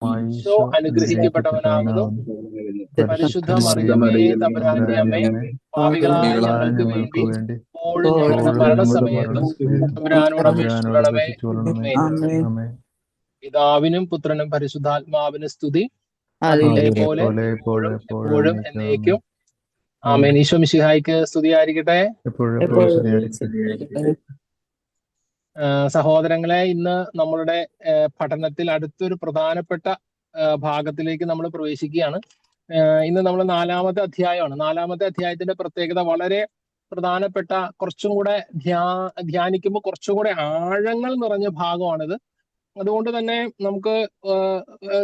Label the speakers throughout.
Speaker 1: ഈശോ അനുഗ്രഹിക്കപ്പെട്ടവനാകുന്നു. പരിശുദ്ധ മറിയമേ തമ്പുരാന്റെ അമ്മേ, പാപികളായ ഞങ്ങൾക്ക് വേണ്ടി ഇപ്പോഴും ഞങ്ങളുടെ മരണസമയത്തും തമ്പുരാനോട് അപേക്ഷിച്ചുകൊള്ളണമേ. പിതാവിനും പുത്രനും പരിശുദ്ധാത്മാവിനും സ്തുതി, അതേപോലെ എപ്പോഴും എന്നേക്കും. ആമേൻ. ഈശോ മിശിഹായ്ക്ക് സ്തുതിയായിരിക്കട്ടെ. സഹോദരങ്ങളെ, ഇന്ന് നമ്മളുടെ പഠനത്തിൽ അടുത്തൊരു പ്രധാനപ്പെട്ട ഭാഗത്തിലേക്ക് നമ്മൾ പ്രവേശിക്കുകയാണ്. ഇന്ന് നമ്മൾ 4-ാമത്തെ അധ്യായമാണ്. 4-ാമത്തെ അധ്യായത്തിന്റെ പ്രത്യേകത വളരെ പ്രധാനപ്പെട്ട, കുറച്ചും കൂടെ ധ്യാനിക്കുമ്പോൾ കുറച്ചും കൂടെ ആഴങ്ങൾ നിറഞ്ഞ ഭാഗമാണിത്. അതുകൊണ്ട് തന്നെ നമുക്ക്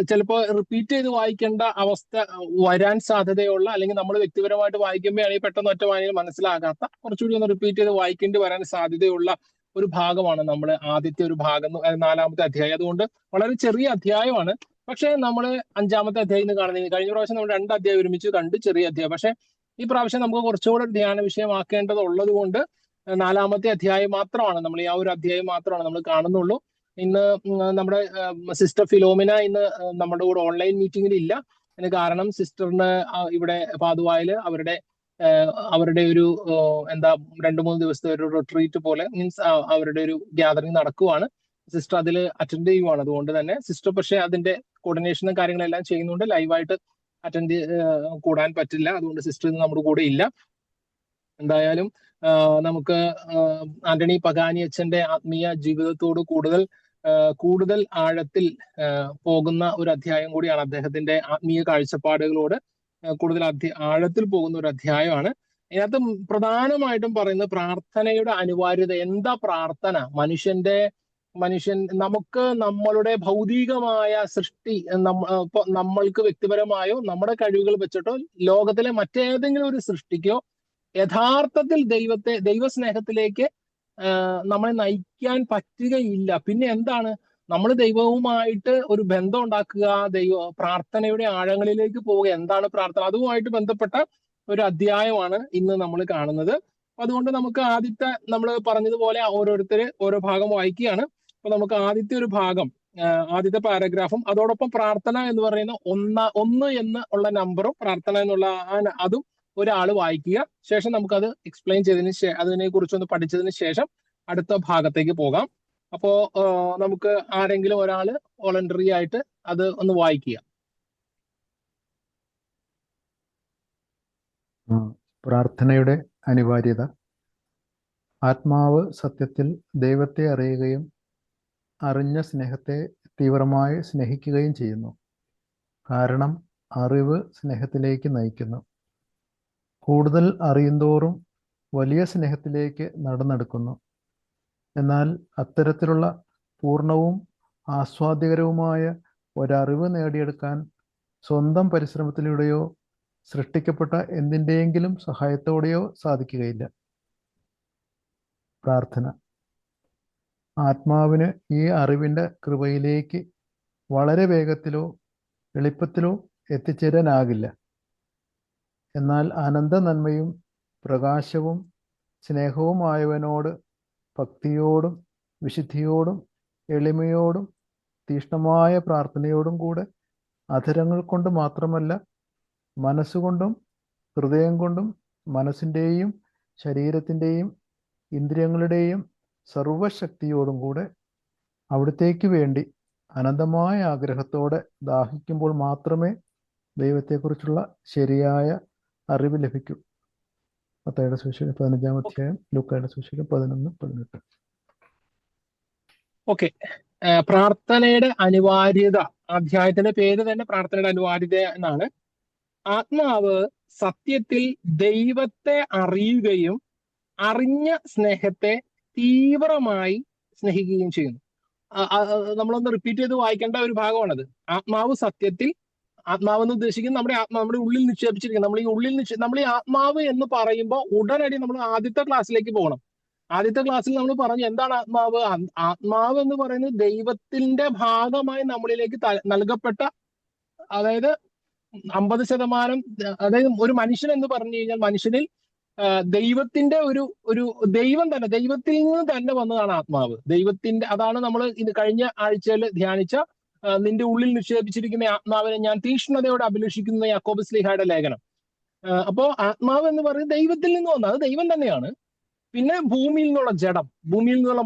Speaker 1: ചിലപ്പോൾ റിപ്പീറ്റ് ചെയ്ത് വായിക്കേണ്ട അവസ്ഥ വരാൻ സാധ്യതയുള്ള, അല്ലെങ്കിൽ നമ്മൾ വ്യക്തിപരമായിട്ട് വായിക്കുമ്പോഴാണെങ്കിൽ പെട്ടെന്ന് ഒറ്റ വായനയിൽ മനസ്സിലാകാത്ത, കുറച്ചുകൂടി ഒന്ന് റിപ്പീറ്റ് ചെയ്ത് വായിക്കേണ്ടി വരാൻ സാധ്യതയുള്ള ഒരു ഭാഗമാണ് നമ്മൾ ആദ്യത്തെ ഒരു ഭാഗം, 4-ാമത്തെ അധ്യായം. അതുകൊണ്ട് വളരെ ചെറിയ അധ്യായമാണ്. പക്ഷെ നമ്മൾ 5-ാമത്തെ അധ്യായം ഇന്ന് കാണുന്നത്, കഴിഞ്ഞ പ്രാവശ്യം നമ്മൾ 2 അധ്യായം ഒരുമിച്ച് കണ്ട്, ചെറിയ അധ്യായം. പക്ഷെ ഈ പ്രാവശ്യം നമുക്ക് കുറച്ചുകൂടെ ധ്യാന വിഷയമാക്കേണ്ടതുള്ളത് കൊണ്ട് 4-ാമത്തെ അധ്യായം മാത്രമാണ് നമ്മൾ, ഈ ആ ഒരു അധ്യായം മാത്രമാണ് നമ്മൾ കാണുന്നുള്ളൂ. ഇന്ന് നമ്മുടെ സിസ്റ്റർ ഫിലോമിന ഇന്ന് നമ്മുടെ കൂടെ ഓൺലൈൻ മീറ്റിംഗിൽ ഇല്ല. അതിന് കാരണം സിസ്റ്ററിന് ഇവിടെ പാതുവായിൽ അവരുടെ ഒരു 2-3 ദിവസത്തെ ഒരു റിട്രീറ്റ് പോലെ, മീൻസ് അവരുടെ ഒരു ഗ്യാതറിംഗ് നടക്കുവാണ്. സിസ്റ്റർ അതിൽ അറ്റൻഡ് ചെയ്യുവാണ്. അതുകൊണ്ട് തന്നെ സിസ്റ്റർ പക്ഷെ അതിന്റെ കോർഡിനേഷനും കാര്യങ്ങളെല്ലാം ചെയ്യുന്നുണ്ട്. ലൈവായിട്ട് കൂടാൻ പറ്റില്ല. അതുകൊണ്ട് സിസ്റ്റർ ഇന്ന് നമ്മുടെ കൂടെ ഇല്ല. എന്തായാലും നമുക്ക് ആന്റണി പഗാനി അച്ഛന്റെ ആത്മീയ ജീവിതത്തോട് കൂടുതൽ ആഴത്തിൽ പോകുന്ന ഒരു അധ്യായം കൂടിയാണ്. അദ്ദേഹത്തിന്റെ ആത്മീയ കാഴ്ചപ്പാടുകളോട് കൂടുതൽ ആഴത്തിൽ പോകുന്ന ഒരു അധ്യായമാണ്. ഇതിനകത്ത് പ്രധാനമായിട്ടും പറയുന്നത് പ്രാർത്ഥനയുടെ അനിവാര്യത. എന്താ പ്രാർത്ഥന? നമുക്ക് നമ്മളുടെ ഭൗതികമായ സൃഷ്ടി, നമ്മൾക്ക് വ്യക്തിപരമായോ നമ്മുടെ കഴിവുകൾ വെച്ചിട്ടോ ലോകത്തിലെ മറ്റേതെങ്കിലും ഒരു സൃഷ്ടിക്കോ യഥാർത്ഥത്തിൽ ദൈവസ്നേഹത്തിലേക്ക് നമ്മളെ നയിക്കാൻ പറ്റുകയില്ല. പിന്നെ എന്താണ്? നമ്മൾ ദൈവവുമായിട്ട് ഒരു ബന്ധം ഉണ്ടാക്കുക, പ്രാർത്ഥനയുടെ ആഴങ്ങളിലേക്ക് പോവുക. എന്താണ് പ്രാർത്ഥന? അതുമായിട്ട് ബന്ധപ്പെട്ട ഒരു അധ്യായമാണ് ഇന്ന് നമ്മൾ കാണുന്നത്. അതുകൊണ്ട് നമുക്ക് നമ്മൾ പറഞ്ഞതുപോലെ ഓരോരുത്തര് ഓരോ ഭാഗം വായിക്കുകയാണ്. അപ്പൊ നമുക്ക് ആദ്യത്തെ ഒരു ഭാഗം, ആദ്യത്തെ പാരഗ്രാഫും അതോടൊപ്പം പ്രാർത്ഥന എന്ന് പറയുന്ന 1 എന്ന് ഉള്ള നമ്പറും പ്രാർത്ഥന എന്നുള്ള അതും ഒരാൾ വായിക്കുക. ശേഷം നമുക്കത് എക്സ്പ്ലെയിൻ അതിനെ കുറിച്ചൊന്ന് പഠിച്ചതിന് ശേഷം അടുത്ത ഭാഗത്തേക്ക് പോകാം. അപ്പോ നമുക്ക് ആരെങ്കിലും ഒരാള് വോളണ്ടറി ആയിട്ട് അത് ഒന്ന് വായിക്കുക.
Speaker 2: പ്രാർത്ഥനയുടെ അനിവാര്യത. ആത്മാവ് സത്യത്തിൽ ദൈവത്തെ അറിയുകയും അറിഞ്ഞ സ്നേഹത്തെ തീവ്രമായി സ്നേഹിക്കുകയും ചെയ്യുന്നു. കാരണം അറിവ് സ്നേഹത്തിലേക്ക് നയിക്കുന്നു. കൂടുതൽ അറിയുന്തോറും വലിയ സ്നേഹത്തിലേക്ക് നടന്നെടുക്കുന്നു. എന്നാൽ അത്തരത്തിലുള്ള പൂർണ്ണവും ആസ്വാദ്യകരവുമായ ഒരറിവ് നേടിയെടുക്കാൻ സ്വന്തം പരിശ്രമത്തിലൂടെയോ സൃഷ്ടിക്കപ്പെട്ട എന്തിൻ്റെയെങ്കിലും സഹായത്തോടെയോ സാധിക്കുകയില്ല. പ്രാർത്ഥന ആത്മാവിന് ഈ അറിവിൻ്റെ കൃപയിലേക്ക് വളരെ വേഗത്തിലോ എളുപ്പത്തിലോ എത്തിച്ചേരാനാകില്ല. എന്നാൽ അനന്ത നന്മയും പ്രകാശവും സ്നേഹവുമായവനോട് ഭക്തിയോടും വിശുദ്ധിയോടും എളിമയോടും തീഷ്ണമായ പ്രാർത്ഥനയോടും കൂടെ അധരങ്ങൾ കൊണ്ട് മാത്രമല്ല, മനസ്സുകൊണ്ടും ഹൃദയം കൊണ്ടും മനസ്സിൻ്റെയും ശരീരത്തിൻ്റെയും ഇന്ദ്രിയങ്ങളുടെയും സർവശക്തിയോടും കൂടെ അവിടത്തേക്ക് വേണ്ടി അനന്തമായ ആഗ്രഹത്തോടെ ദാഹിക്കുമ്പോൾ മാത്രമേ ദൈവത്തെക്കുറിച്ചുള്ള ശരിയായ അറിവ് ലഭിക്കൂ. മത്തായിയുടെ സുവിശേഷം 15-ാം അധ്യായം, ലൂക്കായുടെ സുവിശേഷം 11-18.
Speaker 1: ഓക്കെ. പ്രാർത്ഥനയുടെ അനിവാര്യത. അധ്യായത്തിന്റെ പേര് തന്നെ പ്രാർത്ഥനയുടെ അനിവാര്യത എന്നാണ്. ആത്മാവ് സത്യത്തിൽ ദൈവത്തെ അറിയുകയും അറിഞ്ഞ സ്നേഹത്തെ തീവ്രമായി സ്നേഹിക്കുകയും ചെയ്യുന്നു. നമ്മളൊന്ന് റിപ്പീറ്റ് ചെയ്ത് വായിക്കേണ്ട ഒരു ഭാഗമാണത്. ആത്മാവ് സത്യത്തിൽ, ആത്മാവെന്ന് ഉദ്ദേശിക്കുന്നത് നമ്മുടെ ഉള്ളിൽ നിക്ഷേപിച്ചിരിക്കുന്നത്. നമ്മൾ ഈ ആത്മാവ് എന്ന് പറയുമ്പോൾ ഉടനടി നമ്മൾ ആദ്യത്തെ ക്ലാസ്സിലേക്ക് പോകണം. ആദ്യത്തെ ക്ലാസ്സിൽ നമ്മൾ പറഞ്ഞു എന്താണ് ആത്മാവ്. ആത്മാവ് എന്ന് പറയുന്നത് ദൈവത്തിന്റെ ഭാഗമായി നമ്മളിലേക്ക് നൽകപ്പെട്ട, അതായത് 50%, അതായത് ഒരു മനുഷ്യൻ എന്ന് പറഞ്ഞു കഴിഞ്ഞാൽ മനുഷ്യനിൽ ദൈവത്തിന്റെ ഒരു ദൈവം തന്നെ, ദൈവത്തിൽ നിന്ന് തന്നെ വന്നതാണ് ആത്മാവ്. ദൈവത്തിന്റെ, അതാണ് നമ്മൾ കഴിഞ്ഞ ആഴ്ചയിൽ ധ്യാനിച്ച നിന്റെ ഉള്ളിൽ നിക്ഷേപിച്ചിരിക്കുന്ന ആത്മാവിനെ ഞാൻ തീക്ഷ്ണതയോടെ അഭിലഷിക്കുന്ന യാക്കോബ് ശ്ലീഹായുടെ ലേഖനം. അപ്പോ ആത്മാവ് എന്ന് പറയുന്നത് ദൈവത്തിൽ നിന്ന് വന്നത്, അത് ദൈവം തന്നെയാണ്. പിന്നെ ഭൂമിയിൽ നിന്നുള്ള ജഡം, ഭൂമിയിൽ നിന്നുള്ള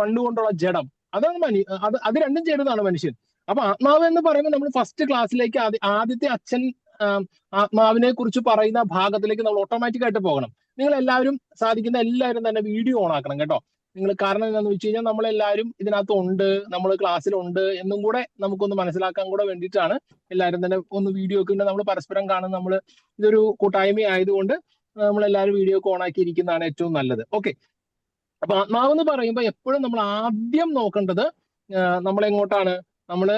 Speaker 1: മണ്ണുകൊണ്ടുള്ള ജഡം, അതാണ് അത് രണ്ടും ചേരുന്നതാണ് മനുഷ്യൻ. അപ്പൊ ആത്മാവ് എന്ന് പറയുമ്പോൾ നമ്മൾ ഫസ്റ്റ് ക്ലാസ്സിലേക്ക് ആദ്യത്തെ അച്ഛൻ ആത്മാവിനെ കുറിച്ച് പറയുന്ന ഭാഗത്തിലേക്ക് നമ്മൾ ഓട്ടോമാറ്റിക് ആയിട്ട് പോകണം. നിങ്ങൾ എല്ലാവരും, സാധിക്കുന്ന എല്ലാവരും തന്നെ വീഡിയോ ഓൺ ആക്കണം കേട്ടോ. നിങ്ങൾ, കാരണം എന്താണെന്ന് വെച്ച് കഴിഞ്ഞാൽ നമ്മളെല്ലാവരും ഇതിനകത്ത് ഉണ്ട്, നമ്മൾ ക്ലാസ്സിലുണ്ട് എന്നും കൂടെ നമുക്കൊന്ന് മനസ്സിലാക്കാൻ കൂടെ വേണ്ടിയിട്ടാണ് എല്ലാവരും തന്നെ ഒന്ന് വീഡിയോ ഒക്കെ ഉണ്ട്. നമ്മൾ പരസ്പരം കാണും. നമ്മൾ ഇതൊരു കൂട്ടായ്മ ആയതുകൊണ്ട് നമ്മളെല്ലാവരും വീഡിയോ ഒക്കെ ഓൺ ആക്കി ഇരിക്കുന്നതാണ് ഏറ്റവും നല്ലത്. ഓക്കെ. അപ്പൊ ആത്മാവ് എന്ന് പറയുമ്പോൾ എപ്പോഴും നമ്മൾ ആദ്യം നോക്കേണ്ടത് നമ്മളെങ്ങോട്ടാണ്, നമ്മള്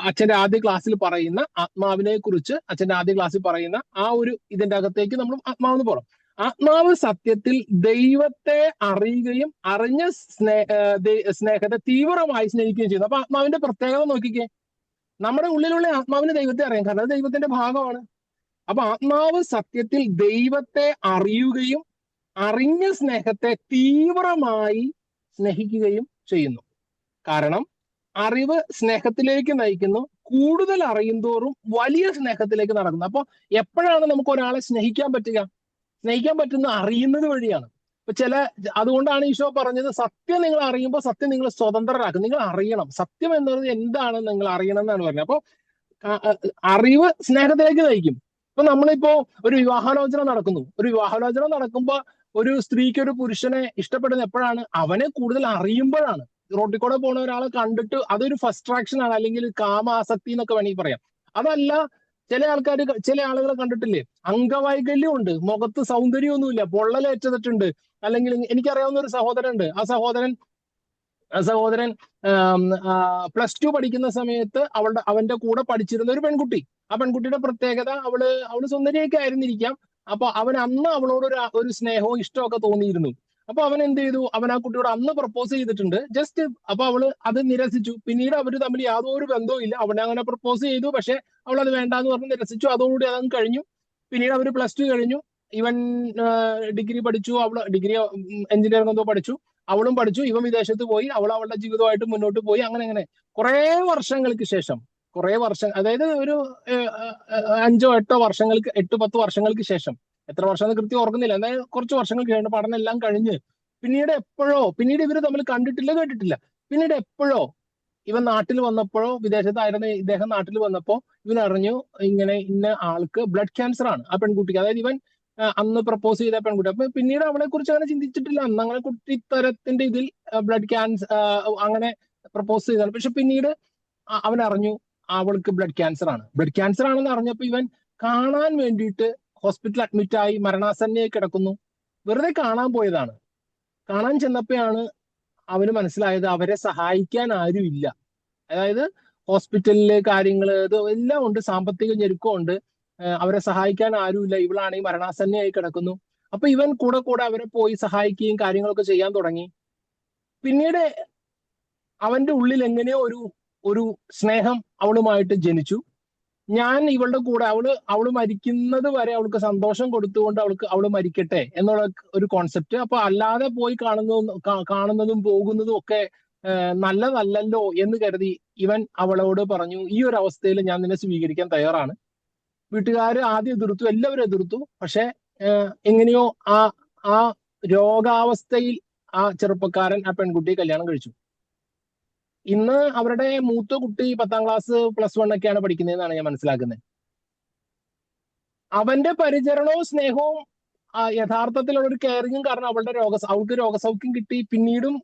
Speaker 1: അച്ഛന്റെ ആദ്യ ക്ലാസ്സിൽ പറയുന്ന ആത്മാവിനെ കുറിച്ച്, അച്ഛന്റെ ആദ്യ ക്ലാസ്സിൽ പറയുന്ന ആ ഒരു ഇതിന്റെ അകത്തേക്ക് നമ്മൾ ആത്മാവെന്ന് പോകണം. ആത്മാവ് സത്യത്തിൽ ദൈവത്തെ അറിയുകയും അറിഞ്ഞ സ്നേഹത്തെ തീവ്രമായി സ്നേഹിക്കുകയും ചെയ്യുന്നു. അപ്പൊ ആത്മാവിന്റെ പ്രത്യേകത നോക്കിക്കേ. നമ്മുടെ ഉള്ളിലുള്ള ആത്മാവിന് ദൈവത്തെ അറിയാം, കാരണം അത് ദൈവത്തിന്റെ ഭാഗമാണ്. അപ്പൊ ആത്മാവ് സത്യത്തിൽ ദൈവത്തെ അറിയുകയും അറിഞ്ഞ സ്നേഹത്തെ തീവ്രമായി സ്നേഹിക്കുകയും ചെയ്യുന്നു. കാരണം അറിവ് സ്നേഹത്തിലേക്ക് നയിക്കുന്നു. കൂടുതൽ അറിയുന്തോറും വലിയ സ്നേഹത്തിലേക്ക് നടക്കുന്നു. അപ്പൊ എപ്പോഴാണ് നമുക്ക് ഒരാളെ സ്നേഹിക്കാൻ പറ്റുക? സ്നേഹിക്കാൻ പറ്റുന്ന അറിയുന്നത് വഴിയാണ്. ഇപ്പൊ അതുകൊണ്ടാണ് ഈശോ പറഞ്ഞത്, സത്യം നിങ്ങൾ അറിയുമ്പോൾ സത്യം നിങ്ങൾ സ്വതന്ത്രരാക്കും. നിങ്ങൾ അറിയണം, സത്യം എന്നത് എന്താണെന്ന് നിങ്ങൾ അറിയണം എന്നാണ് പറഞ്ഞത്. അപ്പൊ അറിവ് സ്നേഹത്തിലേക്ക് നയിക്കും. ഇപ്പൊ നമ്മളിപ്പോ ഒരു വിവാഹാലോചന നടക്കുന്നു. ഒരു വിവാഹാലോചന നടക്കുമ്പോ ഒരു സ്ത്രീക്ക് ഒരു പുരുഷനെ ഇഷ്ടപ്പെടുന്ന എപ്പോഴാണ്? അവനെ കൂടുതൽ അറിയുമ്പോഴാണ്. റോട്ടിൽ കൂടെ പോണ ഒരാളെ കണ്ടിട്ട് അതൊരു ഫസ്ട്രാക്ഷൻ ആണ്, അല്ലെങ്കിൽ കാമാസക്തി എന്നൊക്കെ വേണമെങ്കിൽ പറയാം. അതല്ല, ചില ആളുകളെ കണ്ടിട്ടില്ലേ, അംഗവൈകല്യം ഉണ്ട്, മുഖത്ത് സൗന്ദര്യമൊന്നുമില്ല, പൊള്ളലേറ്റതിട്ടുണ്ട്. അല്ലെങ്കിൽ എനിക്കറിയാവുന്ന ഒരു സഹോദരൻ ഉണ്ട്. ആ സഹോദരൻ +2 പഠിക്കുന്ന സമയത്ത് അവന്റെ കൂടെ പഠിച്ചിരുന്ന ഒരു പെൺകുട്ടി. ആ പെൺകുട്ടിയുടെ പ്രത്യേകത, അവള് സുന്ദരിയൊക്കെ ആയിരുന്നിരിക്കാം. അപ്പൊ അന്ന് അവളോട് ഒരു സ്നേഹവും ഇഷ്ടമൊക്കെ തോന്നിയിരുന്നു. അപ്പൊ അവൻ എന്ത് ചെയ്തു? അവൻ ആ കുട്ടിയോട് അന്ന് പ്രപ്പോസ് ചെയ്തിട്ടുണ്ട്. ജസ്റ്റ് അപ്പൊ അവള് അത് നിരസിച്ചു. പിന്നീട് അവര് തമ്മിൽ യാതൊരു ബന്ധവും ഇല്ല. അവനെ അങ്ങനെ പ്രപ്പോസ് ചെയ്തു, പക്ഷെ അവൾ അത് വേണ്ടാന്ന് പറഞ്ഞ് നിരസിച്ചു. അതോടുകൂടി അതങ്ങ് കഴിഞ്ഞു. പിന്നീട് അവര് +2 കഴിഞ്ഞു. ഇവൻ ഡിഗ്രി പഠിച്ചു, ഡിഗ്രി എഞ്ചിനീയറിംഗ് എന്തോ പഠിച്ചു. അവളും പഠിച്ചു. ഇവൻ വിദേശത്ത് പോയി, അവളുടെ ജീവിതമായിട്ട് മുന്നോട്ട് പോയി. അങ്ങനെ കുറെ വർഷങ്ങൾക്ക് ശേഷം, അതായത് ഒരു 8-10 വർഷങ്ങൾക്ക് ശേഷം, എത്ര വർഷം കൃത്യം ഓർക്കുന്നില്ല, എന്തായാലും കുറച്ച് വർഷങ്ങൾക്ക് ശേഷം പഠനം എല്ലാം കഴിഞ്ഞ് പിന്നീട് ഇവര് തമ്മിൽ കണ്ടിട്ടില്ല, കേട്ടിട്ടില്ല. പിന്നീട് എപ്പോഴോ ഇവൻ നാട്ടിൽ വന്നപ്പോഴോ, വിദേശത്തായിരുന്ന ഇദ്ദേഹം നാട്ടിൽ വന്നപ്പോ ഇവൻ അറിഞ്ഞു ഇന്ന ആൾക്ക് ബ്ലഡ് ക്യാൻസർ ആണ് ആ പെൺകുട്ടിക്ക്. അതായത് ഇവൻ അന്ന് പ്രപ്പോസ് ചെയ്ത പെൺകുട്ടി. അപ്പൊ പിന്നീട് അവളെ കുറിച്ച് അങ്ങനെ ചിന്തിച്ചിട്ടില്ല. അന്ന് അങ്ങനെ കുട്ടിത്തരത്തിന്റെ ഇതിൽ ബ്ലഡ് ക്യാൻസർ അങ്ങനെ പ്രപ്പോസ് ചെയ്തതാണ്. പക്ഷെ പിന്നീട് അവൻ അറിഞ്ഞു അവൾക്ക് ബ്ലഡ് ക്യാൻസർ ആണെന്ന് അറിഞ്ഞപ്പോ ഇവൻ കാണാൻ വേണ്ടിയിട്ട് ഹോസ്പിറ്റലിൽ അഡ്മിറ്റായി മരണാസന്നയായി കിടക്കുന്നു. വെറുതെ കാണാൻ പോയതാണ്. കാണാൻ ചെന്നപ്പോഴാണ് അവന് മനസ്സിലായത് അവരെ സഹായിക്കാൻ ആരും ഇല്ല. അതായത് ഹോസ്പിറ്റലിലെ കാര്യങ്ങള് ഇത് എല്ലാം ഉണ്ട്, സാമ്പത്തിക ഞെരുക്കമുണ്ട്, അവരെ സഹായിക്കാൻ ആരുമില്ല. ഇവളാണെങ്കിൽ മരണാസന്നയായി കിടക്കുന്നു. അപ്പൊ ഇവൻ കൂടെ അവരെ പോയി സഹായിക്കുകയും കാര്യങ്ങളൊക്കെ ചെയ്യാൻ തുടങ്ങി. പിന്നീട് അവന്റെ ഉള്ളിൽ എങ്ങനെയോ ഒരു സ്നേഹം അവളുമായിട്ട് ജനിച്ചു. ഞാൻ ഇവളുടെ കൂടെ, അവള് മരിക്കുന്നത് വരെ അവൾക്ക് സന്തോഷം കൊടുത്തുകൊണ്ട് അവള് മരിക്കട്ടെ എന്നുള്ള ഒരു കോൺസെപ്റ്റ്. അപ്പൊ അല്ലാതെ പോയി കാണുന്നതും പോകുന്നതും ഒക്കെ നല്ലതല്ലല്ലോ എന്ന് കരുതി ഇവൻ അവളോട് പറഞ്ഞു, ഈ ഒരു അവസ്ഥയിൽ ഞാൻ നിന്നെ സ്വീകരിക്കാൻ തയ്യാറാണ്. വീട്ടുകാര് ആദ്യം എതിർത്തു, എല്ലാവരും എതിർത്തു. പക്ഷെ എങ്ങനെയോ ആ രോഗാവസ്ഥയിൽ ആ ചെറുപ്പക്കാരൻ ആ പെൺകുട്ടിയെ കല്യാണം കഴിച്ചു. ഇന്ന് അവരുടെ മൂത്ത കുട്ടി 10ാം ക്ലാസ് +1 ഒക്കെയാണ് പഠിക്കുന്നതെന്നാണ് ഞാൻ മനസ്സിലാക്കുന്നത്. അവന്റെ പരിചരണവും സ്നേഹവും യഥാർത്ഥത്തിലുള്ള ഒരു കെയറിങ്ങും കാരണം അവൾക്ക് രോഗസൗഖ്യം കിട്ടി. പിന്നീടും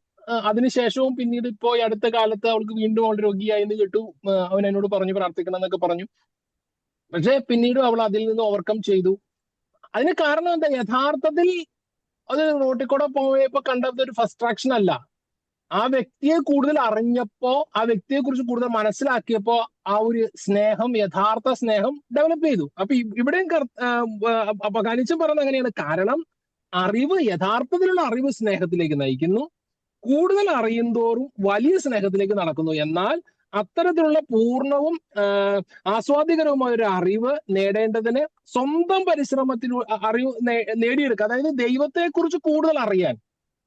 Speaker 1: അതിനുശേഷവും പിന്നീട് ഇപ്പോ ഈ അടുത്ത കാലത്ത് അവൾക്ക് വീണ്ടും അവൾ രോഗിയായി എന്ന് കേട്ടു. അവൻ എന്നോട് പറഞ്ഞു പ്രാർത്ഥിക്കണം എന്നൊക്കെ പറഞ്ഞു. പക്ഷെ പിന്നീടും അവൾ അതിൽ നിന്ന് ഓവർകം ചെയ്തു. അതിന് കാരണം എന്താ? യഥാർത്ഥത്തിൽ അത് റോട്ടിൽ കൂടെ പോയപ്പോ കണ്ടത് ഒരു ഫസ്ട്രാക്ഷൻ അല്ല. ആ വ്യക്തിയെ കൂടുതൽ അറിഞ്ഞപ്പോ, ആ വ്യക്തിയെ കുറിച്ച് കൂടുതൽ മനസ്സിലാക്കിയപ്പോ ആ ഒരു സ്നേഹം, യഥാർത്ഥ സ്നേഹം ഡെവലപ്പ് ചെയ്തു. അപ്പൊ ഇവിടെയും അപകാനിച്ചും പറഞ്ഞത് അങ്ങനെയാണ്. കാരണം യഥാർത്ഥത്തിലുള്ള അറിവ് സ്നേഹത്തിലേക്ക് നയിക്കുന്നു. കൂടുതൽ അറിയുന്തോറും വലിയ സ്നേഹത്തിലേക്ക് നടക്കുന്നു. എന്നാൽ അത്തരത്തിലുള്ള പൂർണ്ണവും ആസ്വാദികരവുമായ ഒരു അറിവ് നേടേണ്ടതിന് സ്വന്തം പരിശ്രമത്തിൽ അറിവ് നേടിയെടുക്കുക. അതായത് ദൈവത്തെക്കുറിച്ച് കൂടുതൽ അറിയാൻ,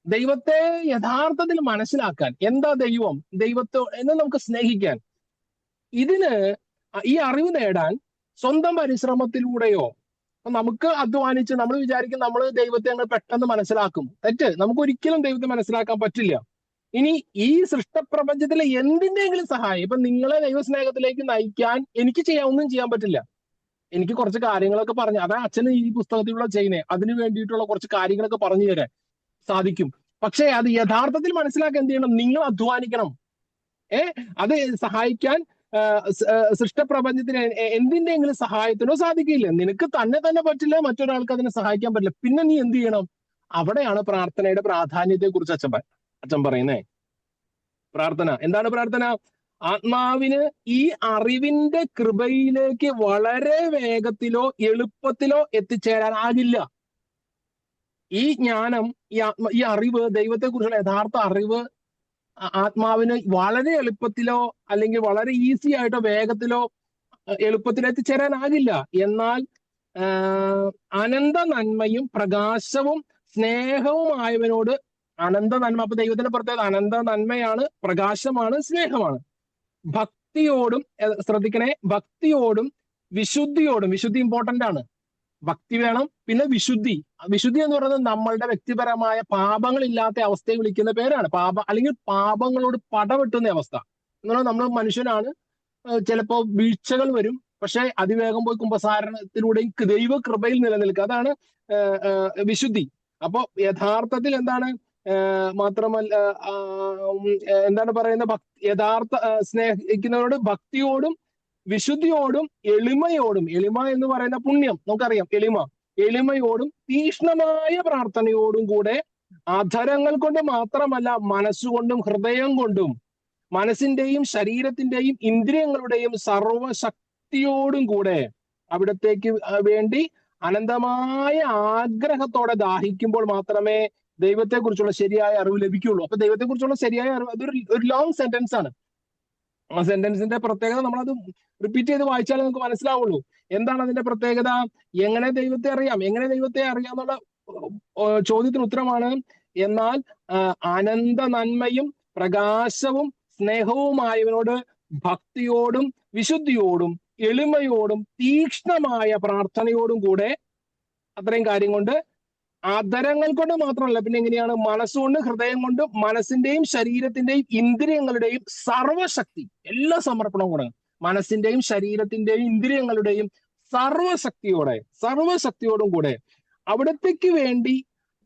Speaker 1: ദൈവത്തെ യഥാർത്ഥത്തിൽ മനസ്സിലാക്കാൻ, എന്താ ദൈവം, ദൈവത്തെ എന്ന് നമുക്ക് സ്നേഹിക്കാൻ, ഇതിന് ഈ അറിവ് നേടാൻ സ്വന്തം പരിശ്രമത്തിലൂടെയോ നമുക്ക് അധ്വാനിച്ച് നമ്മൾ വിചാരിക്കും നമ്മൾ ദൈവത്തെ അങ്ങ് പെട്ടെന്ന് മനസ്സിലാക്കും. തെറ്റ്. നമുക്ക് ഒരിക്കലും ദൈവത്തെ മനസ്സിലാക്കാൻ പറ്റില്ല. ഇനി ഈ സൃഷ്ടപ്രപഞ്ചത്തിലെ എന്തിന്റെയെങ്കിലും സഹായം, ഇപ്പൊ നിങ്ങളെ ദൈവസ്നേഹത്തിലേക്ക് നയിക്കാൻ എനിക്ക് ഒന്നും ചെയ്യാൻ പറ്റില്ല. എനിക്ക് കുറച്ച് കാര്യങ്ങളൊക്കെ പറഞ്ഞു, അതാ അച്ഛന് ഈ പുസ്തകത്തിലുള്ള ചെയ്യുന്നത്, അതിനു വേണ്ടിയിട്ടുള്ള കുറച്ച് കാര്യങ്ങളൊക്കെ പറഞ്ഞു തരാൻ സാധിക്കും. പക്ഷേ അത് യഥാർത്ഥത്തിൽ മനസ്സിലാക്കാൻ എന്ത് ചെയ്യണം? നിങ്ങൾ അധ്വാനിക്കണം. അത് സഹായിക്കാൻ സൃഷ്ടപ്രപഞ്ചത്തിന് എന്തിന്റെയെങ്കിലും സഹായത്തിനോ സാധിക്കില്ല. നിനക്ക് തന്നെ പറ്റില്ല, മറ്റൊരാൾക്ക് അതിനെ സഹായിക്കാൻ പറ്റില്ല. പിന്നെ നീ എന്ത് ചെയ്യണം? അവിടെയാണ് പ്രാർത്ഥനയുടെ പ്രാധാന്യത്തെ കുറിച്ച് അച്ഛൻ പറയുന്നേ. പ്രാർത്ഥന എന്താണ്? പ്രാർത്ഥന ആത്മാവിന് ഈ അറിവിന്റെ കൃപയിലേക്ക് വളരെ വേഗത്തിലോ എളുപ്പത്തിലോ എത്തിച്ചേരാനാകില്ല. ഈ ജ്ഞാനം, ഈ അറിവ്, ദൈവത്തെക്കുറിച്ചുള്ള യഥാർത്ഥ അറിവ് ആത്മാവിന് വളരെ എളുപ്പത്തിലോ അല്ലെങ്കിൽ വളരെ ഈസി ആയിട്ടോ വേഗത്തിലോ എളുപ്പത്തിൽ എത്തിച്ചേരാനാകില്ല. എന്നാൽ അനന്ത നന്മയും പ്രകാശവും സ്നേഹവുമായവനോട്, അനന്ത നന്മ, അപ്പൊ ദൈവത്തിന്റെ പ്രത്യേകത അനന്ത നന്മയാണ്, പ്രകാശമാണ്, സ്നേഹമാണ്. ഭക്തിയോടും, ശ്രദ്ധിക്കണേ, ഭക്തിയോടും വിശുദ്ധിയോടും, വിശുദ്ധി ഇമ്പോർട്ടന്റ് ആണ്. ഭക്തി വേണം, പിന്നെ വിശുദ്ധി. വിശുദ്ധി എന്ന് പറയുന്നത് നമ്മളുടെ വ്യക്തിപരമായ പാപങ്ങളില്ലാത്ത അവസ്ഥയെ വിളിക്കുന്ന പേരാണ്. അല്ലെങ്കിൽ പാപങ്ങളോട് പടവെട്ടുന്ന അവസ്ഥ എന്ന് പറഞ്ഞാൽ നമ്മൾ മനുഷ്യനാണ്, ചിലപ്പോ വീഴ്ചകൾ വരും, പക്ഷെ അതിവേഗം പോയി കുമ്പസാരണത്തിലൂടെയും ദൈവകൃപയിൽ നിലനിൽക്കുക. അതാണ് വിശുദ്ധി. അപ്പോ യഥാർത്ഥത്തിൽ എന്താണ്, മാത്രമല്ല എന്താണ് പറയുന്നത്, യഥാർത്ഥ സ്നേഹിക്കുന്നവരോട് ഭക്തിയോടും വിശുദ്ധിയോടും എളിമയോടും, എളിമ എന്ന് പറയുന്ന പുണ്യം നമുക്കറിയാം, എളിമയോടും തീക്ഷ്ണമായ പ്രാർത്ഥനയോടും കൂടെ അധരങ്ങൾ കൊണ്ട് മാത്രമല്ല മനസ്സുകൊണ്ടും ഹൃദയം കൊണ്ടും മനസ്സിന്റെയും ശരീരത്തിന്റെയും ഇന്ദ്രിയങ്ങളുടെയും സർവശക്തിയോടും കൂടെ അവിടത്തേക്ക് വേണ്ടി അനന്തമായ ആഗ്രഹത്തോടെ ദാഹിക്കുമ്പോൾ മാത്രമേ ദൈവത്തെക്കുറിച്ചുള്ള ശരിയായ അറിവ് ലഭിക്കുകയുള്ളൂ. അപ്പൊ ദൈവത്തെക്കുറിച്ചുള്ള ശരിയായ അറിവ് അതൊരു ലോങ് സെന്റൻസ് ആണ്. ആ സെന്റൻസിന്റെ പ്രത്യേകത നമ്മളത് റിപ്പീറ്റ് ചെയ്ത് വായിച്ചാലേ നമുക്ക് മനസ്സിലാവുള്ളൂ. എന്താണ് അതിന്റെ പ്രത്യേകത? എങ്ങനെ ദൈവത്തെ അറിയാം എന്നുള്ള ചോദ്യത്തിന് ഉത്തരമാണ്. എന്നാൽ അനന്ത നന്മയും പ്രകാശവും സ്നേഹവുമായവനോട് ഭക്തിയോടും വിശുദ്ധിയോടും എളിമയോടും തീക്ഷ്ണമായ പ്രാർത്ഥനയോടും കൂടെ, അത്രയും കാര്യം കൊണ്ട്, ആദരങ്ങൾ കൊണ്ട് മാത്രമല്ല, പിന്നെ എങ്ങനെയാണ്, മനസ്സുകൊണ്ടും ഹൃദയം കൊണ്ടും മനസ്സിന്റെയും ശരീരത്തിന്റെയും ഇന്ദ്രിയങ്ങളുടെയും സർവശക്തി, എല്ലാ സമർപ്പണവും കൂടെ, മനസ്സിന്റെയും ശരീരത്തിന്റെയും ഇന്ദ്രിയങ്ങളുടെയും സർവശക്തിയോടും കൂടെ അവിടത്തേക്ക് വേണ്ടി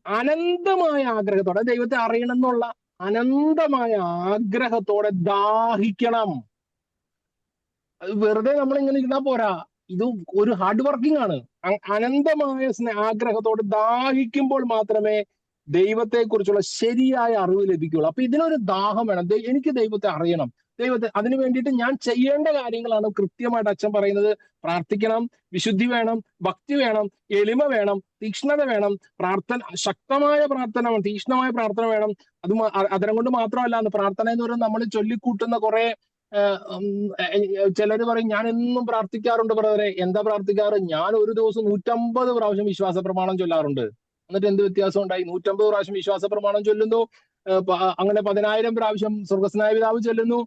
Speaker 1: അനന്തമായ ആഗ്രഹത്തോടെ, ദൈവത്തെ അറിയണം എന്നുള്ള അനന്തമായ ആഗ്രഹത്തോടെ ദാഹിക്കണം. വെറുതെ നമ്മൾ ഇങ്ങനെ ഇരുന്നാ പോരാ, ഇത് ഒരു ഹാർഡ് വർക്കിംഗ് ആണ്. അനന്തമായ ആഗ്രഹത്തോട് ദാഹിക്കുമ്പോൾ മാത്രമേ ദൈവത്തെക്കുറിച്ചുള്ള ശരിയായ അറിവ് ലഭിക്കുകയുള്ളൂ. അപ്പൊ ഇതിനൊരു ദാഹം വേണം. എനിക്ക് ദൈവത്തെ അറിയണം. അതിനു വേണ്ടിയിട്ട് ഞാൻ ചെയ്യേണ്ട കാര്യങ്ങളാണ് കൃത്യമായിട്ട് അച്ഛൻ പറയുന്നത്. പ്രാർത്ഥിക്കണം, വിശുദ്ധി വേണം, ഭക്തി വേണം, എളിമ വേണം, തീക്ഷ്ണത വേണം, ശക്തമായ പ്രാർത്ഥന, തീക്ഷ്ണമായ പ്രാർത്ഥന വേണം. അത് അതരം കൊണ്ട് മാത്രമല്ല, പ്രാർത്ഥന എന്ന് പറയുന്നത് നമ്മൾ ചൊല്ലിക്കൂട്ടുന്ന കുറെ, ചിലര് പറയും ഞാൻ എന്നും പ്രാർത്ഥിക്കാറുണ്ട് ബ്രദറെ. എന്താ പ്രാർത്ഥിക്കാറ്? ഞാൻ ഒരു ദിവസം 150 പ്രാവശ്യം വിശ്വാസ പ്രമാണം ചൊല്ലാറുണ്ട്. എന്നിട്ട് എന്ത് വ്യത്യാസം ഉണ്ടായി? 150 പ്രാവശ്യം വിശ്വാസ പ്രമാണം ചൊല്ലുന്നു, അങ്ങനെ 10,000 പ്രാവശ്യം സ്വർഗസ്നായ പിതാവ് ചൊല്ലുന്നു,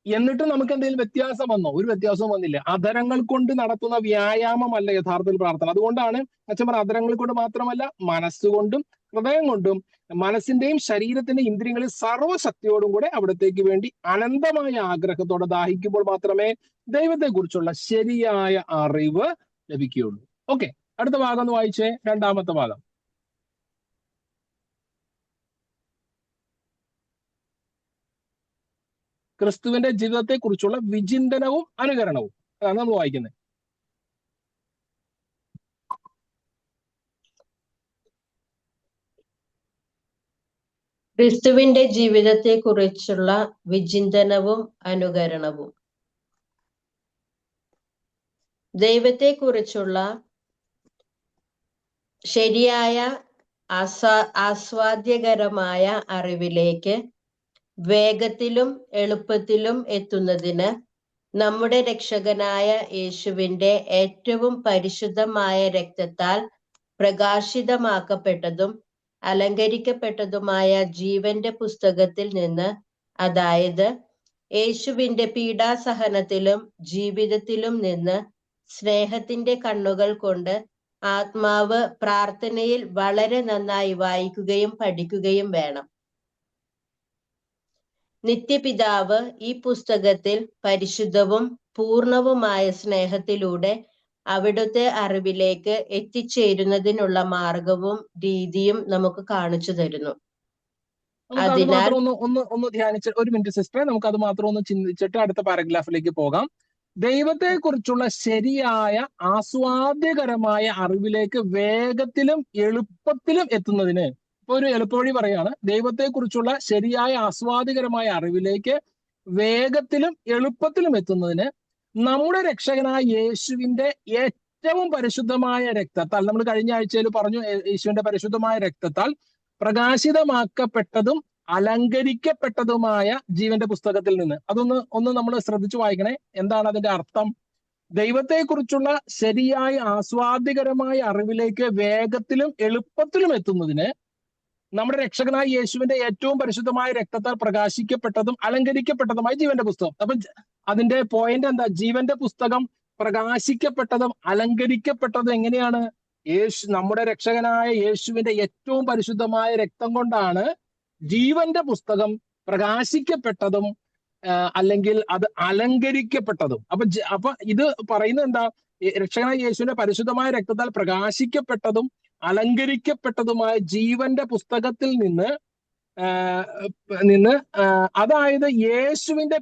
Speaker 1: എന്നിട്ട് നമുക്ക് എന്തെങ്കിലും വ്യത്യാസം വന്നോ? ഒരു വ്യത്യാസവും വന്നില്ല. അധരങ്ങൾ കൊണ്ട് നടത്തുന്ന വ്യായാമമല്ല യഥാർത്ഥത്തിൽ പ്രാർത്ഥന. അതുകൊണ്ടാണ് അച്ഛൻ പറഞ്ഞ അധരങ്ങൾ കൊണ്ട് മാത്രമല്ല, മനസ്സുകൊണ്ടും ഹൃദയം കൊണ്ടും മനസ്സിന്റെയും ശരീരത്തിന്റെയും ഇന്ദ്രിയങ്ങളിൽ സർവ്വശക്തിയോടും കൂടെ അവിടത്തേക്ക് വേണ്ടി അനന്തമായ ആഗ്രഹത്തോടെ ദാഹിക്കുമ്പോൾ മാത്രമേ ദൈവത്തെക്കുറിച്ചുള്ള ശരിയായ അറിവ് ലഭിക്കുകയുള്ളൂ. ഓക്കെ, അടുത്ത ഭാഗം ഒന്ന് വായിച്ചേ, രണ്ടാമത്തെ ഭാഗം. ക്രിസ്തുവിന്റെ ജീവിതത്തെ കുറിച്ചുള്ള വിചിന്തനവും അനുകരണവും, അതാണ് നമ്മൾ വായിക്കുന്നത്.
Speaker 3: ക്രിസ്തുവിന്റെ ജീവിതത്തെ കുറിച്ചുള്ള വിചിന്തനവും അനുകരണവും. ദൈവത്തെക്കുറിച്ചുള്ള ശരിയായ ആസ്വാദ്യകരമായ അറിവിലേക്ക് വേഗത്തിലും എളുപ്പത്തിലും എത്തുന്നതിന് നമ്മുടെ രക്ഷകനായ യേശുവിന്റെ ഏറ്റവും പരിശുദ്ധമായ രക്തത്താൽ പ്രകാശിതമാക്കപ്പെട്ടതും അലങ്കരിക്കപ്പെട്ടതുമായ ജീവന്റെ പുസ്തകത്തിൽ നിന്ന്, അതായത് യേശുവിന്റെ പീഡാസഹനത്തിലും ജീവിതത്തിലും നിന്ന് സ്നേഹത്തിന്റെ കണ്ണുകൾ കൊണ്ട് ആത്മാവ് പ്രാർത്ഥനയിൽ വളരെ നന്നായി വായിക്കുകയും പഠിക്കുകയും വേണം. നിത്യപിതാവ് ഈ പുസ്തകത്തിൽ പരിശുദ്ധവും പൂർണവുമായ സ്നേഹത്തിലൂടെ അവിടുത്തെ അറിവിലേക്ക് എത്തിച്ചേരുന്നതിനുള്ള മാർഗവും രീതിയും നമുക്ക് കാണിച്ചു തരുന്നു.
Speaker 1: നമുക്ക് അത് മാത്രം ഒന്ന് ധ്യാനിച്ച്, ഒരു മിനിറ്റ് സിസ്റ്ററെ, നമുക്ക് അത് മാത്രം ഒന്ന് ചിന്തിച്ചിട്ട് അടുത്ത പാരഗ്രാഫിലേക്ക് പോകാം. ദൈവത്തെ കുറിച്ചുള്ള ശരിയായ ആസ്വാദ്യകരമായ അറിവിലേക്ക് വേഗത്തിലും എളുപ്പത്തിലും എത്തുന്നതിന്, ഇപ്പൊ ഒരു എളുപ്പവഴി പറയാണ്, ദൈവത്തെ കുറിച്ചുള്ള ശരിയായ ആസ്വാദ്യകരമായ അറിവിലേക്ക് വേഗത്തിലും എളുപ്പത്തിലും എത്തുന്നതിന് നമ്മുടെ രക്ഷകനായ യേശുവിന്റെ ഏറ്റവും പരിശുദ്ധമായ രക്തത്താൽ, നമ്മൾ കഴിഞ്ഞ ആഴ്ചയിൽ പറഞ്ഞു, യേശുവിന്റെ പരിശുദ്ധമായ രക്തത്താൽ പ്രകാശിതമാക്കപ്പെട്ടതും അലങ്കരിക്കപ്പെട്ടതുമായ ജീവന്റെ പുസ്തകത്തിൽ നിന്ന്. അതൊന്ന് നമ്മൾ ശ്രദ്ധിച്ചു വായിക്കണേ. എന്താണ് അതിന്റെ അർത്ഥം? ദൈവത്തെക്കുറിച്ചുള്ള ശരിയായ ആസ്വാദ്യകരമായ അറിവിലേക്ക് വേഗത്തിലും എളുപ്പത്തിലും എത്തുന്നതിന് നമ്മുടെ രക്ഷകനായ യേശുവിന്റെ ഏറ്റവും പരിശുദ്ധമായ രക്തത്താൽ പ്രകാശിക്കപ്പെട്ടതും അലങ്കരിക്കപ്പെട്ടതുമായ ജീവന്റെ പുസ്തകം. അപ്പൊ അതിന്റെ പോയിന്റ് എന്താ? ജീവന്റെ പുസ്തകം പ്രകാശിക്കപ്പെട്ടതും അലങ്കരിക്കപ്പെട്ടതും എങ്ങനെയാണ്? നമ്മുടെ രക്ഷകനായ യേശുവിന്റെ ഏറ്റവും പരിശുദ്ധമായ രക്തം കൊണ്ടാണ് ജീവന്റെ പുസ്തകം പ്രകാശിക്കപ്പെട്ടതും അല്ലെങ്കിൽ അത് അലങ്കരിക്കപ്പെട്ടതും. അപ്പൊ ഇത് പറയുന്നത് എന്താ? രക്ഷകനായ യേശുവിന്റെ പരിശുദ്ധമായ രക്തത്താൽ പ്രകാശിക്കപ്പെട്ടതും അലങ്കരിക്കപ്പെട്ടതുമായ ജീവന്റെ പുസ്തകത്തിൽ നിന്ന് അതായത് യേശുവിന്റെ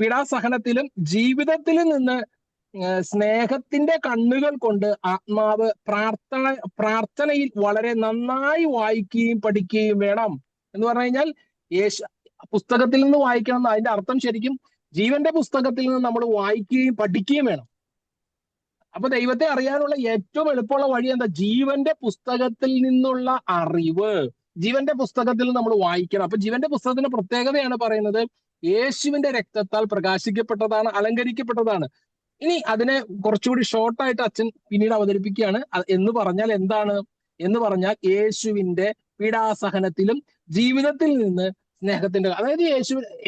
Speaker 1: പീഡാസഹനത്തിലും ജീവിതത്തിലും നിന്ന് സ്നേഹത്തിന്റെ കണ്ണുകൾ കൊണ്ട് ആത്മാവ് പ്രാർത്ഥനയിൽ വളരെ നന്നായി വായിക്കുകയും പഠിക്കുകയും വേണം. എന്ന് പറഞ്ഞു കഴിഞ്ഞാൽ പുസ്തകത്തിൽ നിന്ന് വായിക്കണം എന്ന്, അതിന്റെ അർത്ഥം ശരിക്കും ജീവന്റെ പുസ്തകത്തിൽ നിന്ന് നമ്മൾ വായിക്കുകയും പഠിക്കുകയും വേണം. അപ്പൊ ദൈവത്തെ അറിയാനുള്ള ഏറ്റവും എളുപ്പമുള്ള വഴി എന്താ? ജീവന്റെ പുസ്തകത്തിൽ നിന്നുള്ള അറിവ്, ജീവന്റെ പുസ്തകത്തിൽ നമ്മൾ വായിക്കണം. അപ്പൊ ജീവന്റെ പുസ്തകത്തിന്റെ പ്രത്യേകതയാണ് പറയുന്നത്, യേശുവിന്റെ രക്തത്താൽ പ്രകാശിക്കപ്പെട്ടതാണ്, അലങ്കരിക്കപ്പെട്ടതാണ്. ഇനി അതിനെ കുറച്ചുകൂടി ഷോർട്ടായിട്ട് അച്ഛൻ പിന്നീട് അവതരിപ്പിക്കുകയാണ്. എന്ന് പറഞ്ഞാൽ എന്താണ്? എന്ന് പറഞ്ഞാൽ യേശുവിന്റെ പീഡാസഹനത്തിലും ജീവിതത്തിൽ നിന്ന് സ്നേഹത്തിന്റെ, അതായത്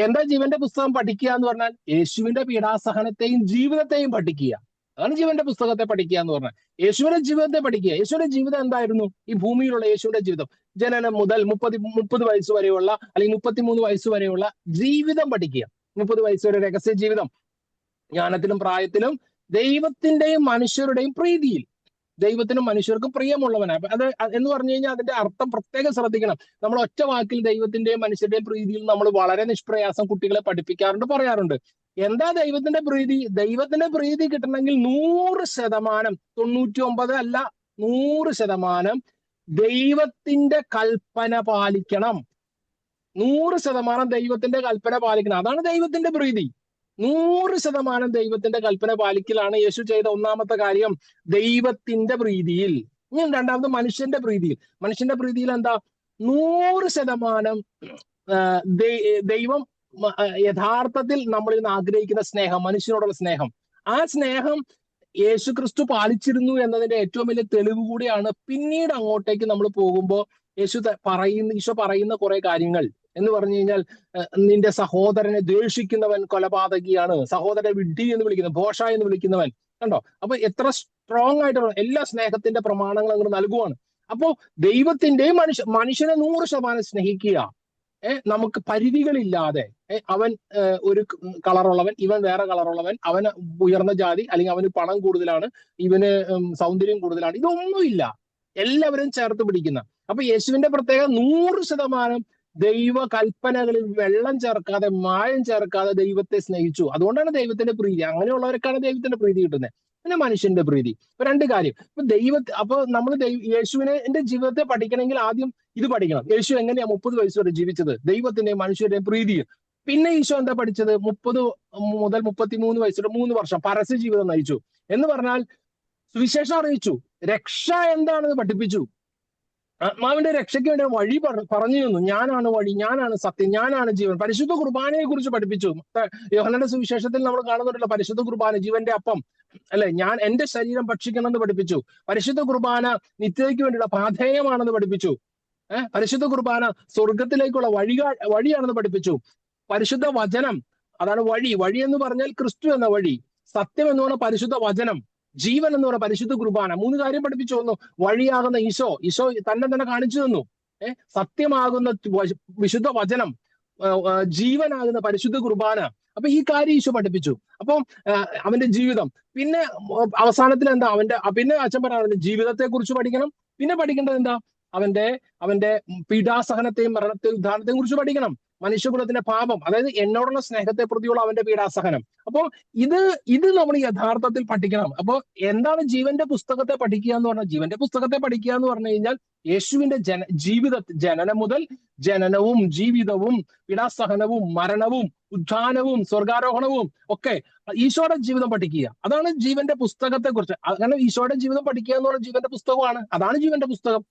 Speaker 1: എന്താ ജീവന്റെ പുസ്തകം പഠിക്കുക എന്ന് പറഞ്ഞാൽ? യേശുവിന്റെ പീഡാസഹനത്തെയും ജീവിതത്തെയും പഠിക്കുക. അതാണ് ജീവന്റെ പുസ്തകത്തെ പഠിക്കുക എന്ന് പറഞ്ഞാൽ. യേശുവിന്റെ ജീവിതത്തെ പഠിക്കുക. യേശുവിന്റെ ജീവിതം എന്തായിരുന്നു? ഈ ഭൂമിയിലുള്ള യേശുവിന്റെ ജീവിതം, ജനനം മുതൽ 30 വയസ്സ് വരെയുള്ള അല്ലെങ്കിൽ 33 വയസ്സ് വരെയുള്ള ജീവിതം പഠിക്കുക. 30 വയസ്സ് വരെ രഹസ്യ ജീവിതം, ജ്ഞാനത്തിലും പ്രായത്തിലും ദൈവത്തിന്റെയും മനുഷ്യരുടെയും പ്രീതിയിൽ, ദൈവത്തിനും മനുഷ്യർക്കും പ്രിയമുള്ളവനാണ്. അത് എന്ന് പറഞ്ഞു കഴിഞ്ഞാൽ അതിന്റെ അർത്ഥം പ്രത്യേകം ശ്രദ്ധിക്കണം. നമ്മൾ ഒറ്റ വാക്കിൽ ദൈവത്തിന്റെയും മനുഷ്യരുടെയും പ്രീതിയിൽ നമ്മൾ വളരെ നിഷ്പ്രയാസം കുട്ടികളെ പഠിപ്പിക്കാറുണ്ട്, പറയാറുണ്ട്. എന്താ ദൈവത്തിന്റെ പ്രീതി? ദൈവത്തിന്റെ പ്രീതി കിട്ടണമെങ്കിൽ 100%, 99 അല്ല 100% ദൈവത്തിന്റെ കൽപ്പന പാലിക്കണം. 100% ദൈവത്തിന്റെ കൽപ്പന പാലിക്കണം. അതാണ് ദൈവത്തിന്റെ പ്രീതി. 100% ദൈവത്തിന്റെ കൽപ്പന പാലിക്കലാണ് യേശു ചെയ്ത ഒന്നാമത്തെ കാര്യം, ദൈവത്തിന്റെ പ്രീതിയിൽ. ഇനി രണ്ടാമത് മനുഷ്യന്റെ പ്രീതിയിൽ. മനുഷ്യന്റെ പ്രീതിയിൽ എന്താ? 100% ദൈവം യഥാർത്ഥത്തിൽ നമ്മളിൽ നിന്ന് ആഗ്രഹിക്കുന്ന സ്നേഹം, മനുഷ്യനോടുള്ള സ്നേഹം, ആ സ്നേഹം യേശു ക്രിസ്തു പാലിച്ചിരുന്നു എന്നതിന്റെ ഏറ്റവും വലിയ തെളിവ് കൂടിയാണ് പിന്നീട് അങ്ങോട്ടേക്ക് നമ്മൾ പോകുമ്പോൾ ഈശോ പറയുന്ന കുറെ കാര്യങ്ങൾ. എന്ന് പറഞ്ഞു കഴിഞ്ഞാൽ, നിന്റെ സഹോദരനെ ദ്വേഷിക്കുന്നവൻ കൊലപാതകിയാണ്, സഹോദരനെ വിഡ്ഢി എന്ന് വിളിക്കുന്നവൻ, ഭോഷ എന്ന് വിളിക്കുന്നവൻ. കണ്ടോ? അപ്പൊ എത്ര സ്ട്രോങ് ആയിട്ടുള്ള എല്ലാ സ്നേഹത്തിന്റെ പ്രമാണങ്ങൾ അങ്ങോട്ട് നൽകുവാണ്. അപ്പോ ദൈവത്തിന്റെയും മനുഷ്യനെ 100% സ്നേഹിക്കുക. നമുക്ക് പരിധികളില്ലാതെ, അവൻ ഒരു കളറുള്ളവൻ, ഇവൻ വേറെ കളറുള്ളവൻ, അവന് ഉയർന്ന ജാതി, അല്ലെങ്കിൽ അവന് പണം കൂടുതലാണ്, ഇവന് സൗന്ദര്യം കൂടുതലാണ്, ഇതൊന്നുമില്ല. എല്ലാവരും ചേർത്ത് പിടിക്കുന്ന. അപ്പൊ യേശുവിന്റെ പ്രത്യേകത 100% ദൈവ കൽപ്പനകളിൽ വെള്ളം ചേർക്കാതെ, മായം ചേർക്കാതെ ദൈവത്തെ സ്നേഹിച്ചു. അതുകൊണ്ടാണ് ദൈവത്തിന്റെ പ്രീതി. അങ്ങനെയുള്ളവർക്കാണ് ദൈവത്തിന്റെ പ്രീതി കിട്ടുന്നത്. പിന്നെ മനുഷ്യന്റെ പ്രീതി. ഇപ്പൊ രണ്ട് കാര്യം. അപ്പൊ നമ്മൾ യേശുവിന്റെ ജീവിതത്തെ പഠിക്കണമെങ്കിൽ ആദ്യം ഇത് പഠിക്കണം. യേശു എങ്ങനെയാ 30 വയസ്സ് വരെ ജീവിച്ചത്? ദൈവത്തിന്റെയും മനുഷ്യരുടെയും പ്രീതി. പിന്നെ ഈശോ എന്താ പഠിച്ചത്? 30 മുതൽ 33 വയസ്സ് വരെ 3 വർഷം പരസ്യ ജീവിതം നയിച്ചു. എന്ന് പറഞ്ഞാൽ സുവിശേഷം അറിയിച്ചു, രക്ഷ എന്താണെന്ന് പഠിപ്പിച്ചു. ആത്മാവിന്റെ രക്ഷയ്ക്ക് വേണ്ടി വഴി പറഞ്ഞു തന്നു. ഞാനാണ് വഴി, ഞാനാണ് സത്യം, ഞാനാണ് ജീവൻ. പരിശുദ്ധ കുർബാനയെ കുറിച്ച് പഠിപ്പിച്ചു. യോഹന്നാന്റെ സുവിശേഷത്തിൽ നമ്മൾ കാണുന്നുണ്ടല്ലോ പരിശുദ്ധ കുർബാന, ജീവന്റെ അപ്പം അല്ലെ, ഞാൻ എന്റെ ശരീരം ഭക്ഷിക്കണമെന്ന് പഠിപ്പിച്ചു. പരിശുദ്ധ കുർബാന നിത്യതയ്ക്ക് വേണ്ടിയുള്ള പാഥേയമാണെന്ന് പഠിപ്പിച്ചു. പരിശുദ്ധ കുർബാന സ്വർഗത്തിലേക്കുള്ള വഴിയാണെന്ന് പഠിപ്പിച്ചു. പരിശുദ്ധ വചനം അതാണ് വഴി. വഴി എന്ന് പറഞ്ഞാൽ ക്രിസ്തു എന്ന വഴി, സത്യം എന്ന് പറഞ്ഞാൽ പരിശുദ്ധ വചനം, ജീവൻ എന്ന് പറഞ്ഞ പരിശുദ്ധ കുർബാന. 3 കാര്യം പഠിപ്പിച്ചു തന്നു. വഴിയാകുന്ന ഈശോ തന്നെ കാണിച്ചു തന്നു. സത്യമാകുന്ന വിശുദ്ധ വചനം, ജീവനാകുന്ന പരിശുദ്ധ കുർബാന. അപ്പൊ ഈ കാര്യം ഈശോ പഠിപ്പിച്ചു. അപ്പം അവന്റെ ജീവിതം, പിന്നെ അവസാനത്തിൽ എന്താ പിന്നെ അച്ഛൻ പറയാറുണ്ട് ജീവിതത്തെ കുറിച്ച് പഠിക്കണം. പിന്നെ പഠിക്കേണ്ടത് എന്താ? അവന്റെ പീഡാസഹനത്തെയും മരണത്തെയും ഉദ്ധാരണത്തെയും കുറിച്ച് പഠിക്കണം. മനുഷ്യകുലത്തിന്റെ പാപം, അതായത് എന്നോടുള്ള സ്നേഹത്തെ പ്രതിയുള്ള അവന്റെ പീഡാസഹനം. അപ്പോൾ ഇത് നമ്മൾ യഥാർത്ഥത്തിൽ പഠിക്കണം. അപ്പോൾ എന്താണ് ജീവന്റെ പുസ്തകത്തെ പഠിക്കുക എന്ന് പറഞ്ഞാൽ? ജീവന്റെ പുസ്തകത്തെ പഠിക്കുക എന്ന് പറഞ്ഞു കഴിഞ്ഞാൽ യേശുവിന്റെ ജനനം മുതൽ ജനനവും ജീവിതവും പീഡാസഹനവും മരണവും ഉത്ഥാനവും സ്വർഗാരോഹണവും ഒക്കെ ഈശോയുടെ ജീവിതം പഠിക്കുക. അതാണ് ജീവന്റെ പുസ്തകത്തെ കുറിച്ച്. അങ്ങനെ ഈശോയുടെ ജീവിതം പഠിക്കുക എന്ന് പറഞ്ഞാൽ ജീവന്റെ പുസ്തകമാണ്. അതാണ് ജീവന്റെ പുസ്തകം.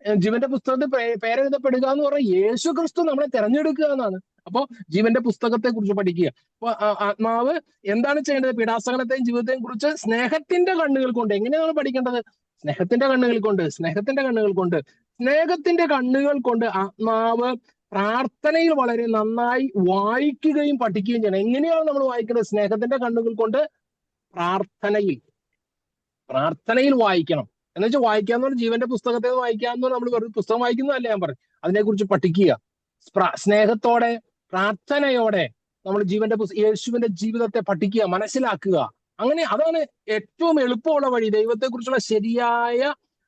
Speaker 1: ജീവന്റെ പുസ്തകത്തിൽ പേരെഴുതപ്പെടുക എന്ന് പറഞ്ഞാൽ യേശു ക്രിസ്തു നമ്മളെ തെരഞ്ഞെടുക്കുക എന്നാണ്. അപ്പോ ജീവന്റെ പുസ്തകത്തെ കുറിച്ച് പഠിക്കുക. അപ്പൊ ആത്മാവ് എന്താണ് ചെയ്യേണ്ടത്? പീഡാസഹനത്തെയും ജീവിതത്തെയും കുറിച്ച് സ്നേഹത്തിന്റെ കണ്ണുകൾ കൊണ്ട്. എങ്ങനെയാണ് പഠിക്കേണ്ടത്? സ്നേഹത്തിന്റെ കണ്ണുകൾ കൊണ്ട് ആത്മാവ് പ്രാർത്ഥനയിൽ വളരെ നന്നായി വായിക്കുകയും പഠിക്കുകയും ചെയ്യണം. എങ്ങനെയാണ് നമ്മൾ വായിക്കേണ്ടത്? സ്നേഹത്തിന്റെ കണ്ണുകൾ കൊണ്ട് പ്രാർത്ഥനയിൽ വായിക്കണം. എന്ന് വെച്ചാൽ വായിക്കാന്ന് പറഞ്ഞാൽ ജീവന്റെ പുസ്തകത്തെ വായിക്കാന്ന് നമ്മൾ വെറുതെ പുസ്തകം വായിക്കുന്നതല്ല ഞാൻ പറഞ്ഞു. അതിനെക്കുറിച്ച് പഠിക്കുക, സ്നേഹത്തോടെ പ്രാർത്ഥനയോടെ നമ്മൾ യേശുവിന്റെ ജീവിതത്തെ പഠിക്കുക, മനസ്സിലാക്കുക. അതാണ് ഏറ്റവും എളുപ്പമുള്ള വഴി. ദൈവത്തെക്കുറിച്ചുള്ള ശരിയായ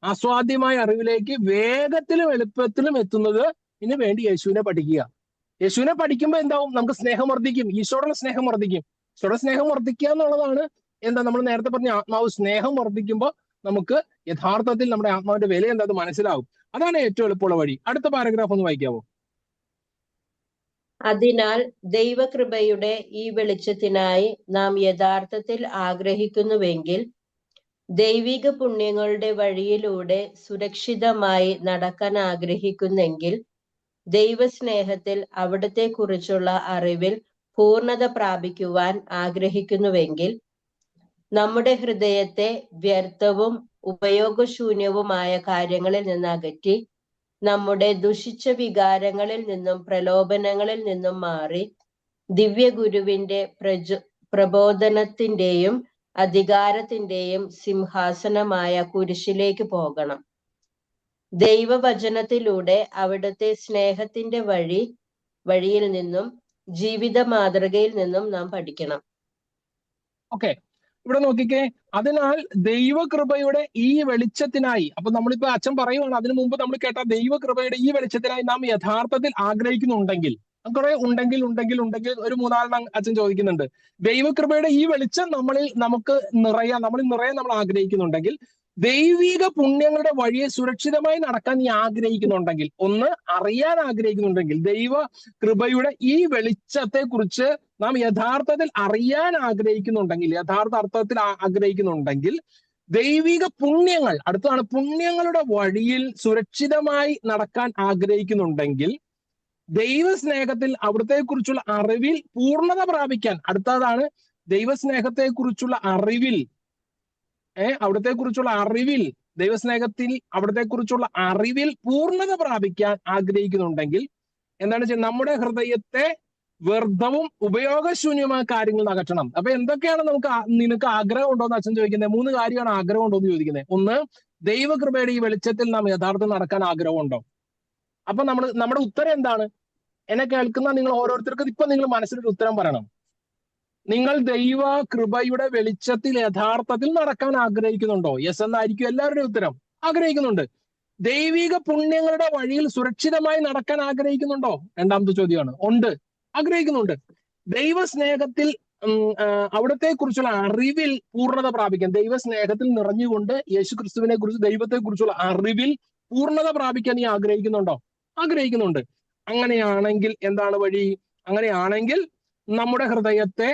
Speaker 1: ആസ്വാദ്യമായ അറിവിലേക്ക് വേഗത്തിലും എളുപ്പത്തിലും എത്തുന്നത് വേണ്ടി യേശുവിനെ പഠിക്കുക. യേശുവിനെ പഠിക്കുമ്പോൾ എന്താവും? നമുക്ക് സ്നേഹം വർദ്ധിക്കും, ഈശോയുടെ സ്നേഹം വർദ്ധിക്കും. ഈശോയുടെ സ്നേഹം വർദ്ധിക്കുക എന്നുള്ളതാണ് എന്താ നമ്മൾ നേരത്തെ പറഞ്ഞ ആത്മാവ് സ്നേഹം വർദ്ധിക്കുമ്പോൾ നമുക്ക് യഥാർത്ഥത്തിൽ നമ്മുടെ ആത്മാവിന്റെ വില എന്താ മനസ്സിലാവും. അതാണ് ഏറ്റവും എളുപ്പമുള്ള വഴി. അടുത്ത പാരഗ്രാഫ് ഒന്ന് വായിക്കാവോ?
Speaker 3: അതിനാൽ ദൈവകൃപയുടെ ഈ വെളിച്ചത്തിനായി നാം യഥാർത്ഥത്തിൽ ആഗ്രഹിക്കുന്നുവെങ്കിൽ, ദൈവിക പുണ്യങ്ങളുടെ വഴിയിലൂടെ സുരക്ഷിതമായി നടക്കാൻ ആഗ്രഹിക്കുന്നെങ്കിൽ, ദൈവസ്നേഹത്തിൽ അവിടത്തെ കുറിച്ചുള്ള അറിവിൽ പൂർണ്ണത പ്രാപിക്കുവാൻ ആഗ്രഹിക്കുന്നുവെങ്കിൽ, നമ്മുടെ ഹൃദയത്തെ വ്യർത്ഥവും ഉപയോഗശൂന്യവുമായ കാര്യങ്ങളിൽ നിന്ന് അകറ്റി നമ്മുടെ ദുഷിച്ച വികാരങ്ങളിൽ നിന്നും പ്രലോഭനങ്ങളിൽ നിന്നും മാറി ദിവ്യഗുരുവിന്റെ പ്രബോധനത്തിന്റെയും അധികാരത്തിന്റെയും സിംഹാസനമായ കുരിശിലേക്ക് പോകണം. ദൈവവചനത്തിലൂടെ അവിടുത്തെ സ്നേഹത്തിന്റെ വഴിയിൽ നിന്നും ജീവിത മാതൃകയിൽ നിന്നും നാം പഠിക്കണം.
Speaker 1: ഓക്കെ, ഇവിടെ നോക്കിക്കേ. അതിനാൽ ദൈവകൃപയുടെ ഈ വെളിച്ചത്തിനായി, അപ്പൊ നമ്മളിപ്പോ അച്ഛൻ പറയുവാണ്, അതിനു മുമ്പ് നമ്മൾ കേട്ട ദൈവകൃപയുടെ ഈ വെളിച്ചത്തിനായി നാം യഥാർത്ഥത്തിൽ ആഗ്രഹിക്കുന്നുണ്ടെങ്കിൽ, കുറെ ഉണ്ടെങ്കിൽ ഒരു 3 അച്ഛൻ ചോദിക്കുന്നുണ്ട്. ദൈവകൃപയുടെ ഈ വെളിച്ചം നമ്മളിൽ നിറയാൻ നമ്മൾ ആഗ്രഹിക്കുന്നുണ്ടെങ്കിൽ, ദൈവിക പുണ്യങ്ങളുടെ വഴിയെ സുരക്ഷിതമായി നടക്കാൻ നീ ആഗ്രഹിക്കുന്നുണ്ടെങ്കിൽ, ഒന്ന് അറിയാൻ ആഗ്രഹിക്കുന്നുണ്ടെങ്കിൽ, ദൈവ കൃപയുടെ ഈ വെളിച്ചത്തെ കുറിച്ച് നാം യഥാർത്ഥത്തിൽ അറിയാൻ ആഗ്രഹിക്കുന്നുണ്ടെങ്കിൽ, യഥാർത്ഥ അർത്ഥത്തിൽ ആഗ്രഹിക്കുന്നുണ്ടെങ്കിൽ, ദൈവിക പുണ്യങ്ങൾ, അടുത്തതാണ് പുണ്യങ്ങളുടെ വഴിയിൽ സുരക്ഷിതമായി നടക്കാൻ ആഗ്രഹിക്കുന്നുണ്ടെങ്കിൽ, ദൈവസ്നേഹത്തിൽ അവിടത്തെ കുറിച്ചുള്ള അറിവിൽ പൂർണ്ണത പ്രാപിക്കാൻ, അടുത്തതാണ് ദൈവസ്നേഹത്തെ കുറിച്ചുള്ള അറിവിൽ ദൈവസ്നേഹത്തിൽ അവിടത്തെ കുറിച്ചുള്ള അറിവിൽ പൂർണ്ണത പ്രാപിക്കാൻ ആഗ്രഹിക്കുന്നുണ്ടെങ്കിൽ എന്താണ് ചെയ്യുന്നത്? നമ്മുടെ ഹൃദയത്തെ വ്യർത്ഥവും ഉപയോഗശൂന്യമായ കാര്യങ്ങൾ അകറ്റണം. അപ്പൊ എന്തൊക്കെയാണ് നിനക്ക് ആഗ്രഹം ഉണ്ടോ എന്ന് അച്ഛൻ ചോദിക്കുന്നത്? 3 കാര്യമാണ് ആഗ്രഹം ഉണ്ടോ എന്ന് ചോദിക്കുന്നത്. ഒന്ന്, ദൈവകൃപയുടെ ഈ വെളിച്ചത്തിൽ നാം യഥാർത്ഥം നടക്കാൻ ആഗ്രഹമുണ്ടോ? അപ്പൊ നമ്മുടെ ഉത്തരം എന്താണ്? എന്നെ കേൾക്കുന്ന നിങ്ങൾ ഓരോരുത്തർക്കും ഇപ്പൊ നിങ്ങൾ മനസ്സിലൊരു ഉത്തരം പറയണം. നിങ്ങൾ ദൈവ കൃപയുടെ വെളിച്ചത്തിൽ യഥാർത്ഥത്തിൽ നടക്കാൻ ആഗ്രഹിക്കുന്നുണ്ടോ? യെസ് എന്നായിരിക്കും എല്ലാവരുടെയും ഉത്തരം. ആഗ്രഹിക്കുന്നുണ്ട്. ദൈവിക പുണ്യങ്ങളുടെ വഴിയിൽ സുരക്ഷിതമായി നടക്കാൻ ആഗ്രഹിക്കുന്നുണ്ടോ? രണ്ടാമത്തെ ചോദ്യമാണ്. ഉണ്ട്, ആഗ്രഹിക്കുന്നുണ്ട്. ദൈവസ്നേഹത്തിൽ അവിടത്തെ കുറിച്ചുള്ള അറിവിൽ പൂർണ്ണത പ്രാപിക്കാൻ, ദൈവസ്നേഹത്തിൽ നിറഞ്ഞുകൊണ്ട് യേശു ക്രിസ്തുവിനെ കുറിച്ച്, ദൈവത്തെ കുറിച്ചുള്ള അറിവിൽ പൂർണ്ണത പ്രാപിക്കാൻ നീ ആഗ്രഹിക്കുന്നുണ്ടോ? ആഗ്രഹിക്കുന്നുണ്ട്. അങ്ങനെയാണെങ്കിൽ എന്താണ് വഴി? അങ്ങനെയാണെങ്കിൽ നമ്മുടെ ഹൃദയത്തെ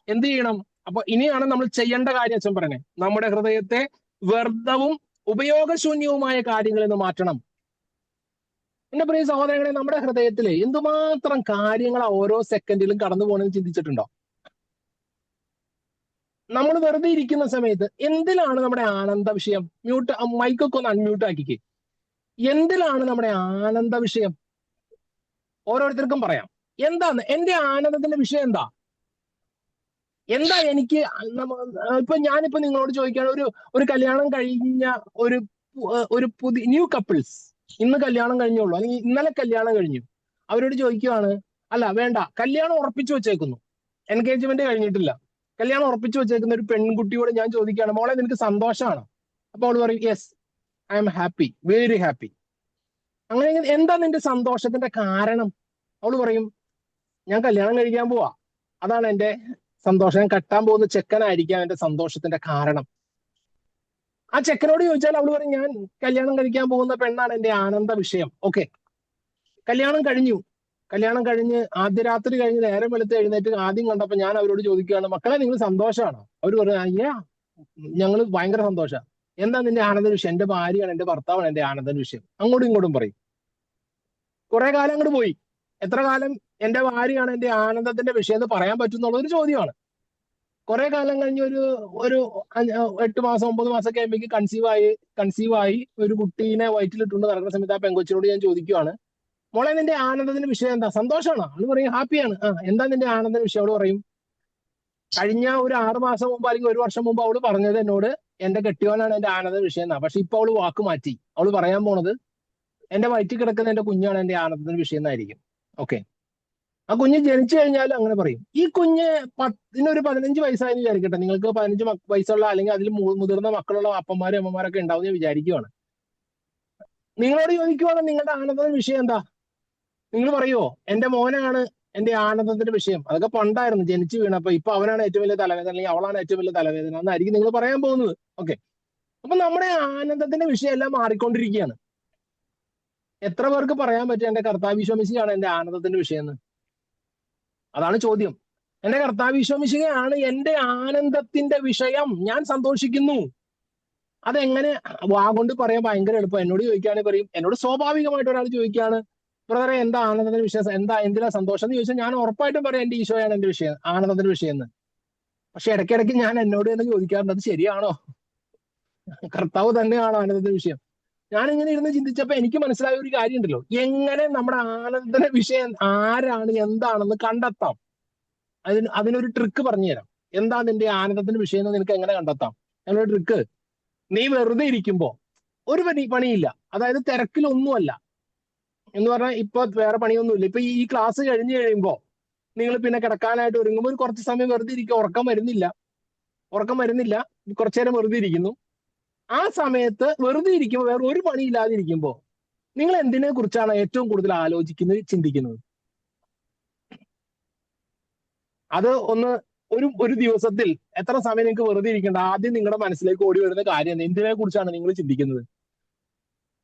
Speaker 1: എന്ത് ചെയ്യണം? അപ്പൊ ഇനിയാണ് നമ്മൾ ചെയ്യേണ്ട കാര്യം അച്ഛൻ പറയണേ. നമ്മുടെ ഹൃദയത്തെ വ്യർത്ഥവും ഉപയോഗശൂന്യവുമായ കാര്യങ്ങളിൽ നിന്ന് മാറ്റണം. എന്റെ പ്രിയ സഹോദരങ്ങളെ, നമ്മുടെ ഹൃദയത്തിലെ എന്തുമാത്രം കാര്യങ്ങൾ ഓരോ സെക്കൻഡിലും കടന്നു പോകണമെന്ന് ചിന്തിച്ചിട്ടുണ്ടോ? നമ്മൾ വെറുതെ ഇരിക്കുന്ന സമയത്ത് എന്തിലാണ് നമ്മുടെ ആനന്ദ വിഷയം? മൈക്കൊക്കെ ഒന്ന് അൺമ്യൂട്ട് ആക്കിക്കേ. എന്തിലാണ് നമ്മുടെ ആനന്ദ വിഷയം? ഓരോരുത്തർക്കും പറയാം. എന്താണ് എന്റെ ആനന്ദത്തിന്റെ വിഷയം? എന്താ എനിക്ക് ഞാനിപ്പോ നിങ്ങളോട് ചോദിക്കുകയാണ്, ഒരു കല്യാണം കഴിഞ്ഞ ഒരു പുതിയ ന്യൂ കപ്പിൾസ്, ഇന്ന് കല്യാണം കഴിഞ്ഞുള്ളൂ അല്ലെങ്കിൽ ഇന്നലെ കല്യാണം കഴിഞ്ഞു, അവരോട് ചോദിക്കുകയാണ്, അല്ല വേണ്ട, കല്യാണം ഉറപ്പിച്ചു വെച്ചേക്കുന്നു, എൻഗേജ്മെന്റ് കഴിഞ്ഞിട്ടില്ല, കല്യാണം ഉറപ്പിച്ചു വെച്ചേക്കുന്ന ഒരു പെൺകുട്ടിയോട് ഞാൻ ചോദിക്കുകയാണ്, മോളെ നിനക്ക് സന്തോഷമാണോ? അപ്പൊ അവള് പറയും yes, I am happy, very happy. അങ്ങനെ എന്താ നിന്റെ സന്തോഷത്തിന്റെ കാരണം? അവള് പറയും ഞാൻ കല്യാണം കഴിക്കാൻ പോവാ, അതാണ് എന്റെ സന്തോഷം, കെട്ടാൻ പോകുന്ന ചെക്കനായിരിക്കാം എന്റെ സന്തോഷത്തിന്റെ കാരണം. ആ ചെക്കനോട് ചോദിച്ചാൽ അവള് പറയും ഞാൻ കല്യാണം കഴിക്കാൻ പോകുന്ന പെണ്ണാണ് എന്റെ ആനന്ദ വിഷയം. ഓക്കെ, കല്യാണം കഴിഞ്ഞ് ആദ്യ രാത്രി കഴിഞ്ഞ് നേരം വെളുത്ത് എഴുന്നേറ്റ് ആദ്യം കണ്ടപ്പോ ഞാൻ അവരോട് ചോദിക്കുകയാണ്, മക്കളെ നിങ്ങൾ സന്തോഷമാണോ? അവർ പറഞ്ഞു അയ്യാ ഞങ്ങള് ഭയങ്കര സന്തോഷമാണ്. എന്താ നിന്റെ ആനന്ദ വിഷയം? എന്റെ ഭാര്യയാണ്, എന്റെ ഭർത്താവാണ് എന്റെ ആനന്ദ വിഷയം. അങ്ങോട്ടും ഇങ്ങോട്ടും പറയും. കുറെ കാലം അങ്ങോട്ട് പോയി. എത്ര കാലം എന്റെ ഭാര്യയാണ് എന്റെ ആനന്ദത്തിന്റെ വിഷയം എന്ന് പറയാൻ പറ്റുന്നുള്ള ഒരു ചോദ്യമാണ്. കുറെ കാലം കഴിഞ്ഞ് ഒരു 8 മാസം 9 മാസം ഒക്കെ ആകുമ്പോഴേക്ക് കൺസീവ് ആയി ഒരു കുട്ടീനെ വയറ്റിലിട്ടുകൊണ്ട് നടക്കുന്ന സമയത്ത് ആ പെങ്കൊച്ചിനോട് ഞാൻ ചോദിക്കുവാണ്, മോളെ നിന്റെ ആനന്ദത്തിന്റെ വിഷയം എന്താ? സന്തോഷമാണോ? അവള് പറയും ഹാപ്പിയാണ്. എന്താ നിന്റെ ആനന്ദ വിഷയം? അവള് പറയും കഴിഞ്ഞ ഒരു 6 മാസം മുമ്പ് അല്ലെങ്കിൽ 1 വർഷം മുമ്പ് അവള് പറഞ്ഞത് എന്നോട് എന്റെ കെട്ടിയോനാണ് എന്റെ ആനന്ദ വിഷയം എന്നാ. പക്ഷെ ഇപ്പൊ അവള് വാക്ക് മാറ്റി. അവള് പറയാൻ പോണത് എന്റെ വയറ്റിൽ കിടക്കുന്ന എന്റെ കുഞ്ഞാണ് എന്റെ ആനന്ദത്തിന്റെ വിഷയം എന്നായിരിക്കും. ഓക്കെ, ആ കുഞ്ഞ് ജനിച്ചു കഴിഞ്ഞാലും അങ്ങനെ പറയും. ഈ കുഞ്ഞ് 15 വയസ്സായെന്ന് വിചാരിക്കട്ടെ, നിങ്ങൾക്ക് 15 വയസ്സുള്ള അല്ലെങ്കിൽ അതിൽ മുതിർന്ന മക്കളുള്ള അപ്പന്മാരും അമ്മമാരൊക്കെ ഉണ്ടാവും എന്ന് വിചാരിക്കുവാണ്. നിങ്ങളോട് ചോദിക്കുവാണ് നിങ്ങളുടെ ആനന്ദത്തിന്റെ വിഷയം എന്താ? നിങ്ങൾ പറയുമോ എന്റെ മോനാണ് എന്റെ ആനന്ദത്തിന്റെ വിഷയം? അതൊക്കെ പണ്ടായിരുന്നു, ജനിച്ചു വീണപ്പോ. ഇപ്പൊ അവനാണ് ഏറ്റവും വലിയ തലവേദന അല്ലെങ്കിൽ അവളാണ് ഏറ്റവും വലിയ തലവേദന എന്നായിരിക്കും നിങ്ങൾ പറയാൻ പോകുന്നത്. ഓക്കെ, അപ്പൊ നമ്മുടെ ആനന്ദത്തിന്റെ വിഷയം എല്ലാം മാറിക്കൊണ്ടിരിക്കുകയാണ്. എത്ര പേർക്ക് പറയാൻ പറ്റും എന്റെ കർത്താവ് ഈശോ മിശിഹായാണ് എന്റെ ആനന്ദത്തിന്റെ വിഷയം എന്ന്? അതാണ് ചോദ്യം. എന്റെ കർത്താവ് ഈശോ മിശിഹായാണ് എന്റെ ആനന്ദത്തിന്റെ വിഷയം, ഞാൻ സന്തോഷിക്കുന്നു. അതെങ്ങനെ വാ കൊണ്ട് പറയാൻ ഭയങ്കര എളുപ്പം. എന്നോട് ചോദിക്കുകയാണെങ്കിൽ പറയും, എന്നോട് സ്വാഭാവികമായിട്ട് ഒരാൾ ചോദിക്കുകയാണ്, ബ്രദറെ എന്താ ആനന്ദത്തിന്റെ വിഷയം, എന്തിനാ സന്തോഷം എന്ന് ചോദിച്ചാൽ ഞാൻ ഉറപ്പായിട്ടും പറയാം എന്റെ ഈശോയാണ് എന്റെ വിഷയം, ആനന്ദത്തിന്റെ വിഷയം എന്ന്. പക്ഷെ ഇടയ്ക്കിടയ്ക്ക് ഞാൻ എന്നോട് തന്നെ ചോദിക്കാറുണ്ട്, അത് ശരിയാണോ? കർത്താവ് തന്നെയാണോ ആനന്ദത്തിന്റെ വിഷയം? ഞാനിങ്ങനെ ഇരുന്ന് ചിന്തിച്ചപ്പോ എനിക്ക് മനസ്സിലായ ഒരു കാര്യം ഉണ്ടല്ലോ, എങ്ങനെ നമ്മുടെ ആനന്ദത്തിന്റെ വിഷയം ആരാണ് എന്താണെന്ന് കണ്ടെത്താം. അതിനൊരു ട്രിക്ക് പറഞ്ഞുതരാം. എന്താ നിന്റെ ആനന്ദത്തിന്റെ വിഷയം എന്ന് നിനക്ക് എങ്ങനെ കണ്ടെത്താം? അതിനൊരു ട്രിക്ക്, നീ വെറുതെ ഇരിക്കുമ്പോ ഒരു പണിയില്ല, അതായത് തിരക്കിലൊന്നുമല്ല എന്ന് പറഞ്ഞാൽ ഇപ്പൊ വേറെ പണിയൊന്നുമില്ല, ഇപ്പൊ ഈ ക്ലാസ് കഴിഞ്ഞു കഴിയുമ്പോ നിങ്ങൾ പിന്നെ കിടക്കാനായിട്ട് ഒരുങ്ങുമ്പോൾ ഒരു കുറച്ച് സമയം വെറുതെ ഇരിക്കുക, ഉറക്കം വരുന്നില്ല, കുറച്ചു നേരം വെറുതെ ഇരിക്കുന്നു. ആ സമയത്ത് വെറുതെ ഇരിക്കുമ്പോൾ വേറെ ഒരു പണിയില്ലാതെ ഇരിക്കുമ്പോൾ നിങ്ങൾ എന്തിനെ കുറിച്ചാണ് ഏറ്റവും കൂടുതൽ ആലോചിക്കുന്നത്, ചിന്തിക്കുന്നത്? അത് ഒരു ദിവസത്തിൽ എത്ര സമയം നിങ്ങൾക്ക് വെറുതെ ഇരിക്കേണ്ട? ആദ്യം നിങ്ങളുടെ മനസ്സിലേക്ക് ഓടി വരുന്ന കാര്യം എന്തിനെ കുറിച്ചാണ് നിങ്ങൾ ചിന്തിക്കുന്നത്?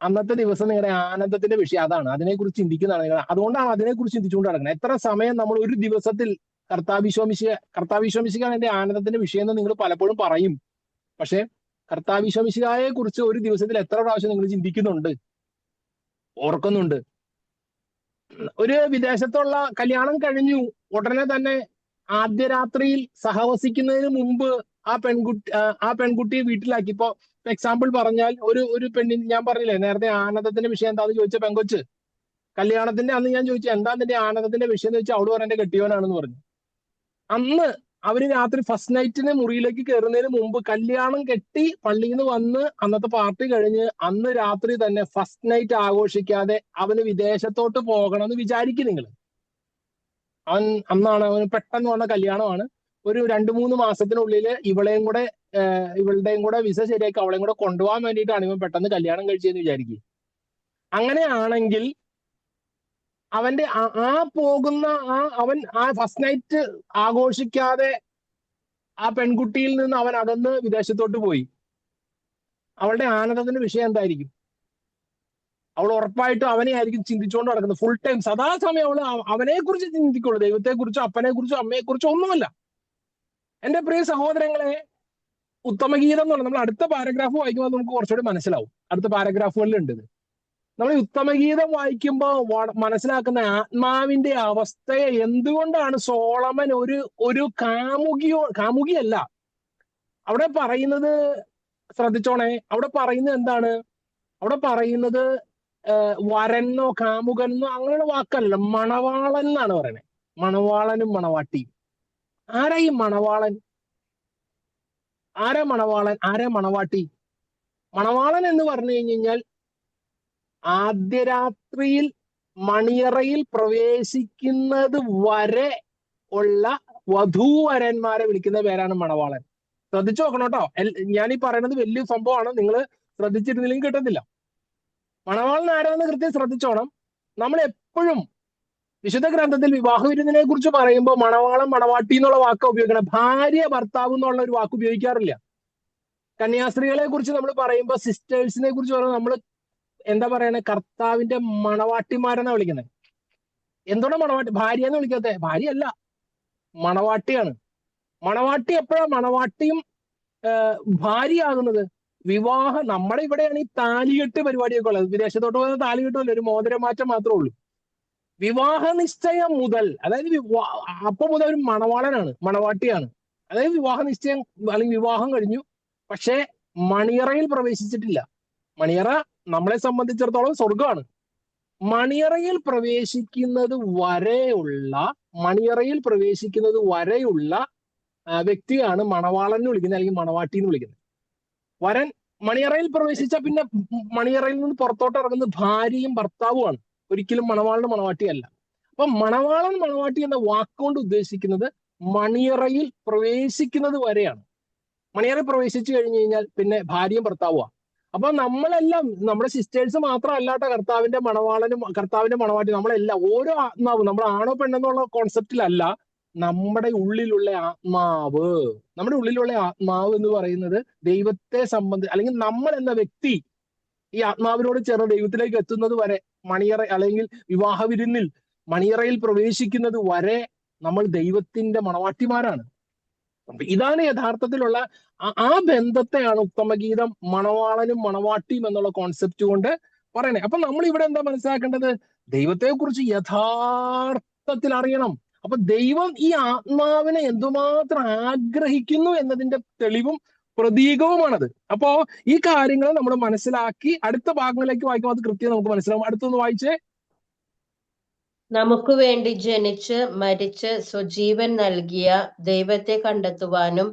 Speaker 1: അന്നത്തെ ദിവസം നിങ്ങളുടെ ആനന്ദത്തിന്റെ വിഷയം അതാണ്, അതിനെക്കുറിച്ച് ചിന്തിക്കുന്നതാണ് നിങ്ങൾ. അതുകൊണ്ടാണ് അതിനെക്കുറിച്ച് ചിന്തിച്ചുകൊണ്ട് നടക്കുന്നത്. എത്ര സമയം നമ്മൾ ഒരു ദിവസത്തിൽ കർത്താവിശ്വമിശിഹാണ് എന്റെ ആനന്ദത്തിന്റെ വിഷയം എന്ന് നിങ്ങൾ പലപ്പോഴും പറയും. പക്ഷെ കർത്താവിശ്വമിശിഹായെ കുറിച്ച് ഒരു ദിവസത്തിൽ എത്ര പ്രാവശ്യം നിങ്ങൾ ചിന്തിക്കുന്നുണ്ട്, ഓർക്കുന്നുണ്ട്? ഒരു വിദേശത്തുള്ള കല്യാണം കഴിഞ്ഞു ഉടനെ തന്നെ ആദ്യ രാത്രിയിൽ സഹവസിക്കുന്നതിന് മുമ്പ് ആ പെൺകുട്ടിയെ വീട്ടിലാക്കി. ഇപ്പൊ എക്സാമ്പിൾ പറഞ്ഞാൽ ഒരു പെണ്ണിന്, ഞാൻ പറഞ്ഞില്ലേ നേരത്തെ ആനന്ദത്തിന്റെ വിഷയം എന്താന്ന് ചോദിച്ച പെങ്കൊച്ച്, കല്യാണത്തിന്റെ അന്ന് ഞാൻ ചോദിച്ചു എന്താ നിന്റെ ആനന്ദത്തിന്റെ വിഷയം എന്ന് ചോദിച്ചാൽ അവള് പറഞ്ഞ എന്റെ കെട്ടിയവനാണെന്ന് പറഞ്ഞു. അന്ന് അവര് രാത്രി ഫസ്റ്റ് നൈറ്റിന് മുറിയിലേക്ക് കയറുന്നതിന് മുമ്പ് കല്യാണം കെട്ടി പള്ളിയിൽ നിന്ന് വന്ന് അന്നത്തെ പാർട്ടി കഴിഞ്ഞ് അന്ന് രാത്രി തന്നെ ഫസ്റ്റ് നൈറ്റ് ആഘോഷിക്കാതെ അവന് വിദേശത്തോട്ട് പോകണമെന്ന് വിചാരിക്കും നിങ്ങൾ. അന്നാണ് അവന് പെട്ടെന്ന് വന്ന കല്യാണമാണ്. ഒരു 2-3 മാസത്തിനുള്ളിൽ ഇവളുടെയും കൂടെ വിസ ശരിയാക്കി അവളെയും കൂടെ കൊണ്ടുപോകാൻ വേണ്ടിയിട്ടാണ് ഇവൻ പെട്ടെന്ന് കല്യാണം കഴിച്ചതെന്ന് വിചാരിക്കും. അങ്ങനെയാണെങ്കിൽ അവന്റെ അവൻ ആ ഫസ്റ്റ് നൈറ്റ് ആഘോഷിക്കാതെ ആ പെൺകുട്ടിയിൽ നിന്ന് അവൻ അകന്ന് വിദേശത്തോട്ട് പോയി. അവളുടെ ആനന്ദത്തിന്റെ വിഷയം എന്തായിരിക്കും? അവൾ ഉറപ്പായിട്ടും അവനെ ആയിരിക്കും ചിന്തിച്ചുകൊണ്ട് നടക്കുന്നത് ഫുൾ ടൈം. സദാസമയം അവൾ അവനെ കുറിച്ച് ചിന്തിക്കുള്ളൂ, ദൈവത്തെക്കുറിച്ചോ അപ്പനെക്കുറിച്ചോ അമ്മയെക്കുറിച്ചോ ഒന്നുമല്ല. എന്റെ പ്രിയ സഹോദരങ്ങളെ, ഉത്തമഗീതം എന്ന് പറഞ്ഞാൽ നമ്മൾ അടുത്ത പാരഗ്രാഫ് വായിക്കുമ്പോൾ നമുക്ക് കുറച്ചുകൂടി മനസ്സിലാവും. അടുത്ത പാരഗ്രാഫുകളിലുണ്ട് ഇത്. നമ്മൾ ഈ ഉത്തമഗീതം വായിക്കുമ്പോൾ മനസ്സിലാക്കുന്ന ആത്മാവിന്റെ അവസ്ഥയെ എന്തുകൊണ്ടാണ് സോളമൻ ഒരു കാമുകിയല്ല അവിടെ പറയുന്നത്. ശ്രദ്ധിച്ചോണേ, അവിടെ പറയുന്നത് എന്താണ്? അവിടെ പറയുന്നത് വരനോ കാമുകനോ അങ്ങനെയുള്ള വാക്കല്ല, മണവാളൻ എന്നാണ് പറയുന്നത്. മണവാളനും മണവാട്ടിയും. ആരാ ഈ മണവാളൻ? ആരാ മണവാളൻ? ആരാ മണവാട്ടി? മണവാളൻ എന്ന് പറഞ്ഞു കഴിഞ്ഞാൽ ആദ്യ രാത്രിയിൽ മണിയറയിൽ പ്രവേശിക്കുന്നത് വരെ ഉള്ള വധൂവരന്മാരെ വിളിക്കുന്ന പേരാണ് മണവാളൻ. ശ്രദ്ധിച്ചു നോക്കണം കേട്ടോ. ഞാൻ ഈ പറയുന്നത് വലിയ സംഭവമാണ്, നിങ്ങൾ ശ്രദ്ധിച്ചിരുന്നില്ലെങ്കിൽ കിട്ടത്തില്ല. മണവാളൻ ആരാന്ന് കൃത്യം ശ്രദ്ധിച്ചോണം. നമ്മൾ എപ്പോഴും വിശുദ്ധ ഗ്രന്ഥത്തിൽ വിവാഹ വിരുന്നിനെ കുറിച്ച് പറയുമ്പോൾ മണവാളൻ മണവാട്ടി എന്നുള്ള വാക്ക് ഉപയോഗിക്കണം. ഭാര്യ ഭർത്താവ് എന്നുള്ള ഒരു വാക്ക് ഉപയോഗിക്കാറില്ല. കന്യാസ്ത്രീകളെ കുറിച്ച് നമ്മൾ പറയുമ്പോൾ, സിസ്റ്റേഴ്സിനെ കുറിച്ച് പറയുമ്പോൾ നമ്മൾ എന്താ പറയണേ? കർത്താവിന്റെ മണവാട്ടിമാരെന്നാ വിളിക്കുന്നത്. എന്തുകൊണ്ടാണ് മണവാട്ടി? ഭാര്യ എന്ന് വിളിക്കാത്തെ? ഭാര്യയല്ല, മണവാട്ടിയാണ്. മണവാട്ടി എപ്പോഴാണ് മണവാട്ടിയും ഭാര്യയാകുന്നത്? വിവാഹം. നമ്മുടെ ഇവിടെയാണ് ഈ താലികെട്ട് പരിപാടിയൊക്കെ ഉള്ളത്. വിദേശത്തോട്ട് പോകുന്ന താലികെട്ടുമല്ല, ഒരു മോതിരമാറ്റം മാത്രമേ ഉള്ളൂ. വിവാഹ നിശ്ചയം മുതൽ, അതായത് അപ്പൊ മുതൽ ഒരു മണവാളനാണ്, മണവാട്ടിയാണ്. അതായത് വിവാഹ നിശ്ചയം അല്ലെങ്കിൽ വിവാഹം കഴിഞ്ഞു, പക്ഷേ മണിയറയിൽ പ്രവേശിച്ചിട്ടില്ല. മണിയറ നമ്മളെ സംബന്ധിച്ചിടത്തോളം സ്വർഗമാണ്. മണിയറയിൽ പ്രവേശിക്കുന്നത് വരെയുള്ള വ്യക്തിയാണ് മണവാളൻ എന്ന് വിളിക്കുന്നത്, അല്ലെങ്കിൽ മണവാട്ടി എന്ന് വിളിക്കുന്നത്. വരൻ മണിയറയിൽ പ്രവേശിച്ച പിന്നെ മണിയറയിൽ നിന്ന് പുറത്തോട്ട് ഇറങ്ങുന്നത് ഭാര്യയും ഭർത്താവുമാണ്, ഒരിക്കലും മണവാളനും മണവാട്ടിയല്ല. അപ്പൊ മണവാളൻ മണവാട്ടി എന്ന വാക്കുകൊണ്ട് ഉദ്ദേശിക്കുന്നത് മണിയറയിൽ പ്രവേശിക്കുന്നത് വരെയാണ്. മണിയറയിൽ പ്രവേശിച്ചു കഴിഞ്ഞു കഴിഞ്ഞാൽ പിന്നെ ഭാര്യയും ഭർത്താവുമാണ്. അപ്പൊ നമ്മളെല്ലാം, നമ്മുടെ സിസ്റ്റേഴ്സ് മാത്രമല്ലാത്ത കർത്താവിന്റെ മണവാളനും കർത്താവിന്റെ മണവാട്ടി, നമ്മളെല്ലാം ഓരോ ആത്മാവ്, നമ്മൾ ആണോ പെണ്ണെന്നുള്ള കോൺസെപ്റ്റിലല്ല, നമ്മുടെ ഉള്ളിലുള്ള ആത്മാവ് എന്ന് പറയുന്നത് ദൈവത്തെ അല്ലെങ്കിൽ നമ്മൾ എന്ന വ്യക്തി ഈ ആത്മാവിനോട് ചേർന്ന് ദൈവത്തിലേക്ക് എത്തുന്നത് വരെ, മണിയറ അല്ലെങ്കിൽ വിവാഹ വിരുന്നിൽ മണിയറയിൽ പ്രവേശിക്കുന്നത് വരെ നമ്മൾ ദൈവത്തിന്റെ മണവാട്ടിമാരാണ്. ഇതാണ് യഥാർത്ഥത്തിലുള്ള ആ ബന്ധത്തെയാണ് ഉത്തമഗീതം മണവാളനും മണവാട്ടിയും എന്നുള്ള കോൺസെപ്റ്റ് കൊണ്ട് പറയണേ. അപ്പൊ നമ്മൾ ഇവിടെ എന്താ മനസ്സിലാക്കേണ്ടത്? ദൈവത്തെക്കുറിച്ച് യഥാർത്ഥത്തിൽ അറിയണം. അപ്പൊ ദൈവം ഈ ആത്മാവിനെ എന്തുമാത്രം ആഗ്രഹിക്കുന്നു എന്നതിന്റെ തെളിവും പ്രതീകവുമാണത്. അപ്പോ ഈ കാര്യങ്ങൾ നമ്മൾ മനസ്സിലാക്കി അടുത്ത ഭാഗങ്ങളിലേക്ക് വായിക്കുമ്പോൾ അത് കൃത്യം നമുക്ക് മനസ്സിലാവും. അടുത്തൊന്ന് വായിച്ചേ.
Speaker 3: നമുക്ക് വേണ്ടി ജനിച്ച് മരിച്ച് സ്വജീവൻ നൽകിയ ദൈവത്തെ കണ്ടെത്തുവാനും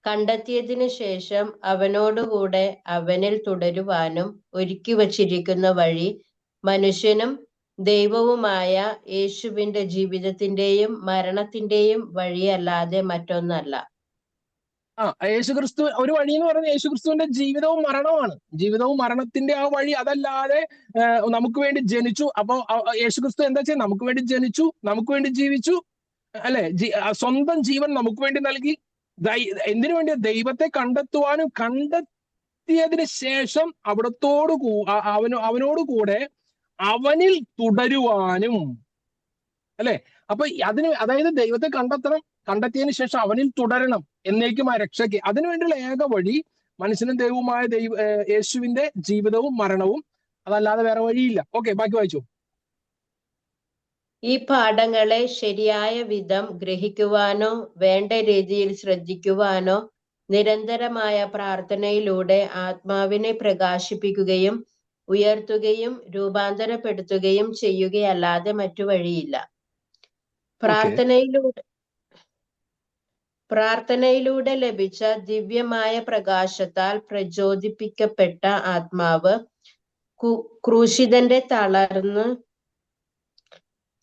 Speaker 3: കണ്ടെത്തിയതിനു ശേഷം അവനോടുകൂടെ അവനിൽ തുടരുവാനും ഒരുക്കി വച്ചിരിക്കുന്ന വഴി മനുഷ്യനും ദൈവവുമായ യേശുവിന്റെ ജീവിതത്തിന്റെയും മരണത്തിന്റെയും വഴിയല്ലാതെ മറ്റൊന്നല്ല.
Speaker 1: യേശുക്രിസ്തു ഒരു വഴി എന്ന് പറയുന്നത് യേശുക്രിസ്തുവിന്റെ ജീവിതവും മരണവുമാണ്. ജീവിതവും മരണത്തിന്റെ ആ വഴി, അതല്ലാതെ നമുക്ക് വേണ്ടി ജനിച്ചു. അപ്പൊ യേശുക്രിസ്തു എന്താ ചെയ്യുക? നമുക്ക് വേണ്ടി ജനിച്ചു, നമുക്ക് വേണ്ടി ജീവിച്ചു, അല്ലെ? സ്വന്തം ജീവൻ നമുക്ക് വേണ്ടി നൽകി. എന്തിനു വേണ്ടി? ദൈവത്തെ കണ്ടെത്തുവാനും കണ്ടെത്തിയതിന് ശേഷം അവനോട് കൂടെ അവനിൽ തുടരുവാനും, അല്ലെ? അപ്പൊ അതായത് ദൈവത്തെ കണ്ടെത്തിയതിനു ശേഷം അവനിൽ തുടരണം, എന്നേക്കുമായ രക്ഷയ്ക്ക്. അതിനുവേണ്ടിയുള്ള ഏക വഴി മനുഷ്യനും ദൈവവുമായ യേശുവിന്റെ ജീവിതവും മരണവും, അതല്ലാതെ വേറെ വഴിയില്ല. ഓക്കെ, ബാക്കി വായിച്ചു.
Speaker 3: ഈ പാഠങ്ങളെ ശരിയായ വിധം ഗ്രഹിക്കുവാനോ വേണ്ട രീതിയിൽ ശ്രദ്ധിക്കുവാനോ നിരന്തരമായ പ്രാർത്ഥനയിലൂടെ ആത്മാവിനെ പ്രകാശിപ്പിക്കുകയും ഉയർത്തുകയും രൂപാന്തരപ്പെടുത്തുകയും ചെയ്യുകയല്ലാതെ മറ്റു വഴിയില്ല. പ്രാർത്ഥനയിലൂടെ ലഭിച്ച ദിവ്യമായ പ്രകാശത്താൽ പ്രചോദിപ്പിക്കപ്പെട്ട ആത്മാവ് ക്രൂശിതന്റെ തളർന്ന്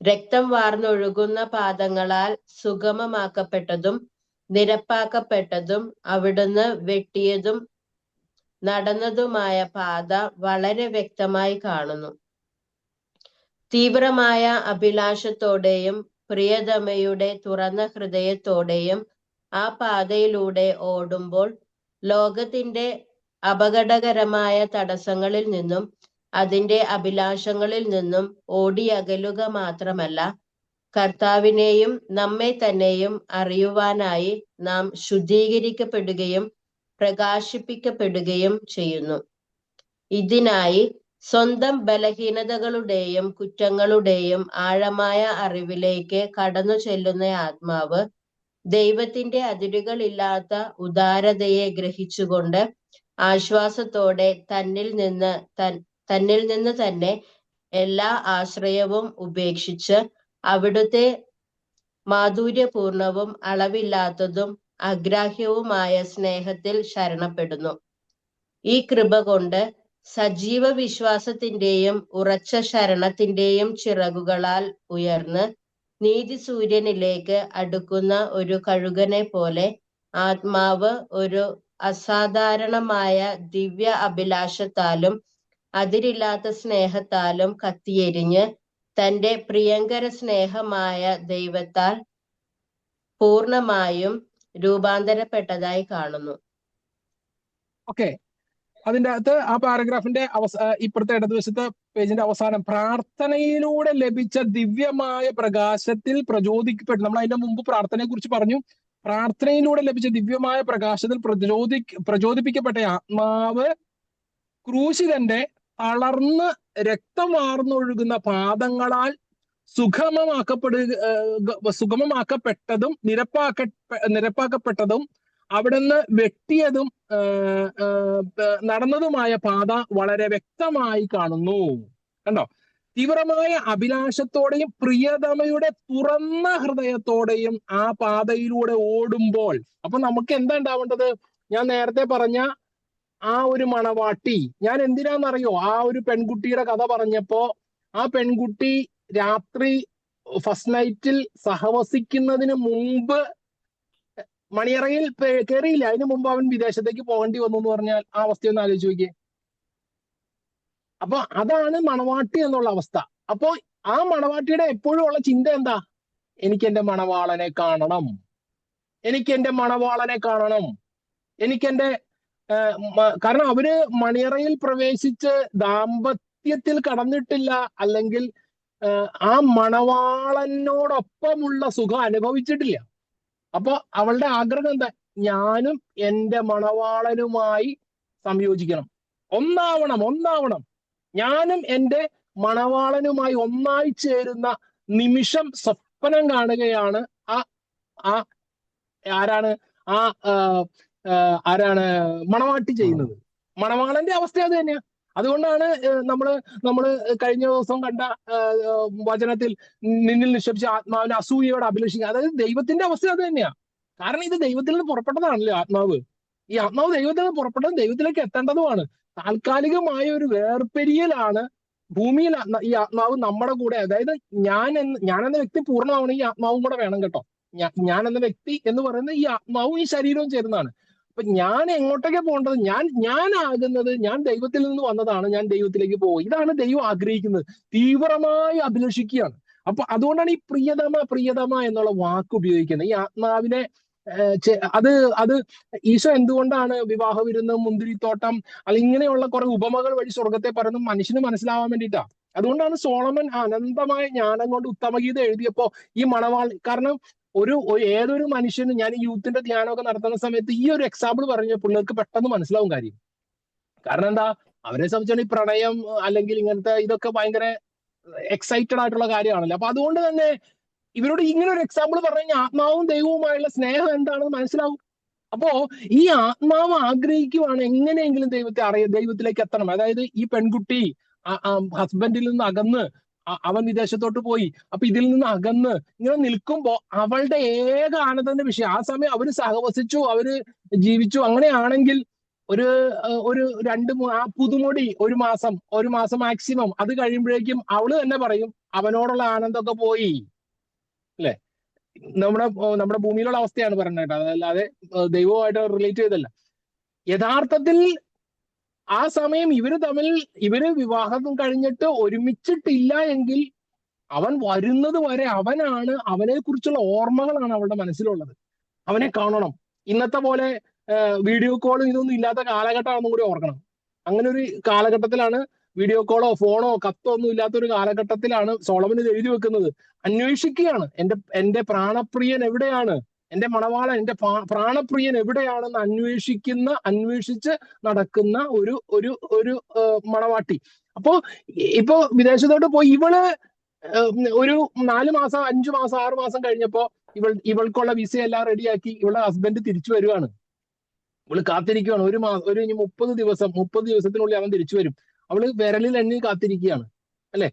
Speaker 3: രക്തം വാർന്നൊഴുകുന്ന പാദങ്ങളാൽ സുഗമമാക്കപ്പെട്ടതും നിരപ്പാക്കപ്പെട്ടതും അവിടുന്ന് വെട്ടിയതും നടന്നതുമായ പാത വളരെ വ്യക്തമായി കാണുന്നു. തീവ്രമായ അഭിലാഷത്തോടെയും പ്രിയതമയുടെ തുറന്ന ഹൃദയത്തോടെയും ആ പാതയിലൂടെ ഓടുമ്പോൾ ലോകത്തിന്റെ അപകടകരമായ തടസ്സങ്ങളിൽ നിന്നും അതിന്റെ അഭിലാഷങ്ങളിൽ നിന്നും ഓടിയകലുക മാത്രമല്ല, കർത്താവിനെയും നമ്മെ തന്നെയും അറിയുവാനായി നാം ശുദ്ധീകരിക്കപ്പെടുകയും പ്രകാശിപ്പിക്കപ്പെടുകയും ചെയ്യുന്നു. ഇതിനായി സ്വന്തം ബലഹീനതകളുടെയും കുറ്റങ്ങളുടെയും ആഴമായ അറിവിലേക്ക് കടന്നു ചെല്ലുന്ന ആത്മാവ് ദൈവത്തിന്റെ അതിരുകളില്ലാത്ത ഉദാരതയെ ഗ്രഹിച്ചുകൊണ്ട് ആശ്വാസത്തോടെ തന്നിൽ നിന്ന് തന്നെ എല്ലാ ആശ്രയവും ഉപേക്ഷിച്ച് അവിടുത്തെ മാധുര്യപൂർണവും അളവില്ലാത്തതും അഗ്രാഹ്യവുമായ സ്നേഹത്തിൽ ശരണപ്പെടുന്നു. ഈ കൃപ കൊണ്ട് സജീവ വിശ്വാസത്തിന്റെയും ഉറച്ച ശരണത്തിന്റെയും ചിറകുകളാൽ ഉയർന്ന് നീതിസൂര്യനിലേക്ക് അടുക്കുന്ന ഒരു കഴുകനെ പോലെ ആത്മാവ് ഒരു അസാധാരണമായ ദിവ്യ അഭിലാഷത്താലും അതിരില്ലാത്ത സ്നേഹത്താലും കത്തിയെരിഞ്ഞ് തന്റെ പ്രിയങ്കര സ്നേഹമായ ദൈവത്താൽ പൂർണ്ണമായും രൂപാന്തരപ്പെട്ടതായി കാണുന്നു.
Speaker 1: ഓക്കെ, അതിന്റെ അകത്ത് ആ പാരഗ്രാഫിന്റെ ഇപ്പുറത്തെ ഇടതുവശത്തെ പേജിന്റെ അവസാനം പ്രാർത്ഥനയിലൂടെ ലഭിച്ച ദിവ്യമായ പ്രകാശത്തിൽ പ്രചോദിക്കപ്പെട്ടു. നമ്മൾ അതിന്റെ മുമ്പ് പ്രാർത്ഥനയെ കുറിച്ച് പറഞ്ഞു. പ്രാർത്ഥനയിലൂടെ ലഭിച്ച ദിവ്യമായ പ്രകാശത്തിൽ പ്രചോദിപ്പിക്കപ്പെട്ട ആത്മാവ് ക്രൂശിതന്റെ തളർന്ന് രക്തമാർന്നൊഴുകുന്ന പാദങ്ങളാൽ സുഗമമാക്കപ്പെട്ടതും നിരപ്പാക്കപ്പെട്ടതും അവിടുന്ന് വെട്ടിയതും നടന്നതുമായ പാത വളരെ വ്യക്തമായി കാണുന്നു. കണ്ടോ? തീവ്രമായ അഭിലാഷത്തോടെയും പ്രിയതമയുടെ തുറന്ന ഹൃദയത്തോടെയും ആ പാതയിലൂടെ ഓടുമ്പോൾ അപ്പൊ നമുക്ക് എന്താ ഉണ്ടാവേണ്ടത്? ഞാൻ നേരത്തെ പറഞ്ഞ ആ ഒരു മണവാട്ടി, ഞാൻ എന്തിനാന്നറിയോ ആ ഒരു പെൺകുട്ടിയുടെ കഥ പറഞ്ഞപ്പോ, ആ പെൺകുട്ടി രാത്രി ഫസ്റ്റ് നൈറ്റിൽ സഹവസിക്കുന്നതിന് മുമ്പ് മണിയറയിൽ കയറിയില്ല. അതിനു മുമ്പ് അവൻ വിദേശത്തേക്ക് പോകേണ്ടി വന്നു എന്ന് പറഞ്ഞാൽ ആ അവസ്ഥയൊന്ന് ആലോചിച്ച് നോക്കിയേ. അപ്പൊ അതാണ് മണവാട്ടി എന്നുള്ള അവസ്ഥ. അപ്പോ ആ മണവാട്ടിയുടെ എപ്പോഴും ഉള്ള ചിന്ത എന്താ? എനിക്ക് എന്റെ മണവാളനെ കാണണം, എനിക്ക് എന്റെ മണവാളനെ കാണണം, എനിക്കെന്റെ കാരണം അവര് മണിയറയിൽ പ്രവേശിച്ച് ദാമ്പത്യത്തിൽ കടന്നിട്ടില്ല, അല്ലെങ്കിൽ ആ മണവാളനോടൊപ്പമുള്ള സുഖം അനുഭവിച്ചിട്ടില്ല. അപ്പൊ അവളുടെ ആഗ്രഹം എന്താ? ഞാനും എന്റെ മണവാളനുമായി സംയോജിക്കണം, ഒന്നാവണം. ഞാനും എന്റെ മണവാളനുമായി ഒന്നായി ചേരുന്ന നിമിഷം സ്വപ്നം കാണുകയാണ് ആരാണ് മണവാട്ടി ചെയ്യുന്നത്. മണവാളന്റെ അവസ്ഥ അത് തന്നെയാ. അതുകൊണ്ടാണ് നമ്മള് കഴിഞ്ഞ ദിവസം കണ്ട വചനത്തിൽ നിന്നിൽ നിക്ഷേപിച്ച ആത്മാവിനെ അസൂയയോടെ അഭിലഷിക്കുക. അതായത് ദൈവത്തിന്റെ അവസ്ഥ അത് തന്നെയാ. കാരണം ഇത് ദൈവത്തിൽ നിന്ന് പുറപ്പെട്ടതാണല്ലോ ആത്മാവ്. ഈ ആത്മാവ് ദൈവത്തിൽ നിന്ന് പുറപ്പെട്ടതും ദൈവത്തിലേക്ക് എത്തേണ്ടതുമാണ്. താൽക്കാലികമായ ഒരു വേർപിരിയലാണ് ഭൂമിയിൽ ഈ ആത്മാവ് നമ്മുടെ കൂടെ. അതായത് ഞാൻ എന്ന വ്യക്തി പൂർണ്ണമാവണം, ഈ ആത്മാവും കൂടെ വേണം കേട്ടോ. ഞാൻ എന്ന വ്യക്തി എന്ന് പറയുന്നത് ഈ ആത്മാവും ഈ ശരീരവും ചേരുന്നതാണ്. അപ്പൊ ഞാൻ എങ്ങോട്ടേക്ക് പോകേണ്ടത്? ഞാനാകുന്നത്, ഞാൻ ദൈവത്തിൽ നിന്ന് വന്നതാണ്, ഞാൻ ദൈവത്തിലേക്ക് പോകും. ഇതാണ് ദൈവം ആഗ്രഹിക്കുന്നത്. തീവ്രമായി അഭിലഷിക്കുകയാണ്. അപ്പൊ അതുകൊണ്ടാണ് ഈ പ്രിയതമ എന്നുള്ള വാക്ക് ഉപയോഗിക്കുന്നത്. ഈ ആത്മാവിനെ അത് ഈശോ എന്തുകൊണ്ടാണ് വിവാഹ വിരുന്ന്, മുന്തിരിത്തോട്ടം, അല്ലെങ്കിൽ ഇങ്ങനെയുള്ള കുറെ ഉപമകൾ വഴി സ്വർഗത്തെ പറയുന്നത് മനുഷ്യന് മനസ്സിലാവാൻ വേണ്ടിയിട്ടാ. അതുകൊണ്ടാണ് സോളമൻ അനന്തമായ ജ്ഞാനം കൊണ്ട് ഉത്തമഗീത എഴുതിയപ്പോ ഈ കാരണം ഏതൊരു മനുഷ്യനും, ഞാൻ ഈ യൂത്തിന്റെ ധ്യാനമൊക്കെ നടത്തുന്ന സമയത്ത് ഈ ഒരു എക്സാമ്പിൾ പറഞ്ഞ പിള്ളേർക്ക് പെട്ടെന്ന് മനസ്സിലാവും കാര്യം. കാരണം എന്താ, അവരെ സംബന്ധിച്ചാണ് ഈ പ്രണയം അല്ലെങ്കിൽ ഇങ്ങനത്തെ ഇതൊക്കെ ഭയങ്കര എക്സൈറ്റഡ് ആയിട്ടുള്ള കാര്യമാണല്ലോ. അപ്പൊ അതുകൊണ്ട് തന്നെ ഇവരോട് ഇങ്ങനെ ഒരു എക്സാമ്പിൾ പറഞ്ഞു കഴിഞ്ഞാൽ ആത്മാവും ദൈവവുമായുള്ള സ്നേഹം എന്താണെന്ന് മനസ്സിലാവും. അപ്പോ ഈ ആത്മാവ് ആഗ്രഹിക്കുവാണ് എങ്ങനെയെങ്കിലും ദൈവത്തിലേക്ക് എത്തണം. അതായത് ഈ പെൺകുട്ടി ഹസ്ബൻഡിൽ നിന്ന് അകന്ന് അവൻ വിദേശത്തോട്ട് പോയി. അപ്പൊ ഇതിൽ നിന്ന് അകന്ന് ഇങ്ങനെ നിൽക്കുമ്പോ അവളുടെ ഏക ആനന്ദന്റെ വിഷയം, ആ സമയം അവര് സഹവസിച്ചു, അവര് ജീവിച്ചു. അങ്ങനെയാണെങ്കിൽ ഒരു ആ പുതുമൊടി ഒരു മാസം മാക്സിമം, അത് കഴിയുമ്പോഴേക്കും അവള് തന്നെ പറയും അവനോടുള്ള ആനന്ദമൊക്കെ പോയി. അല്ലെ? നമ്മുടെ ഭൂമിയിലുള്ള അവസ്ഥയാണ് പറയുന്നത്, അതല്ലാതെ ദൈവവുമായിട്ട് റിലേറ്റ് ചെയ്തല്ല. യഥാർത്ഥത്തിൽ ആ സമയം ഇവര് വിവാഹം കഴിഞ്ഞിട്ട് ഒരുമിച്ചിട്ടില്ല എങ്കിൽ അവൻ വരുന്നത് വരെ അവനെ കുറിച്ചുള്ള ഓർമ്മകളാണ് അവളുടെ മനസ്സിലുള്ളത്. അവനെ കാണണം. ഇന്നത്തെ പോലെ വീഡിയോ കോളും ഇതൊന്നും ഇല്ലാത്ത കാലഘട്ടമാണെന്നും കൂടി ഓർക്കണം. അങ്ങനെ ഒരു കാലഘട്ടത്തിലാണ് വീഡിയോ കോളോ ഫോണോ കത്തോ ഒന്നും ഇല്ലാത്തൊരു കാലഘട്ടത്തിലാണ് സോളമൻ ഇത് എഴുതി വെക്കുന്നത്. അന്വേഷിക്കുകയാണ്, എന്റെ പ്രാണപ്രിയൻ എവിടെയാണ്, എന്റെ മണവാളൻ, എന്റെ പ്രാണപ്രിയൻ എവിടെയാണെന്ന് അന്വേഷിച്ച് നടക്കുന്ന ഒരു മണവാട്ടി. അപ്പോ ഇപ്പൊ വിദേശത്തോട്ട് പോയി ഇവള് ഒരു 4 മാസം 5 മാസം 6 മാസം കഴിഞ്ഞപ്പോ ഇവൾക്കുള്ള വിസ എല്ലാം റെഡിയാക്കി ഇവളുടെ ഹസ്ബൻഡ് തിരിച്ചു വരുവാണ്. ഇവള് കാത്തിരിക്കുകയാണ്. ഒരു ഇനി 30 ദിവസത്തിനുള്ളിൽ അവൻ തിരിച്ചു വരും. അവള് വിരലിൽ എണ്ണി കാത്തിരിക്കുകയാണ്. അല്ലെ?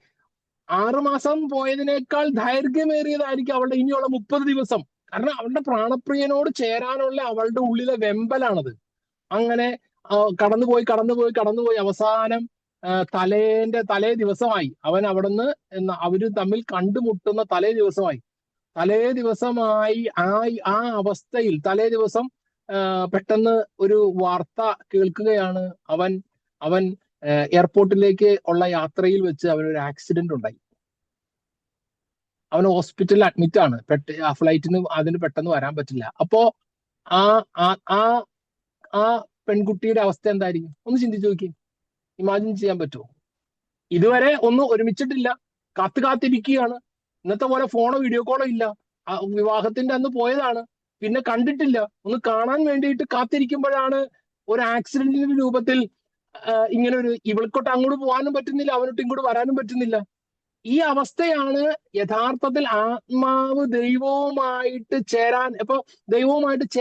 Speaker 1: 6 മാസം പോയതിനേക്കാൾ ദൈർഘ്യമേറിയതായിരിക്കും അവളുടെ ഇനിയുള്ള 30 ദിവസം. കാരണം അവളുടെ പ്രാണപ്രിയനോട് ചേരാനുള്ള അവളുടെ ഉള്ളിലെ വെമ്പലാണത്. അങ്ങനെ കടന്നുപോയി അവസാനം തലേ ദിവസമായി അവൻ അവിടുന്ന് അവര് തമ്മിൽ കണ്ടുമുട്ടുന്ന തലേ ദിവസമായി ആ അവസ്ഥയിൽ തലേ ദിവസം പെട്ടെന്ന് ഒരു വാർത്ത കേൾക്കുകയാണ്. അവൻ എയർപോർട്ടിലേക്ക് ഉള്ള യാത്രയിൽ വെച്ച് അവനൊരു ആക്സിഡന്റ് ഉണ്ടായി. അവൻ ഹോസ്പിറ്റലിൽ അഡ്മിറ്റ് ആണ്. ആ ഫ്ലൈറ്റിന് അതിന് പെട്ടെന്ന് വരാൻ പറ്റില്ല. അപ്പോ ആ പെൺകുട്ടിയുടെ അവസ്ഥ എന്തായിരിക്കും? ഒന്ന് ചിന്തിച്ചു നോക്കി. ഇമാജിൻ ചെയ്യാൻ പറ്റുമോ? ഇതുവരെ ഒന്നും ഒരുമിച്ചിട്ടില്ല, കാത്തിരിക്കുകയാണ്. ഇന്നത്തെ പോലെ ഫോണോ വീഡിയോ കോളോ ഇല്ല. വിവാഹത്തിന്റെ അന്ന് പോയതാണ്, പിന്നെ കണ്ടിട്ടില്ല. ഒന്ന് കാണാൻ വേണ്ടിയിട്ട് കാത്തിരിക്കുമ്പോഴാണ് ഒരു ആക്സിഡന്റിന്റെ രൂപത്തിൽ ഇങ്ങനെ ഇവൾക്കൊട്ട് അങ്ങോട്ട് പോകാനും പറ്റുന്നില്ല, അവനോട്ട് ഇങ്ങോട്ട് വരാനും പറ്റുന്നില്ല. ഈ അവസ്ഥയാണ് യഥാർത്ഥത്തിൽ ആത്മാവ് ദൈവവുമായിട്ട്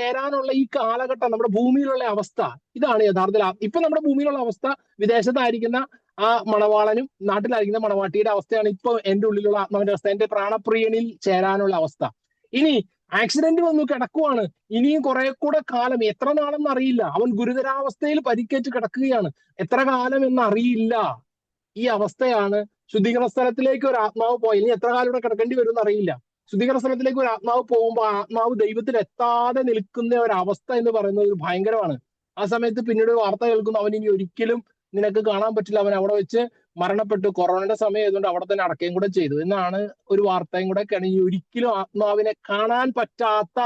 Speaker 1: ചേരാനുള്ള ഈ കാലഘട്ടം, നമ്മുടെ ഭൂമിയിലുള്ള അവസ്ഥ. ഇതാണ് യഥാർത്ഥത്തിൽ ഇപ്പൊ നമ്മുടെ ഭൂമിയിലുള്ള അവസ്ഥ. വിദേശത്തായിരിക്കുന്ന ആ മണവാളനും നാട്ടിലായിരിക്കുന്ന മണവാട്ടിയുടെ അവസ്ഥയാണ് ഇപ്പൊ എന്റെ ഉള്ളിലുള്ള ആത്മാവിന്റെ അവസ്ഥ, എന്റെ പ്രാണപ്രിയനിൽ ചേരാനുള്ള അവസ്ഥ. ഇനി ആക്സിഡന്റ് വന്നു കിടക്കുവാണ്. ഇനിയും കുറെ കൂടെ കാലം, എത്ര നാളെന്ന് അറിയില്ല. അവൻ ഗുരുതരാവസ്ഥയിൽ പരിക്കേറ്റ് കിടക്കുകയാണ്. എത്ര കാലം എന്നറിയില്ല. ഈ അവസ്ഥയാണ് ശുദ്ധീകരണ സ്ഥലത്തിലേക്ക് ഒരു ആത്മാവ് പോയി. ഇനി എത്ര കാലം ഇവിടെ കിടക്കേണ്ടി വരും എന്നറിയില്ല. ശുദ്ധീകരണ സ്ഥലത്തിലേക്ക് ഒരു ആത്മാവ് പോകുമ്പോൾ ആത്മാവ് ദൈവത്തിൽ എത്താതെ നിൽക്കുന്ന ഒരു അവസ്ഥ എന്ന് പറയുന്നത് ഭയങ്കരമാണ്. ആ സമയത്ത് പിന്നീട് വാർത്ത കേൾക്കുന്നു, അവൻ ഇനി ഒരിക്കലും നിനക്ക് കാണാൻ പറ്റില്ല, അവൻ അവിടെ വെച്ച് മരണപ്പെട്ടു. കൊറോണയുടെ സമയം ആയതുകൊണ്ട് അവിടെ തന്നെ അടക്കുകയും കൂടെ ചെയ്തു എന്നാണ് ഒരു വാർത്തയും കൂടെ. ഇനി ഒരിക്കലും ആത്മാവിനെ കാണാൻ പറ്റാത്ത,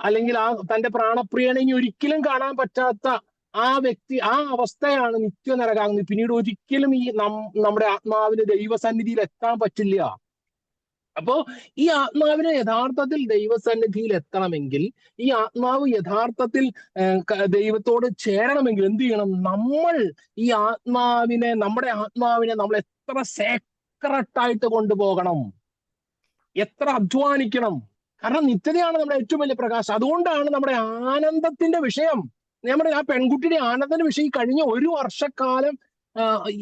Speaker 1: അല്ലെങ്കിൽ തന്റെ പ്രാണപ്രിയനെ ഇനി ഒരിക്കലും കാണാൻ പറ്റാത്ത ആ വ്യക്തി, ആ അവസ്ഥയാണ് നിത്യനരകാകുന്നത്. പിന്നീട് ഒരിക്കലും നമ്മുടെ ആത്മാവിന് ദൈവസന്നിധിയിൽ എത്താൻ പറ്റില്ല. അപ്പോ ഈ ആത്മാവിന് യഥാർത്ഥത്തിൽ ദൈവസന്നിധിയിൽ എത്തണമെങ്കിൽ, ഈ ആത്മാവ് യഥാർത്ഥത്തിൽ ദൈവത്തോട് ചേരണമെങ്കിൽ എന്ത് ചെയ്യണം? നമ്മുടെ ആത്മാവിനെ നമ്മൾ എത്ര സേക്രട്ടായിട്ട് കൊണ്ടുപോകണം, എത്ര അധ്വാനിക്കണം. കാരണം നിത്യതയാണ് നമ്മുടെ ഏറ്റവും വലിയ പ്രകാശം. അതുകൊണ്ടാണ് നമ്മുടെ ആനന്ദത്തിന്റെ വിഷയം, നമ്മുടെ ആ പെൺകുട്ടിയുടെ ആനന്ദത്തിന്റെ വിഷയം കഴിഞ്ഞ 1 വർഷക്കാലം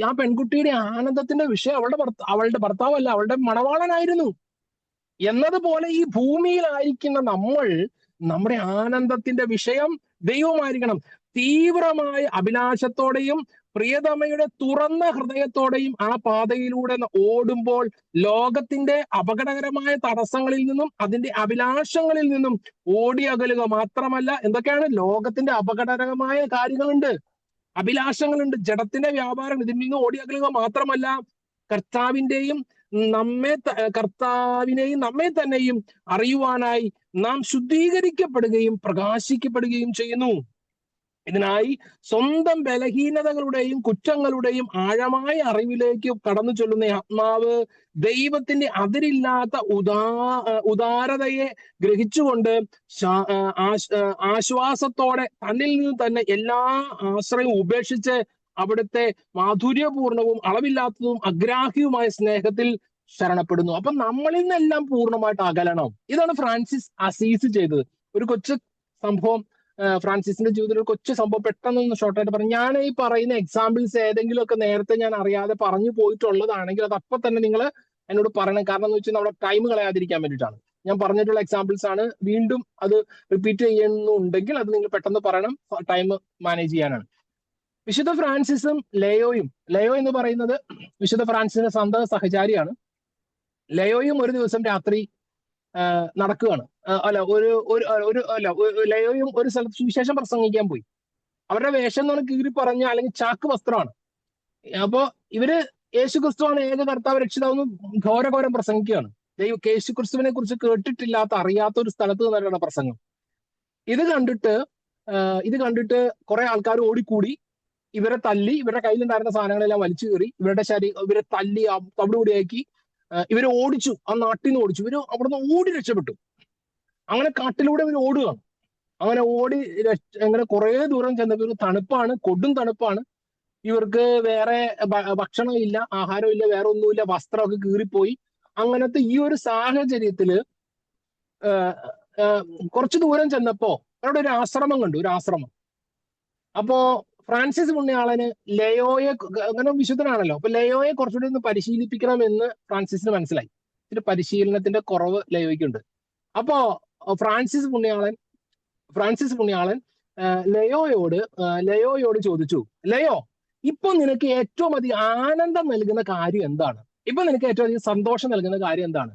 Speaker 1: ആ പെൺകുട്ടിയുടെ ആനന്ദത്തിന്റെ വിഷയം അവളുടെ ഭർത്താവല്ല, അവളുടെ മണവാളനായിരുന്നു. എന്നതുപോലെ ഈ ഭൂമിയിലായിരിക്കുന്ന നമ്മുടെ ആനന്ദത്തിന്റെ വിഷയം ദൈവമായിരിക്കണം. തീവ്രമായ അഭിലാഷത്തോടെയും പ്രിയതമയുടെ തുറന്ന ഹൃദയത്തോടെയും ആ പാതയിലൂടെ ഓടുമ്പോൾ ലോകത്തിന്റെ അപകടകരമായ തടസ്സങ്ങളിൽ നിന്നും അതിന്റെ അഭിലാഷങ്ങളിൽ നിന്നും ഓടി അകലുക മാത്രമല്ല, എന്തൊക്കെയാണ് ലോകത്തിന്റെ അപകടകരമായ കാര്യങ്ങളുണ്ട്, അഭിലാഷങ്ങളുണ്ട്, ജഡത്തിന്റെ വ്യാപാരം, ഇതിൽ നിന്ന് ഓടി അകലുക മാത്രമല്ല, കർത്താവിനെയും നമ്മെ തന്നെയും അറിയുവാനായി നാം ശുദ്ധീകരിക്കപ്പെടുകയും പ്രകാശിക്കപ്പെടുകയും ചെയ്യുന്നു. ഇതിനായി സ്വന്തം ബലഹീനതകളുടെയും കുറ്റങ്ങളുടെയും ആഴമായ അറിവിലേക്ക് കടന്നു ചൊല്ലുന്ന ആത്മാവ് ദൈവത്തിന്റെ അതിരില്ലാത്ത ഉദാരതയെ ഗ്രഹിച്ചുകൊണ്ട് ആശ്വാസത്തോടെ തന്നിൽ നിന്ന് തന്നെ എല്ലാ ആശ്രയവും ഉപേക്ഷിച്ച് അവിടുത്തെ മാധുര്യപൂർണവും അളവില്ലാത്തതും അഗ്രാഹ്യവുമായ സ്നേഹത്തിൽ ശരണപ്പെടുന്നു. അപ്പൊ നമ്മളിൽ നിന്നെല്ലാം പൂർണ്ണമായിട്ട് അകലണം. ഇതാണ് ഫ്രാൻസിസ് അസീസ് ചെയ്തത്. ഒരു കൊച്ചു സംഭവം, ഫ്രാൻസിസിന്റെ ജീവിതത്തിൽ ഒരു കൊച്ചു സംഭവം പെട്ടെന്നൊന്ന് ഷോർട്ടായിട്ട് പറഞ്ഞു. ഞാൻ ഈ പറയുന്ന എക്സാമ്പിൾസ് ഏതെങ്കിലും ഒക്കെ നേരത്തെ ഞാൻ അറിയാതെ പറഞ്ഞു പോയിട്ടുള്ളതാണെങ്കിൽ അത് അപ്പൊ തന്നെ നിങ്ങൾ എന്നോട് പറയണം. കാരണം എന്ന് വെച്ചാൽ നമ്മുടെ ടൈം കളയാതിരിക്കാൻ വേണ്ടിയിട്ടാണ്. ഞാൻ പറഞ്ഞിട്ടുള്ള എക്സാമ്പിൾസ് ആണ്. വീണ്ടും അത് റിപ്പീറ്റ് ചെയ്യുന്നുണ്ടെങ്കിൽ അത് നിങ്ങൾ പെട്ടെന്ന് പറയണം, ടൈം മാനേജ് ചെയ്യാനാണ്. വിശുദ്ധ ഫ്രാൻസിസും ലയോ എന്ന് പറയുന്നത് വിശുദ്ധ ഫ്രാൻസിസിന്റെ സ്വന്തം സഹചാരിയാണ്. ലയോയും ഒരു ദിവസം രാത്രി നടക്കുകയാണ്. ലയോയും ഒരു സ്ഥലത്ത് സുവിശേഷം പ്രസംഗിക്കാൻ പോയി. അവരുടെ വേഷം എന്ന് പറഞ്ഞാൽ കീറി പറഞ്ഞ അല്ലെങ്കിൽ ചാക്ക് വസ്ത്രമാണ്. അപ്പോ ഇവര് യേശുക്രിസ്തുവാണ് ഏക കർത്താവ് രക്ഷിതാവെന്ന് ഘോരഘോരം പ്രസംഗിക്കുകയാണ്. യേശുക്രിസ്തുവിനെ കുറിച്ച് കേട്ടിട്ടില്ലാത്ത, അറിയാത്ത ഒരു സ്ഥലത്ത് നിന്നുള്ള പ്രസംഗം. ഇത് കണ്ടിട്ട് കുറെ ആൾക്കാർ ഓടിക്കൂടി ഇവരെ തല്ലി, ഇവരുടെ കയ്യിലുണ്ടായിരുന്ന സാധനങ്ങളെല്ലാം വലിച്ചു കയറി, ഇവരെ തല്ലി തവിടുകൂടിയാക്കി ഇവരെ ഓടിച്ചു. ആ നാട്ടിൽ നിന്ന് ഓടിച്ചു. ഇവര് അവിടുന്ന് ഓടി രക്ഷപ്പെട്ടു. അങ്ങനെ കാട്ടിലൂടെ ഇവർ ഓടുകയാണ്. അങ്ങനെ കുറെ ദൂരം ചെന്നപ്പോൾ തണുപ്പാണ്, കൊടും തണുപ്പാണ്. ഇവർക്ക് വേറെ ഭക്ഷണമില്ല, ആഹാരമില്ല, വേറെ ഒന്നുമില്ല, വസ്ത്രമൊക്കെ കീറിപ്പോയി. അങ്ങനത്തെ ഈ ഒരു സാഹചര്യത്തില് കുറച്ചു ദൂരം ചെന്നപ്പോ അവിടെ ഒരു ആശ്രമം കണ്ടു, ഒരു ആശ്രമം. അപ്പോ ഫ്രാൻസിസ് പുണ്യാളന് ലയോയെ, അങ്ങനെ വിശുദ്ധനാണല്ലോ, അപ്പൊ ലയോയെ കുറച്ചുകൂടി ഒന്ന് പരിശീലിപ്പിക്കണമെന്ന് ഫ്രാൻസിസിന് മനസ്സിലായി. ഇതിന്റെ പരിശീലനത്തിന്റെ കുറവ് ലയോയ്ക്കുണ്ട്. അപ്പോ ഫ്രാൻസിസ് പുണ്യാളൻ ലയോയോട് ചോദിച്ചു, ലയോ, ഇപ്പൊ നിനക്ക് ഏറ്റവും അധികം ആനന്ദം നൽകുന്ന കാര്യം എന്താണ്? ഇപ്പൊ നിനക്ക് ഏറ്റവും അധികം സന്തോഷം നൽകുന്ന കാര്യം എന്താണ്?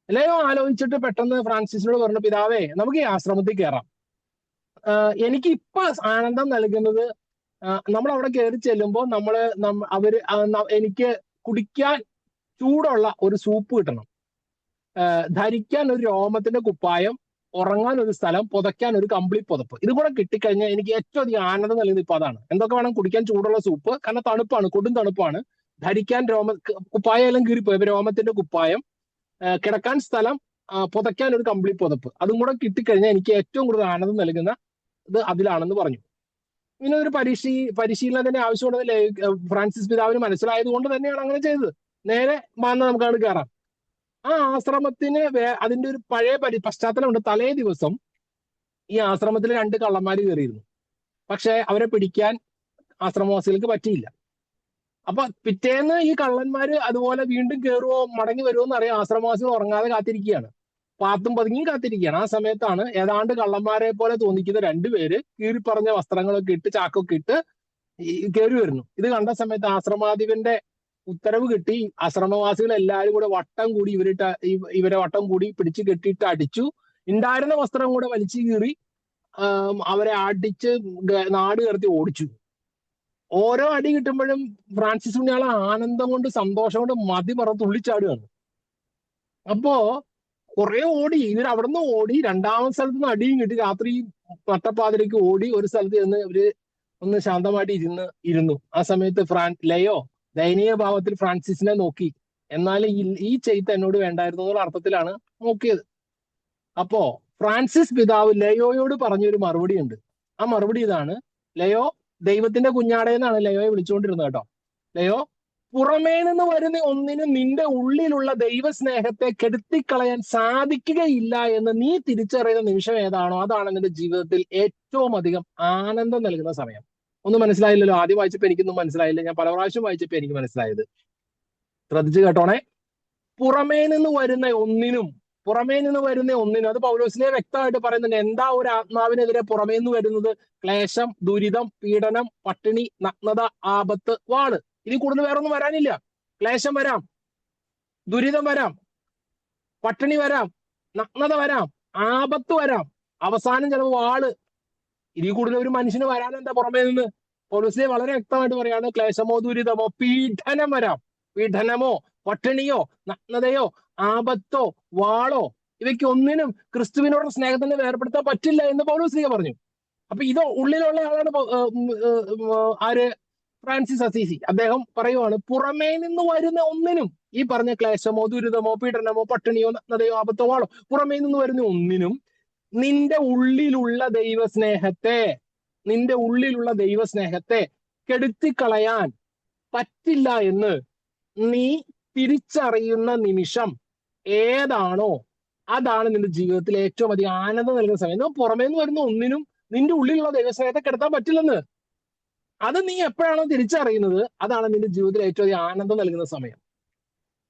Speaker 1: ലയോ ആലോചിച്ചിട്ട് പെട്ടെന്ന് ഫ്രാൻസിസിനോട് പറഞ്ഞു, പിതാവേ, നമുക്ക് ഈ ആശ്രമത്തിൽ കയറാം. എനിക്ക് ഇപ്പൊ ആനന്ദം നൽകുന്നത്, നമ്മൾ അവിടെ കയറി ചെല്ലുമ്പോൾ എനിക്ക് കുടിക്കാൻ ചൂടുള്ള ഒരു സൂപ്പ് കിട്ടണം, ധരിക്കാൻ ഒരു രോമത്തിന്റെ കുപ്പായം, ഉറങ്ങാൻ ഒരു സ്ഥലം, പുതയ്ക്കാൻ ഒരു കമ്പിളി പുതപ്പ്. ഇത് കൂടെ കിട്ടിക്കഴിഞ്ഞാൽ എനിക്ക് ഏറ്റവും അധികം ആനന്ദം നൽകുന്നത് ഇപ്പൊ അതാണ്. എന്തൊക്കെ വേണം? കുടിക്കാൻ ചൂടുള്ള സൂപ്പ്, കാരണം തണുപ്പാണ്, കൊടും തണുപ്പാണ്. ധരിക്കാൻ കുപ്പായം എല്ലാം കീറിപ്പോയി, രോമത്തിന്റെ കുപ്പായം, കിടക്കാൻ സ്ഥലം, പുതയ്ക്കാൻ ഒരു കമ്പിളി പുതപ്പ്. അതും കൂടെ കിട്ടിക്കഴിഞ്ഞാൽ എനിക്ക് ഏറ്റവും കൂടുതൽ ആനന്ദം നൽകുന്ന ഇത് അതിലാണെന്ന് പറഞ്ഞു. പിന്നെ ഒരു പരിശീലനത്തിന്റെ ആവശ്യമുണ്ടെന്ന് ഫ്രാൻസിസ് പിതാവിന് മനസ്സിലായത് കൊണ്ട് തന്നെയാണ് അങ്ങനെ ചെയ്തത്. നേരെ വന്ന് നമുക്ക് അവിടെ കയറാം. ആ ആശ്രമത്തിന് അതിന്റെ ഒരു പഴയ പശ്ചാത്തലമുണ്ട്. തലേ ദിവസം ഈ ആശ്രമത്തിൽ 2 കള്ളന്മാര് കയറിയിരുന്നു. പക്ഷെ അവരെ പിടിക്കാൻ ആശ്രമവാസികൾക്ക് പറ്റിയില്ല. അപ്പൊ പിറ്റേന്ന് ഈ കള്ളന്മാര് അതുപോലെ വീണ്ടും കയറുമോ മടങ്ങി വരുമോ എന്ന് അറിയാം. ആശ്രമവാസികൾ ഉറങ്ങാതെ കാത്തിരിക്കുകയാണ്, പാത്തും പതുങ്ങിയും കാത്തിരിക്കുകയാണ്. ആ സമയത്താണ് ഏതാണ്ട് കള്ളന്മാരെ പോലെ തോന്നിക്കുന്ന 2 പേര് കീറിപ്പറഞ്ഞ വസ്ത്രങ്ങളൊക്കെ ഇട്ട്, ചാക്കൊക്കെ ഇട്ട് കയറി വരുന്നു. ഇത് കണ്ട സമയത്ത് ആശ്രമാധിപന്റെ ഉത്തരവ് കിട്ടി. ആശ്രമവാസികൾ എല്ലാവരും കൂടെ വട്ടം കൂടി ഇവരെ വട്ടം കൂടി പിടിച്ചു കെട്ടിയിട്ട് അടിച്ചു. ഉണ്ടായിരുന്ന വസ്ത്രം കൂടെ വലിച്ചു കീറി അവരെ അടിച്ച് നാട് കടത്തി ഓടിച്ചു. ഓരോ അടി കിട്ടുമ്പോഴും ഫ്രാൻസിസ് പുണ്യാളൻ ആനന്ദം കൊണ്ട്, സന്തോഷം കൊണ്ട് മതി മറന്ന് തുള്ളിച്ചാടുകയാണ്. അപ്പോ കുറെ ഓടി, ഇവർ അവിടെ നിന്ന് ഓടി 2ാമത്തെ സ്ഥലത്ത് നിന്ന് അടിയും കിട്ടി. രാത്രി നട്ടപ്പാതിലേക്ക് ഓടി ഒരു സ്ഥലത്ത് ചെന്ന് ഇവര് ഒന്ന് ശാന്തമായിട്ട് ഇരുന്നു. ആ സമയത്ത് ലയോ ദയനീയ ഭാവത്തിൽ ഫ്രാൻസിസിനെ നോക്കി. എന്നാൽ ഈ ചെയ്ത്ത് എന്നോട് വേണ്ടായിരുന്നു എന്നുള്ള അർത്ഥത്തിലാണ് നോക്കിയത്. അപ്പോ ഫ്രാൻസിസ് പിതാവ് ലയോയോട് പറഞ്ഞൊരു മറുപടി ഉണ്ട്. ആ മറുപടി ഇതാണ്: ലയോ, ദൈവത്തിന്റെ കുഞ്ഞാടേന്നാണ് ലയോയെ വിളിച്ചുകൊണ്ടിരുന്നത് കേട്ടോ. ലയോ, പുറമേ നിന്ന് വരുന്ന ഒന്നിനും നിന്റെ ഉള്ളിലുള്ള ദൈവസ്നേഹത്തെ കെടുത്തിക്കളയാൻ സാധിക്കുകയില്ല എന്ന് നീ തിരിച്ചറിയുന്ന നിമിഷം ഏതാണോ, അതാണ് നിന്റെ ജീവിതത്തിൽ ഏറ്റവും അധികം ആനന്ദം നൽകുന്ന സമയം. ഒന്നും മനസ്സിലായില്ലല്ലോ? ആദ്യം വായിച്ചപ്പോ എനിക്കൊന്നും മനസ്സിലായില്ല, ഞാൻ പല പ്രാവശ്യം വായിച്ചപ്പോ എനിക്ക് മനസ്സിലായത്. ശ്രദ്ധിച്ചു കേട്ടോണേ. പുറമേ നിന്ന് വരുന്ന ഒന്നിനും അത് പൗലോസിനെ വ്യക്തമായിട്ട് പറയുന്നുണ്ട്. എന്താ ഒരു ആത്മാവിനെതിരെ പുറമേ നിന്ന് വരുന്നത്? ക്ലേശം, ദുരിതം, പീഡനം, പട്ടിണി, നഗ്നത, ആപത്ത്, വാള്. ഇനി കൂടുതൽ വേറൊന്നും വരാനില്ല. ക്ലേശം വരാം, ദുരിതം വരാം, പട്ടിണി വരാം, നഗ്നത വരാം, ആപത്ത് വരാം, അവസാനം ചിലപ്പോൾ വാള്. ഇതിൽ കൂടുതൽ ഒരു മനുഷ്യന് വരാനെന്താ പുറമേ നിന്ന്? പൗലോസിനെ വളരെ വ്യക്തമായിട്ട് പറയാണ്, ക്ലേശമോ ദുരിതമോ പീഡനം വരാം. പീഡനമോ പട്ടിണിയോ നഗ്നതയോ ആപത്തോ വാളോ ഇവയ്ക്ക് ഒന്നിനും ക്രിസ്തുവിനോടുള്ള സ്നേഹത്തിന് വേർപെടുത്താൻ പറ്റില്ല എന്ന് പൗലോസ് പറഞ്ഞു. അപ്പൊ ഇത് ഉള്ളിലുള്ള ആളാണ് ആര്? Francis Assisi. അദ്ദേഹം പറയുവാണ്, പുറമേ നിന്ന് വരുന്ന ഒന്നിനും, ഈ പറഞ്ഞ ക്ലേശമോ ദുരിതമോ പീഡനമോ പട്ടിണിയോ നഗ്നതയോ ആപത്തോ വാളോ, പുറമേ നിന്ന് വരുന്ന ഒന്നിനും നിന്റെ ഉള്ളിലുള്ള ദൈവസ്നേഹത്തെ കെടുത്തിക്കളയാൻ പറ്റില്ല എന്ന് നീ തിരിച്ചറിയുന്ന നിമിഷം ഏതാണോ, അതാണ് നിന്റെ ജീവിതത്തിൽ ഏറ്റവും അധികം ആനന്ദം നൽകുന്ന സമയം. പുറമേ നിന്ന് വരുന്ന ഒന്നിനും നിന്റെ ഉള്ളിലുള്ള ദൈവസ്നേഹത്തെ കെടുത്താൻ പറ്റില്ലെന്ന്. അത് നീ എപ്പോഴാണോ തിരിച്ചറിയുന്നത്, അതാണ് നിന്റെ ജീവിതത്തിൽ ഏറ്റവും അധികം ആനന്ദം നൽകുന്ന സമയം.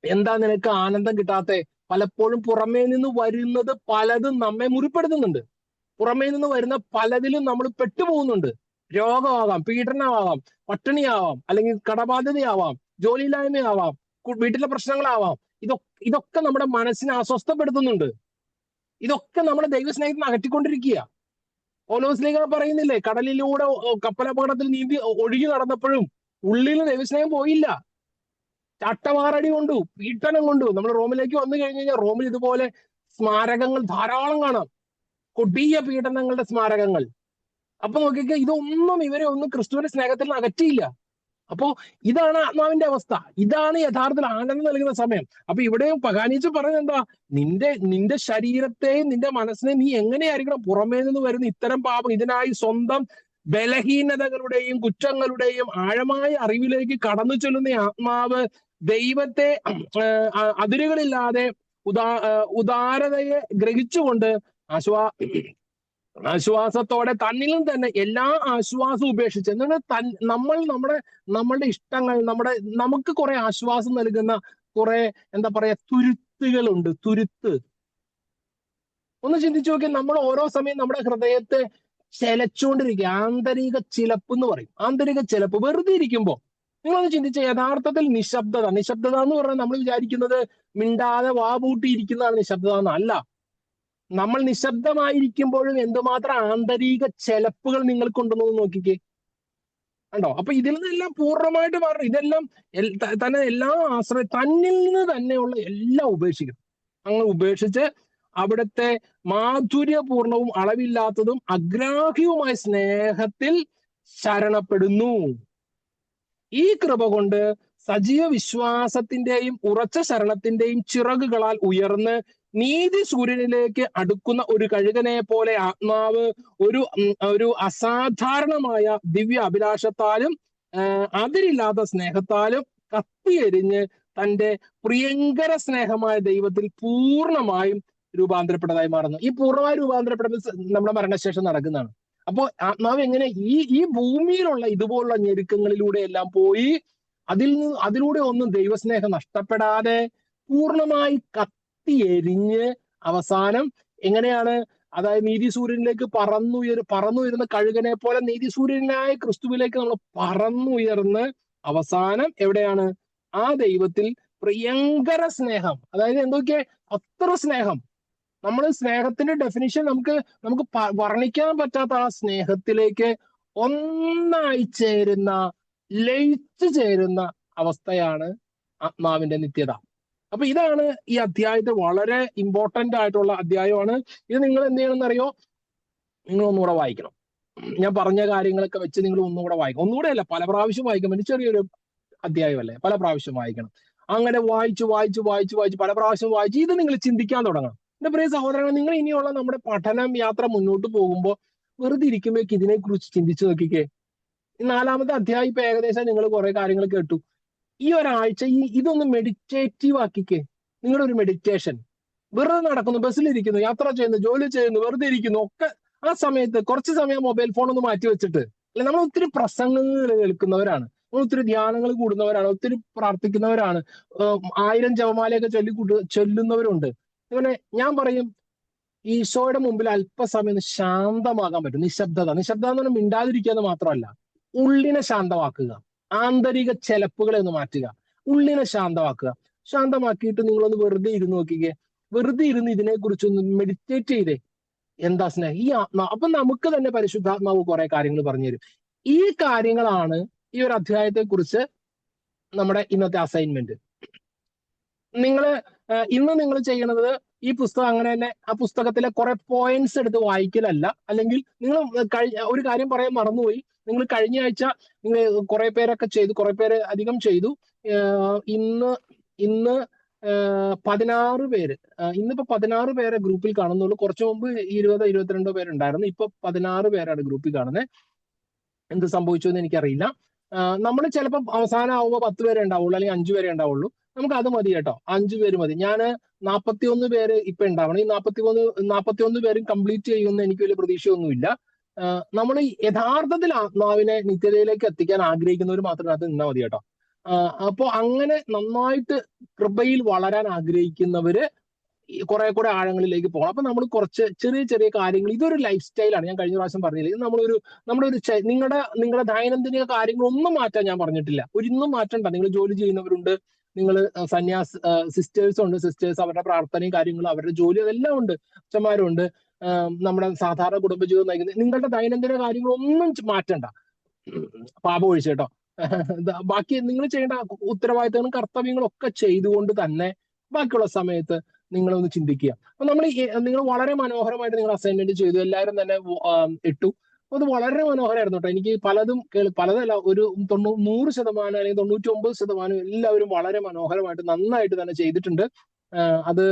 Speaker 1: എന്താ നിനക്ക് ആനന്ദം കിട്ടാത്തെ? പലപ്പോഴും പുറമേ നിന്ന് വരുന്നത് പലതും നമ്മെ മുറിപ്പെടുത്തുന്നുണ്ട്. പുറമേ നിന്ന് വരുന്ന പലതിലും നമ്മൾ പെട്ടുപോകുന്നുണ്ട്. രോഗമാകാം, പീഡനമാവാം, പട്ടിണിയാവാം, അല്ലെങ്കിൽ കടബാധ്യതയാവാം, ജോലിയില്ലായ്മയാവാം, വീട്ടിലെ പ്രശ്നങ്ങളാവാം. ഇതൊക്കെ നമ്മുടെ മനസ്സിനെ അസ്വസ്ഥപ്പെടുത്തുന്നുണ്ട്. ഇതൊക്കെ നമ്മുടെ ദൈവസ്നേഹത്തിന് അകറ്റിക്കൊണ്ടിരിക്കുക. പൗലോസ്ലീഹ പറയുന്നില്ലേ, കടലിലൂടെ കപ്പലപകടത്തിൽ നീന്തി ഒഴുകി നടന്നപ്പോഴും ഉള്ളിൽ ദൈവസ്നേഹം പോയില്ല. ചട്ടവാറടി കൊണ്ടു, പീഡനം കൊണ്ടു. നമ്മൾ റോമിലേക്ക് വന്നു കഴിഞ്ഞു കഴിഞ്ഞാൽ റോമിൽ ഇതുപോലെ സ്മാരകങ്ങൾ ധാരാളം കാണാം, കൊടിയ പീഡനങ്ങളുടെ സ്മാരകങ്ങൾ. അപ്പൊ നോക്കിക്കേ, ഇതൊന്നും ഇവരെ ഒന്നും ക്രിസ്തുവിന്റെ സ്നേഹത്തിൽ നിന്ന് അകറ്റിയില്ല. അപ്പോ ഇതാണ് ആത്മാവിന്റെ അവസ്ഥ. ഇതാണ് യഥാർത്ഥത്തിൽ ആനന്ദം നൽകുന്ന സമയം. അപ്പൊ ഇവിടെയും പഗാനീച്ച പറയുന്നത് എന്താ? നിന്റെ ശരീരത്തെയും നിന്റെ മനസ്സിനെയും നീ എങ്ങനെയായിരിക്കണം? പുറമേ നിന്ന് വരുന്ന ഇത്തരം പാപം, ഇതിനായി സ്വന്തം ബലഹീനതകളുടെയും കുറ്റങ്ങളുടെയും ആഴമായ അറിവിലേക്ക് കടന്നു ചെല്ലുന്ന ആത്മാവ് ദൈവത്തെ അതിരുകളില്ലാതെ ഉദാരതയെ ഗ്രഹിച്ചുകൊണ്ട് ആശ്വാസത്തോടെ തന്നിലും തന്നെ എല്ലാ ആശ്വാസവും ഉപേക്ഷിച്ച് എന്നാൽ നമ്മളുടെ ഇഷ്ടങ്ങൾ നമുക്ക് കുറെ ആശ്വാസം നൽകുന്ന കുറെ എന്താ പറയാ തുരുത്തുകളുണ്ട്. ഒന്ന് ചിന്തിച്ചു നോക്കി, നമ്മൾ ഓരോ സമയം നമ്മുടെ ഹൃദയത്തെ ചെലച്ചുകൊണ്ടിരിക്കുക. ആന്തരിക ചിലപ്പ് എന്ന് പറയും. ആന്തരിക ചിലപ്പ് വെറുതെ ഇരിക്കുമ്പോ നിങ്ങളൊന്ന് ചിന്തിച്ച യഥാർത്ഥത്തിൽ നിശബ്ദത എന്ന് പറഞ്ഞാൽ നമ്മൾ വിചാരിക്കുന്നത് മിണ്ടാതെ വാപൂട്ടിയിരിക്കുന്നതാണ് നിശബ്ദത എന്നല്ല. നമ്മൾ നിശബ്ദമായിരിക്കുമ്പോഴും എന്തുമാത്രം ആന്തരിക ചെലപ്പുകൾ നിങ്ങൾക്കുണ്ടെന്ന് നോക്കിക്കേ. കണ്ടോ? അപ്പൊ ഇതിൽ നിന്നെല്ലാം പൂർണ്ണമായിട്ട് മാറണം. ഇതെല്ലാം തന്നെ എല്ലാ തന്നിൽ നിന്ന് തന്നെയുള്ള എല്ലാം ഉപേക്ഷിക്കണം. അങ്ങനെ ഉപേക്ഷിച്ച് അവിടുത്തെ മാധുര്യപൂർണവും അളവില്ലാത്തതും അഗ്രാഹ്യവുമായ സ്നേഹത്തിൽ ശരണപ്പെടുന്നു. ഈ കൃപ കൊണ്ട് സജീവ വിശ്വാസത്തിന്റെയും ഉറച്ച ശരണത്തിന്റെയും ചിറകുകളാൽ ഉയർന്ന് നീതി സൂര്യനിലേക്ക് അടുക്കുന്ന ഒരു കഴുകനെ പോലെ ആത്മാവ് ഒരു അസാധാരണമായ ദിവ്യ അഭിലാഷത്താലും അതിരില്ലാത്ത സ്നേഹത്താലും കത്തിയെരിഞ്ഞ് തന്റെ പ്രിയങ്കര സ്നേഹമായ ദൈവത്തിൽ പൂർണ്ണമായും രൂപാന്തരപ്പെട്ടതായി മാറുന്നു. ഈ പൂർണ്ണമായി രൂപാന്തരപ്പെടുന്നത് നമ്മുടെ മരണശേഷം നടക്കുന്നതാണ്. അപ്പോൾ ആത്മാവ് എങ്ങനെ ഈ ഭൂമിയിലുള്ള ഇതുപോലുള്ള ഞെരുക്കങ്ങളിലൂടെ എല്ലാം പോയി അതിലൂടെ ഒന്നും ദൈവസ്നേഹം നഷ്ടപ്പെടാതെ പൂർണ്ണമായി കത്തിയെരിഞ്ഞ് അവസാനം എങ്ങനെയാണ്, അതായത് നീതി സൂര്യനിലേക്ക് പറന്നുയരുന്ന കഴുകനെ പോലെ നീതി സൂര്യനായ ക്രിസ്തുവിലേക്ക് നമ്മൾ പറന്നുയർന്ന് അവസാനം എവിടെയാണ്? ആ ദൈവത്തിൽ പ്രിയങ്കര സ്നേഹം. അതായത് എന്തൊക്കെ അത്ര സ്നേഹം. നമ്മൾ സ്നേഹത്തിന്റെ ഡെഫിനിഷൻ നമുക്ക് വർണ്ണിക്കാൻ പറ്റാത്ത ആ സ്നേഹത്തിലേക്ക് ഒന്നായി ചേരുന്ന, ലയിച്ചു ചേരുന്ന അവസ്ഥയാണ് ആത്മാവിന്റെ നിത്യത. അപ്പൊ ഇതാണ് ഈ അധ്യായത്തിൽ വളരെ ഇമ്പോർട്ടന്റ് ആയിട്ടുള്ള അധ്യായമാണ്. ഇത് നിങ്ങൾ എന്ത് ചെയ്യണമെന്നറിയോ? നിങ്ങൾ ഒന്നുകൂടെ വായിക്കണം. ഞാൻ പറഞ്ഞ കാര്യങ്ങളൊക്കെ വെച്ച് നിങ്ങൾ ഒന്നുകൂടെ വായിക്കണം. ഒന്നുകൂടെ അല്ല, പല പ്രാവശ്യം വായിക്കാൻ വേണ്ടി, ചെറിയൊരു അധ്യായമല്ലേ, പല പ്രാവശ്യം വായിക്കണം. അങ്ങനെ വായിച്ച് പല പ്രാവശ്യം വായിച്ച് ഇത് നിങ്ങൾ ചിന്തിക്കാൻ തുടങ്ങണം. എന്റെ പ്രിയ സഹോദരങ്ങൾ, നിങ്ങൾ ഇനിയുള്ള നമ്മുടെ പഠനം യാത്ര മുന്നോട്ട് പോകുമ്പോൾ വെറുതെ ഇരിക്കുമ്പോഴേക്ക് ഇതിനെക്കുറിച്ച് ചിന്തിച്ചു നോക്കിക്കേ. ഈ 4-ാമത്തെ അധ്യായം ഇപ്പൊ ഏകദേശം നിങ്ങൾ കുറെ കാര്യങ്ങൾ കേട്ടു. ഈ ഒരാഴ്ച ഇതൊന്ന് മെഡിറ്റേറ്റീവ് ആക്കിക്കേ. നിങ്ങളുടെ ഒരു മെഡിറ്റേഷൻ. വെറുതെ നടക്കുന്നു, ബസ്സിലിരിക്കുന്നു, യാത്ര ചെയ്യുന്നു, ജോലി ചെയ്യുന്നു, വെറുതെ ഇരിക്കുന്നു, ഒക്കെ ആ സമയത്ത് കുറച്ച് സമയം മൊബൈൽ ഫോൺ ഒന്ന് മാറ്റി വെച്ചിട്ട്, അല്ലെ, നമ്മൾ ഒത്തിരി പ്രസംഗങ്ങൾ കേൾക്കുന്നവരാണ്, നമ്മൾ ഒത്തിരി ധ്യാനങ്ങൾ കൂടുന്നവരാണ്, ഒത്തിരി പ്രാർത്ഥിക്കുന്നവരാണ്, 1000 ജപമാലയൊക്കെ ചൊല്ലുന്നവരുണ്ട്. അങ്ങനെ ഞാൻ പറയും, ഈശോയുടെ മുമ്പിൽ അല്പസമയം ശാന്തമാകാൻ പറ്റും. നിശബ്ദത എന്ന് പറഞ്ഞാൽ മിണ്ടാതിരിക്കുക എന്ന് മാത്രമല്ല, ഉള്ളിനെ ശാന്തമാക്കുക, ആന്തരിക ചെലപ്പുകളെ ഒന്ന് മാറ്റുക, ഉള്ളിനെ ശാന്തമാക്കിയിട്ട് നിങ്ങളൊന്ന് വെറുതെ ഇരുന്ന് നോക്കിക്കേ. വെറുതെ ഇരുന്ന് ഇതിനെക്കുറിച്ചൊന്ന് മെഡിറ്റേറ്റ് ചെയ്തേ. എന്താ സ്നേഹം, ഈ ആത്മാ. അപ്പൊ നമുക്ക് തന്നെ പരിശുദ്ധാത്മാവ് കുറെ കാര്യങ്ങൾ പറഞ്ഞു തരും. ഈ കാര്യങ്ങളാണ് ഈ ഒരു അധ്യായത്തെ കുറിച്ച് നമ്മുടെ ഇന്നത്തെ അസൈൻമെന്റ്. ഇന്ന് നിങ്ങൾ ചെയ്യണത് ഈ പുസ്തകം അങ്ങനെ തന്നെ ആ പുസ്തകത്തിലെ കുറെ പോയിന്റ്സ് എടുത്ത് വായിക്കലല്ല. അല്ലെങ്കിൽ നിങ്ങൾ ഒരു കാര്യം പറയാൻ മറന്നുപോയി. നിങ്ങൾ കഴിഞ്ഞ ആഴ്ച നിങ്ങൾ കുറെ പേരൊക്കെ ചെയ്തു, കുറെ പേര് അധികം ചെയ്തു. ഇന്ന് 16 പേര്, ഇന്നിപ്പോ 16 പേരെ ഗ്രൂപ്പിൽ കാണുന്നുള്ളൂ. കുറച്ചു മുമ്പ് 20-22 പേരുണ്ടായിരുന്നു. ഇപ്പൊ 16 പേരാണ് ഗ്രൂപ്പിൽ കാണുന്നത്. എന്ത് സംഭവിച്ചു എന്ന് എനിക്കറിയില്ല. നമ്മൾ ചിലപ്പോൾ അവസാനം ആവുമ്പോൾ 10 പേരെ ഉണ്ടാവുള്ളൂ, അല്ലെങ്കിൽ 5 പേരെ ഉണ്ടാവുള്ളൂ. നമുക്ക് അത് മതി കേട്ടോ, 5 പേര് മതി. ഞാൻ 41 പേര് ഇപ്പൊ ഉണ്ടാവണം. ഈ 41 പേരും കംപ്ലീറ്റ് ചെയ്യുമെന്ന് എനിക്ക് വലിയ പ്രതീക്ഷയൊന്നുമില്ല. നമ്മൾ യഥാർത്ഥത്തിൽ ആത്മാവിനെ നിത്യതയിലേക്ക് എത്തിക്കാൻ ആഗ്രഹിക്കുന്നവർ മാത്രമേ അത് നിന്നാൽ മതി കേട്ടോ. അപ്പോൾ അങ്ങനെ നന്നായിട്ട് കൃപയിൽ വളരാൻ ആഗ്രഹിക്കുന്നവര് കുറെ കൂടെ ആഴങ്ങളിലേക്ക് പോകണം. അപ്പൊ നമ്മൾ കുറച്ച് ചെറിയ ചെറിയ കാര്യങ്ങൾ, ഇതൊരു ലൈഫ് സ്റ്റൈലാണ്. ഞാൻ കഴിഞ്ഞ പ്രാവശ്യം പറഞ്ഞില്ല, ഇത് നിങ്ങളുടെ ദൈനംദിന കാര്യങ്ങളൊന്നും മാറ്റാൻ ഞാൻ പറഞ്ഞിട്ടില്ല. ഒന്നും മാറ്റണ്ട. നിങ്ങൾ ജോലി ചെയ്യുന്നവരുണ്ട്, നിങ്ങൾ സിസ്റ്റേഴ്സ് ഉണ്ട്, സിസ്റ്റേഴ്സ് അവരുടെ പ്രാർത്ഥനയും കാര്യങ്ങളും അവരുടെ ജോലി അതെല്ലാം ഉണ്ട്, അച്ഛന്മാരുണ്ട്, നമ്മുടെ സാധാരണ കുടുംബജീവിതം നയിക്കുന്നത്. നിങ്ങളുടെ ദൈനംദിന കാര്യങ്ങളൊന്നും മാറ്റണ്ട, പാപം ഒഴിച്ച് കേട്ടോ. ബാക്കി നിങ്ങൾ ചെയ്യേണ്ട ഉത്തരവാദിത്തങ്ങളും കർത്തവ്യങ്ങളും ഒക്കെ ചെയ്തുകൊണ്ട് തന്നെ ബാക്കിയുള്ള സമയത്ത് നിങ്ങളൊന്ന് ചിന്തിക്കുക. അപ്പൊ നിങ്ങൾ വളരെ മനോഹരമായിട്ട് നിങ്ങൾ അസൈൻമെന്റ് ചെയ്തു, എല്ലാവരും തന്നെ ഇട്ടു. അത് വളരെ മനോഹരമായിരുന്നു കേട്ടോ. എനിക്ക് പലതല്ല, ഒരു 100% അല്ലെങ്കിൽ 99% എല്ലാവരും വളരെ മനോഹരമായിട്ട് നന്നായിട്ട് തന്നെ ചെയ്തിട്ടുണ്ട്. അത്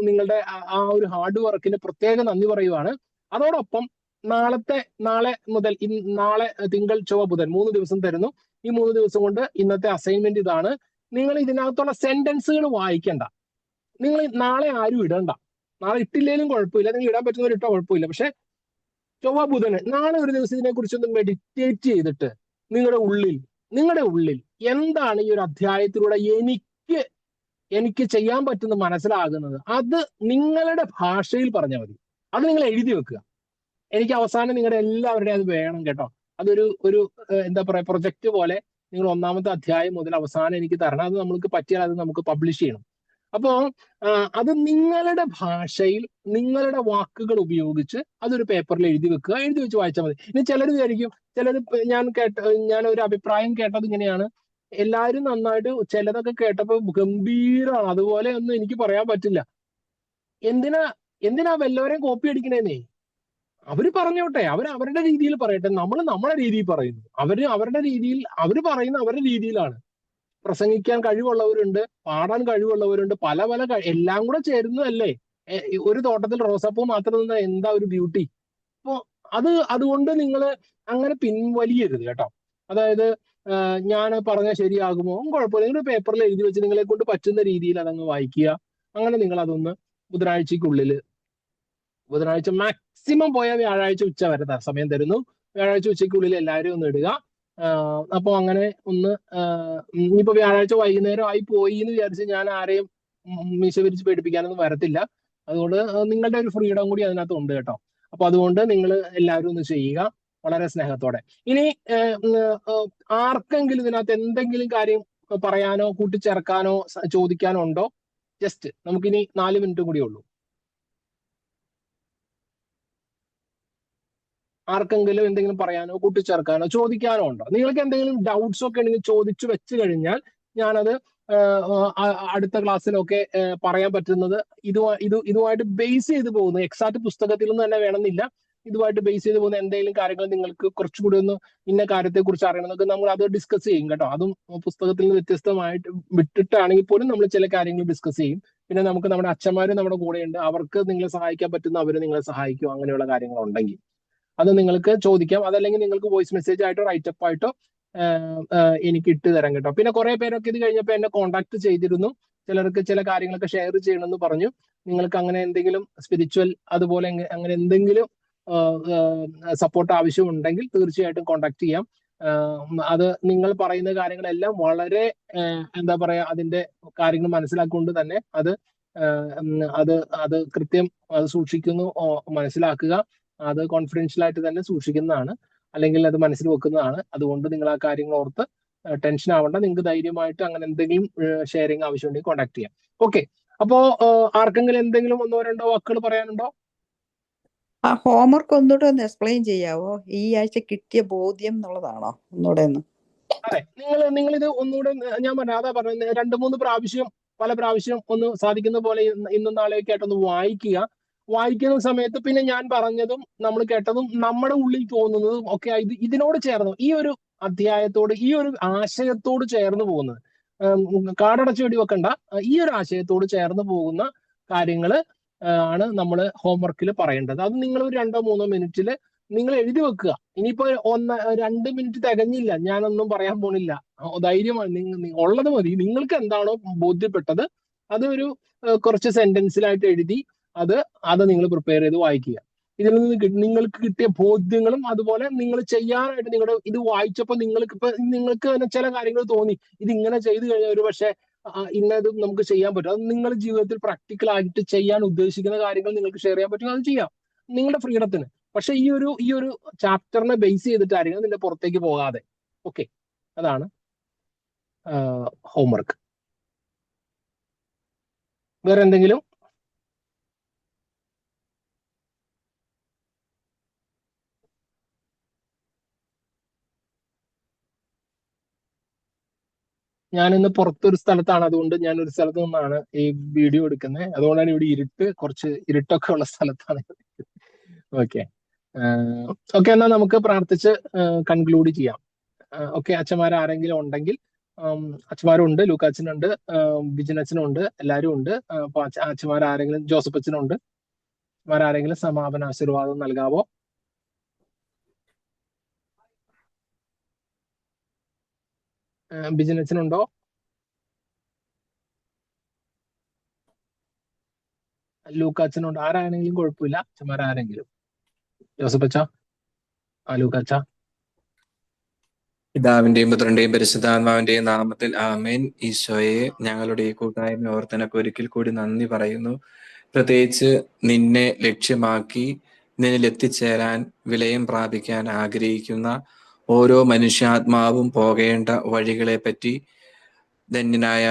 Speaker 1: നിങ്ങളുടെ ആ ഒരു ഹാർഡ് വർക്കിന് പ്രത്യേകം നന്ദി പറയുവാണ്. അതോടൊപ്പം നാളെ മുതൽ നാളെ തിങ്കൾ ചൊവ്വ ബുധൻ 3 ദിവസം തരുന്നു. ഈ 3 ദിവസം കൊണ്ട് ഇന്നത്തെ അസൈൻമെന്റ് ഇതാണ്. നിങ്ങൾ ഇതിനകത്തുള്ള സെന്റൻസുകൾ വായിക്കണ്ട. നിങ്ങൾ നാളെ ആരും ഇടണ്ട. നാളെ ഇട്ടില്ലേലും കുഴപ്പമില്ല, നിങ്ങൾ ഇടാൻ പറ്റുന്നവർ ഇട്ടോ കുഴപ്പമില്ല. പക്ഷെ ചൊവ്വ ബുധന് നാളെ ഒരു ദിവസം ഇതിനെ കുറിച്ചൊന്ന് മെഡിറ്റേറ്റ് ചെയ്തിട്ട് നിങ്ങളുടെ ഉള്ളിൽ എന്താണ് ഈ ഒരു അധ്യായത്തിലൂടെ എനിക്ക് ചെയ്യാൻ പറ്റുന്ന മനസ്സിലാകുന്നത്, അത് നിങ്ങളുടെ ഭാഷയിൽ പറഞ്ഞാൽ മതി. അത് നിങ്ങൾ എഴുതി വെക്കുക. എനിക്ക് അവസാനം നിങ്ങളുടെ എല്ലാവരുടെയും അത് വേണം കേട്ടോ. അതൊരു എന്താ പറയാ, പ്രൊജക്ട് പോലെ നിങ്ങൾ 1ാമത്തെ അധ്യായം മുതൽ അവസാനം എനിക്ക് തരണം. അത് നമുക്ക് പറ്റിയാൽ അത് നമുക്ക് പബ്ലിഷ് ചെയ്യണം. അപ്പോ അത് നിങ്ങളുടെ ഭാഷയിൽ നിങ്ങളുടെ വാക്കുകൾ ഉപയോഗിച്ച് അതൊരു പേപ്പറിൽ എഴുതി വെക്കുക. എഴുതി വെച്ച് വായിച്ചാൽ മതി. ഇനി ചിലർ വിചാരിക്കും, ഞാൻ ഒരു അഭിപ്രായം കേട്ടത് ഇങ്ങനെയാണ്, എല്ലാവരും നന്നായിട്ട് ചിലതൊക്കെ കേട്ടപ്പോൾ ഗംഭീരമാണ്, അതുപോലെ ഒന്നും എനിക്ക് പറയാൻ പറ്റില്ല. എന്തിനാ വല്ലവരെയും കോപ്പി അടിക്കണേന്നേ? അവര് പറഞ്ഞോട്ടെ, അവരുടെ രീതിയിൽ പറയട്ടെ. നമ്മൾ നമ്മുടെ രീതിയിൽ പറയുന്നു, അവരുടെ രീതിയിൽ പറയുന്ന അവരുടെ രീതിയിലാണ്. പ്രസംഗിക്കാൻ കഴിവുള്ളവരുണ്ട്, പാടാൻ കഴിവുള്ളവരുണ്ട്, പല എല്ലാം കൂടെ ചേരുന്നതല്ലേ ഒരു തോട്ടത്തിൽ റോസാപ്പൂ മാത്രം നിന്ന എന്താ ഒരു ബ്യൂട്ടി. അപ്പോ അതുകൊണ്ട് നിങ്ങൾ അങ്ങനെ പിൻവലിയരുത് കേട്ടോ. അതായത് ഞാൻ പറഞ്ഞാൽ ശരിയാകുമോ, കുഴപ്പമില്ല, നിങ്ങൾ പേപ്പറിൽ എഴുതി വെച്ച് നിങ്ങളെ കൊണ്ട് പറ്റുന്ന രീതിയിൽ അതങ്ങ് വായിക്കുക. അങ്ങനെ നിങ്ങൾ അതൊന്ന് ബുധനാഴ്ച മാക്സിമം പോയാൽ വ്യാഴാഴ്ച ഉച്ച വരെ സമയം തരുന്നു. വ്യാഴാഴ്ച ഉച്ചയ്ക്കുള്ളിൽ എല്ലാവരും ഒന്ന് ഇടുക. അപ്പോൾ അങ്ങനെ ഒന്ന് ഇനിയിപ്പോ വ്യാഴാഴ്ച വൈകുന്നേരം ആയി പോയി എന്ന് വിചാരിച്ച് ഞാൻ ആരെയും മീശ വിരിച്ച് പേടിപ്പിക്കാനൊന്നും വരത്തില്ല. അതുകൊണ്ട് നിങ്ങളുടെ ഒരു ഫ്രീഡം കൂടി അതിനകത്ത് ഉണ്ട് കേട്ടോ. അപ്പൊ അതുകൊണ്ട് നിങ്ങൾ എല്ലാവരും ഒന്ന് ചെയ്യുക വളരെ സ്നേഹത്തോടെ. ഇനി ആർക്കെങ്കിലും ഇതിനകത്ത് എന്തെങ്കിലും കാര്യം പറയാനോ കൂട്ടിച്ചേർക്കാനോ ചോദിക്കാനോ ഉണ്ടോ? ജസ്റ്റ് നമുക്കിനി 4 മിനിറ്റ് കൂടിയേ ഉള്ളൂ. ആർക്കെങ്കിലും എന്തെങ്കിലും പറയാനോ കൂട്ടിച്ചേർക്കാനോ ചോദിക്കാനോ ഉണ്ടോ? നിങ്ങൾക്ക് എന്തെങ്കിലും ഡൗട്ട്സ് ഒക്കെ ഉണ്ടെങ്കിൽ ചോദിച്ചു വെച്ച് കഴിഞ്ഞാൽ ഞാനത് അടുത്ത ക്ലാസ്സിലൊക്കെ പറയാൻ പറ്റുന്നത് ഇതുമായിട്ട് ബേസ് ചെയ്ത് പോകുന്ന, എക്സാക്ട് പുസ്തകത്തിൽ നിന്ന് തന്നെ വേണമെന്നില്ല, ഇതുമായിട്ട് ബേസ് ചെയ്ത് പോകുന്ന എന്തെങ്കിലും കാര്യങ്ങൾ നിങ്ങൾക്ക് കുറച്ചുകൂടി ഒന്ന് ഇന്ന കാര്യത്തെ കുറിച്ച് അറിയണമെന്നൊക്കെ നമ്മൾ അത് ഡിസ്കസ് ചെയ്യും കേട്ടോ. അതും പുസ്തകത്തിൽ നിന്ന് വ്യത്യസ്തമായിട്ട് വിട്ടിട്ടാണെങ്കിൽ പോലും നമ്മൾ ചില കാര്യങ്ങൾ ഡിസ്കസ് ചെയ്യും. പിന്നെ നമുക്ക് നമ്മുടെ അച്ഛന്മാരും നമ്മുടെ കൂടെയുണ്ട്, അവർക്ക് നിങ്ങളെ സഹായിക്കാൻ പറ്റുന്ന അവർ നിങ്ങളെ സഹായിക്കും. അങ്ങനെയുള്ള കാര്യങ്ങൾ ഉണ്ടെങ്കിൽ അത് നിങ്ങൾക്ക് ചോദിക്കാം. അതല്ലെങ്കിൽ നിങ്ങൾക്ക് വോയിസ് മെസ്സേജ് ആയിട്ടോ റൈറ്റപ്പ് ആയിട്ടോ എനിക്ക് ഇട്ട് തരാം കേട്ടോ. പിന്നെ കുറെ പേരൊക്കെ ഇത് കഴിഞ്ഞപ്പോൾ എന്നെ കോൺടാക്ട് ചെയ്തിരുന്നു. ചിലർക്ക് ചില കാര്യങ്ങളൊക്കെ ഷെയർ ചെയ്യണമെന്ന് പറഞ്ഞു. നിങ്ങൾക്ക് അങ്ങനെ എന്തെങ്കിലും സ്പിരിച്വൽ അതുപോലെ അങ്ങനെ എന്തെങ്കിലും സപ്പോർട്ട് ആവശ്യമുണ്ടെങ്കിൽ തീർച്ചയായിട്ടും കോൺടാക്ട് ചെയ്യാം. അത് നിങ്ങൾ പറയുന്ന കാര്യങ്ങളെല്ലാം വളരെ എന്താ പറയാ, അതിന്റെ കാര്യങ്ങൾ മനസ്സിലാക്കിക്കൊണ്ട് തന്നെ അത് കൃത്യം അത് സൂക്ഷിക്കുന്നു, മനസ്സിലാക്കുക. അത് കോൺഫിഡൻഷ്യൽ ആയിട്ട് തന്നെ സൂക്ഷിക്കുന്നതാണ്, അല്ലെങ്കിൽ അത് മനസ്സിൽ വെക്കുന്നതാണ്. അതുകൊണ്ട് നിങ്ങൾ ആ കാര്യങ്ങൾ ഓർത്ത് ടെൻഷൻ ആവണ്ട. നിങ്ങൾക്ക് ധൈര്യമായിട്ട് അങ്ങനെ എന്തെങ്കിലും ഷെയറിങ് ആവശ്യമുണ്ടെങ്കിൽ കോൺടാക്ട് ചെയ്യാം. ഓക്കെ, അപ്പോ ആർക്കെങ്കിലും എന്തെങ്കിലും 1-2 വാക്കുകൾ പറയാനുണ്ടോ?
Speaker 4: ആ ഹോംവർക്ക് ഒന്നുകൂടെ ഒന്ന് എക്സ്പ്ലെയിൻ ചെയ്യാവോ? ഈ ആഴ്ച കിട്ടിയ ബോധ്യം എന്നുള്ളതാണോ ഒന്നുകൂടെ ഒന്ന്?
Speaker 1: അതെ, നിങ്ങളിത് ഒന്നുകൂടെ ഞാൻ അതാ പറഞ്ഞത്, 2-3 പ്രാവശ്യം പല പ്രാവശ്യം ഒന്ന് സാധിക്കുന്ന പോലെ ഇന്നും നാളെയൊക്കെ ആയിട്ടൊന്ന് വായിക്കുക. വായിക്കുന്ന സമയത്ത് പിന്നെ ഞാൻ പറഞ്ഞതും നമ്മൾ കേട്ടതും നമ്മുടെ ഉള്ളിൽ തോന്നുന്നതും ഒക്കെ ഇതിനോട് ചേർന്ന്, ഈ ഒരു അധ്യായത്തോട്, ഈ ഒരു ആശയത്തോട് ചേർന്ന് പോകുന്നത്, കാടടച്ച് വെടി വെക്കണ്ട, ഈ ഒരു ആശയത്തോട് ചേർന്ന് പോകുന്ന കാര്യങ്ങൾ ആണ് നമ്മൾ ഹോംവർക്കിൽ പറയേണ്ടത്. അത് നിങ്ങൾ ഒരു 2-3 മിനിറ്റിൽ നിങ്ങൾ എഴുതി വെക്കുക. ഇനിയിപ്പോ 2 മിനിറ്റ് തികഞ്ഞില്ല, ഞാനൊന്നും പറയാൻ പോണില്ല, ധൈര്യമാണ്, ഉള്ളത് മതി. നിങ്ങൾക്ക് എന്താണോ ബോധ്യപ്പെട്ടത് അത് ഒരു കുറച്ച് സെന്റൻസിലായിട്ട് എഴുതി അത് നിങ്ങൾ പ്രിപ്പയർ ചെയ്ത് വായിക്കുക. ഇതിൽ നിന്ന് നിങ്ങൾക്ക് കിട്ടിയ ബോധ്യങ്ങളും അതുപോലെ നിങ്ങൾ ചെയ്യാനായിട്ട് ഇത് വായിച്ചപ്പോൾ നിങ്ങൾക്ക് തന്നെ ചില കാര്യങ്ങൾ തോന്നി, ഇതിങ്ങനെ ചെയ്തു കഴിഞ്ഞാൽ ഒരു പക്ഷേ ഇന്നത് നമുക്ക് ചെയ്യാൻ പറ്റും. അത് നിങ്ങളുടെ ജീവിതത്തിൽ പ്രാക്ടിക്കൽ ആയിട്ട് ചെയ്യാൻ ഉദ്ദേശിക്കുന്ന കാര്യങ്ങൾ നിങ്ങൾക്ക് ഷെയർ ചെയ്യാൻ പറ്റും, അത് ചെയ്യാം നിങ്ങളുടെ ഫ്രീഡത്തിന്. പക്ഷെ ഈ ഒരു ചാപ്റ്ററിനെ ബേസ് ചെയ്തിട്ടായിരിക്കും നിന്റെ പുറത്തേക്ക് പോകാതെ. ഓക്കെ, അതാണ് ഹോംവർക്ക്. വേറെ എന്തെങ്കിലും? ഞാനിന്ന് പുറത്തൊരു സ്ഥലത്താണ്, അതുകൊണ്ട് ഞാൻ ഒരു സ്ഥലത്ത് നിന്നാണ് ഈ വീഡിയോ എടുക്കുന്നത്. അതുകൊണ്ടാണ് ഇവിടെ കുറച്ച് ഇരുട്ടൊക്കെ ഉള്ള സ്ഥലത്താണ്. ഓക്കെ, എന്നാ നമുക്ക് പ്രാർത്ഥിച്ച് കൺക്ലൂഡ് ചെയ്യാം. ഓക്കെ, അച്ഛന്മാർ ആരെങ്കിലും ഉണ്ടെങ്കിൽ, അച്ഛന്മാരുണ്ട്, ലൂക്കാച്ചനുണ്ട്, ബിജിനച്ചനുണ്ട്, എല്ലാവരും ഉണ്ട്. അപ്പൊ അച്ഛന്മാർ ആരെങ്കിലും, ജോസഫ് അച്ഛനുണ്ട്, അച്ഛന്മാരാരെങ്കിലും സമാപന ആശീർവാദം നൽകാവോ? ബിജിനസിനുണ്ടോ? ലൂക്കാച്ചനുണ്ടോ? ആരാണെങ്കിലും കുഴപ്പമില്ല, അച്ഛന്മാരാരെങ്കിലും. ജോസഫ് അച്ഛ, ലൂക്കാച്ച.
Speaker 5: പിതാവിന്റെയും പുത്രന്റെയും പരിശുദ്ധാത്മാവിന്റെയും നാമത്തിൽ ആമേൻ. ഈശോയെ, ഞങ്ങളുടെ ഈ കൂട്ടായ്മ ഓർത്തനക്ക് ഒരിക്കൽ കൂടി നന്ദി പറയുന്നു. പ്രത്യേകിച്ച് നിന്നെ ലക്ഷ്യമാക്കി നിന്നിൽ എത്തിച്ചേരാൻ വിലയം പ്രാപിക്കാൻ ആഗ്രഹിക്കുന്ന ഓരോ മനുഷ്യാത്മാവും പോകേണ്ട വഴികളെ പറ്റി ധന്യനായ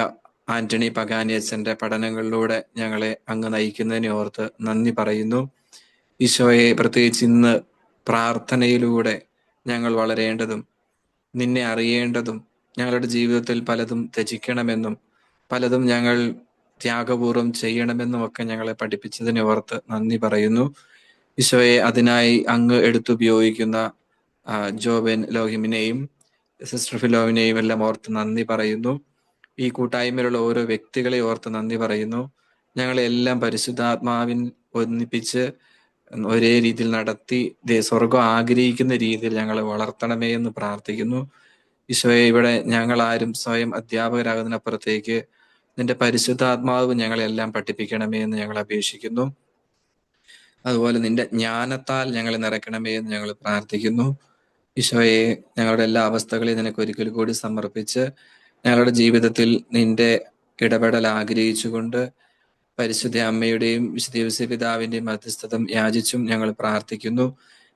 Speaker 5: ആന്റണി പഗാനിയച്ചന്റെ പഠനങ്ങളിലൂടെ ഞങ്ങളെ അങ്ങ് നയിക്കുന്നതിനെ ഓർത്ത് നന്ദി പറയുന്നു. ഈശോയെ, പ്രത്യേകിച്ച് ഇന്ന് പ്രാർത്ഥനയിലൂടെ ഞങ്ങൾ വളരേണ്ടതും നിന്നെ അറിയേണ്ടതും ഞങ്ങളുടെ ജീവിതത്തിൽ പലതും ത്യജിക്കണമെന്നും പലതും ഞങ്ങൾ ത്യാഗപൂർവ്വം ചെയ്യണമെന്നും ഒക്കെ ഞങ്ങളെ പഠിപ്പിച്ചതിനെ ഓർത്ത് നന്ദി പറയുന്നു. ഈശോയെ, അതിനായി അങ്ങ് എടുത്തുപയോഗിക്കുന്ന ജോബൻ ലോഹിമിനെയും സിസ്റ്റർ ഫിലോമിനെയും എല്ലാം ഓർത്ത് നന്ദി പറയുന്നു. ഈ കൂട്ടായ്മയിലുള്ള ഓരോ വ്യക്തികളെ ഓർത്ത് നന്ദി പറയുന്നു. ഞങ്ങളെല്ലാം പരിശുദ്ധാത്മാവിൻ ഒന്നിപ്പിച്ച് ഒരേ രീതിയിൽ നടത്തി സ്വർഗം ആഗ്രഹിക്കുന്ന രീതിയിൽ ഞങ്ങളെ വളർത്തണമേ എന്ന് പ്രാർത്ഥിക്കുന്നു. ഈശോയെ, ഇവിടെ ഞങ്ങൾ ആരും സ്വയം അധ്യാപകരാകുന്നതിനപ്പുറത്തേക്ക് നിന്റെ പരിശുദ്ധാത്മാവ് ഞങ്ങളെല്ലാം പഠിപ്പിക്കണമേ എന്ന് ഞങ്ങൾ അപേക്ഷിക്കുന്നു. അതുപോലെ നിന്റെ ജ്ഞാനത്താൽ ഞങ്ങളെ നിറയ്ക്കണമേ എന്ന് ഞങ്ങൾ പ്രാർത്ഥിക്കുന്നു. ഈശോയെ, ഞങ്ങളുടെ എല്ലാ അവസ്ഥകളെയും നിനക്ക് ഒരിക്കൽ കൂടി സമർപ്പിച്ച് ഞങ്ങളുടെ ജീവിതത്തിൽ നിന്റെ ഇടപെടൽ ആഗ്രഹിച്ചുകൊണ്ട് പരിശുദ്ധ അമ്മയുടെയും വിശുദ്ധ പിതാവിന്റെയും മധ്യസ്ഥതം യാചിച്ചും ഞങ്ങൾ പ്രാർത്ഥിക്കുന്നു.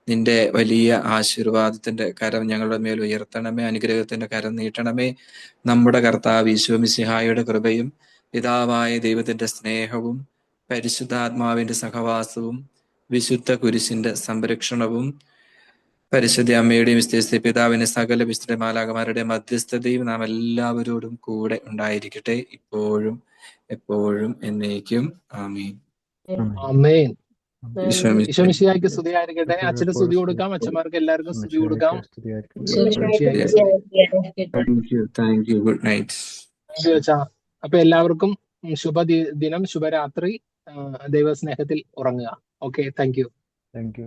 Speaker 5: നിന്റെ വലിയ ആശീർവാദത്തിന്റെ കരം ഞങ്ങളുടെ മേൽ ഉയർത്തണമേ, അനുഗ്രഹത്തിന്റെ കരം നീട്ടണമേ. നമ്മുടെ കർത്താവ് ഈശോ മിശിഹായുടെ കൃപയും പിതാവായ ദൈവത്തിന്റെ സ്നേഹവും പരിശുദ്ധാത്മാവിന്റെ സഹവാസവും വിശുദ്ധ കുരിശിന്റെ സംരക്ഷണവും പരിശുദ്ധ അമ്മയുടെയും വിശുദ്ധ പിതാവിന്റെ സകല വിശുദ്ധ മാലാഖമാരുടെ മധ്യസ്ഥതയും നാം എല്ലാവരോടും കൂടെ ഉണ്ടായിരിക്കട്ടെ, ഇപ്പോഴും എപ്പോഴും എന്നേക്കും. ആമേൻ.
Speaker 1: ആമേൻ.
Speaker 5: ഈശോ
Speaker 1: ഈശോ മിശിഹായ്ക്ക് സ്തുതിയായിരിക്കട്ടെ. അച്ഛന് സ്തുതി കൊടുക്കാം, അച്ഛന്മാർക്ക് എല്ലാവർക്കും സ്തുതി കൊടുക്കാം.
Speaker 5: Thank you. Good night.
Speaker 1: അച്ഛാ. അപ്പൊ എല്ലാവർക്കും ദിനം, ശുഭരാത്രി. ദൈവസ്നേഹത്തിൽ ഉറങ്ങുക. Okay, thank you.
Speaker 2: Thank you.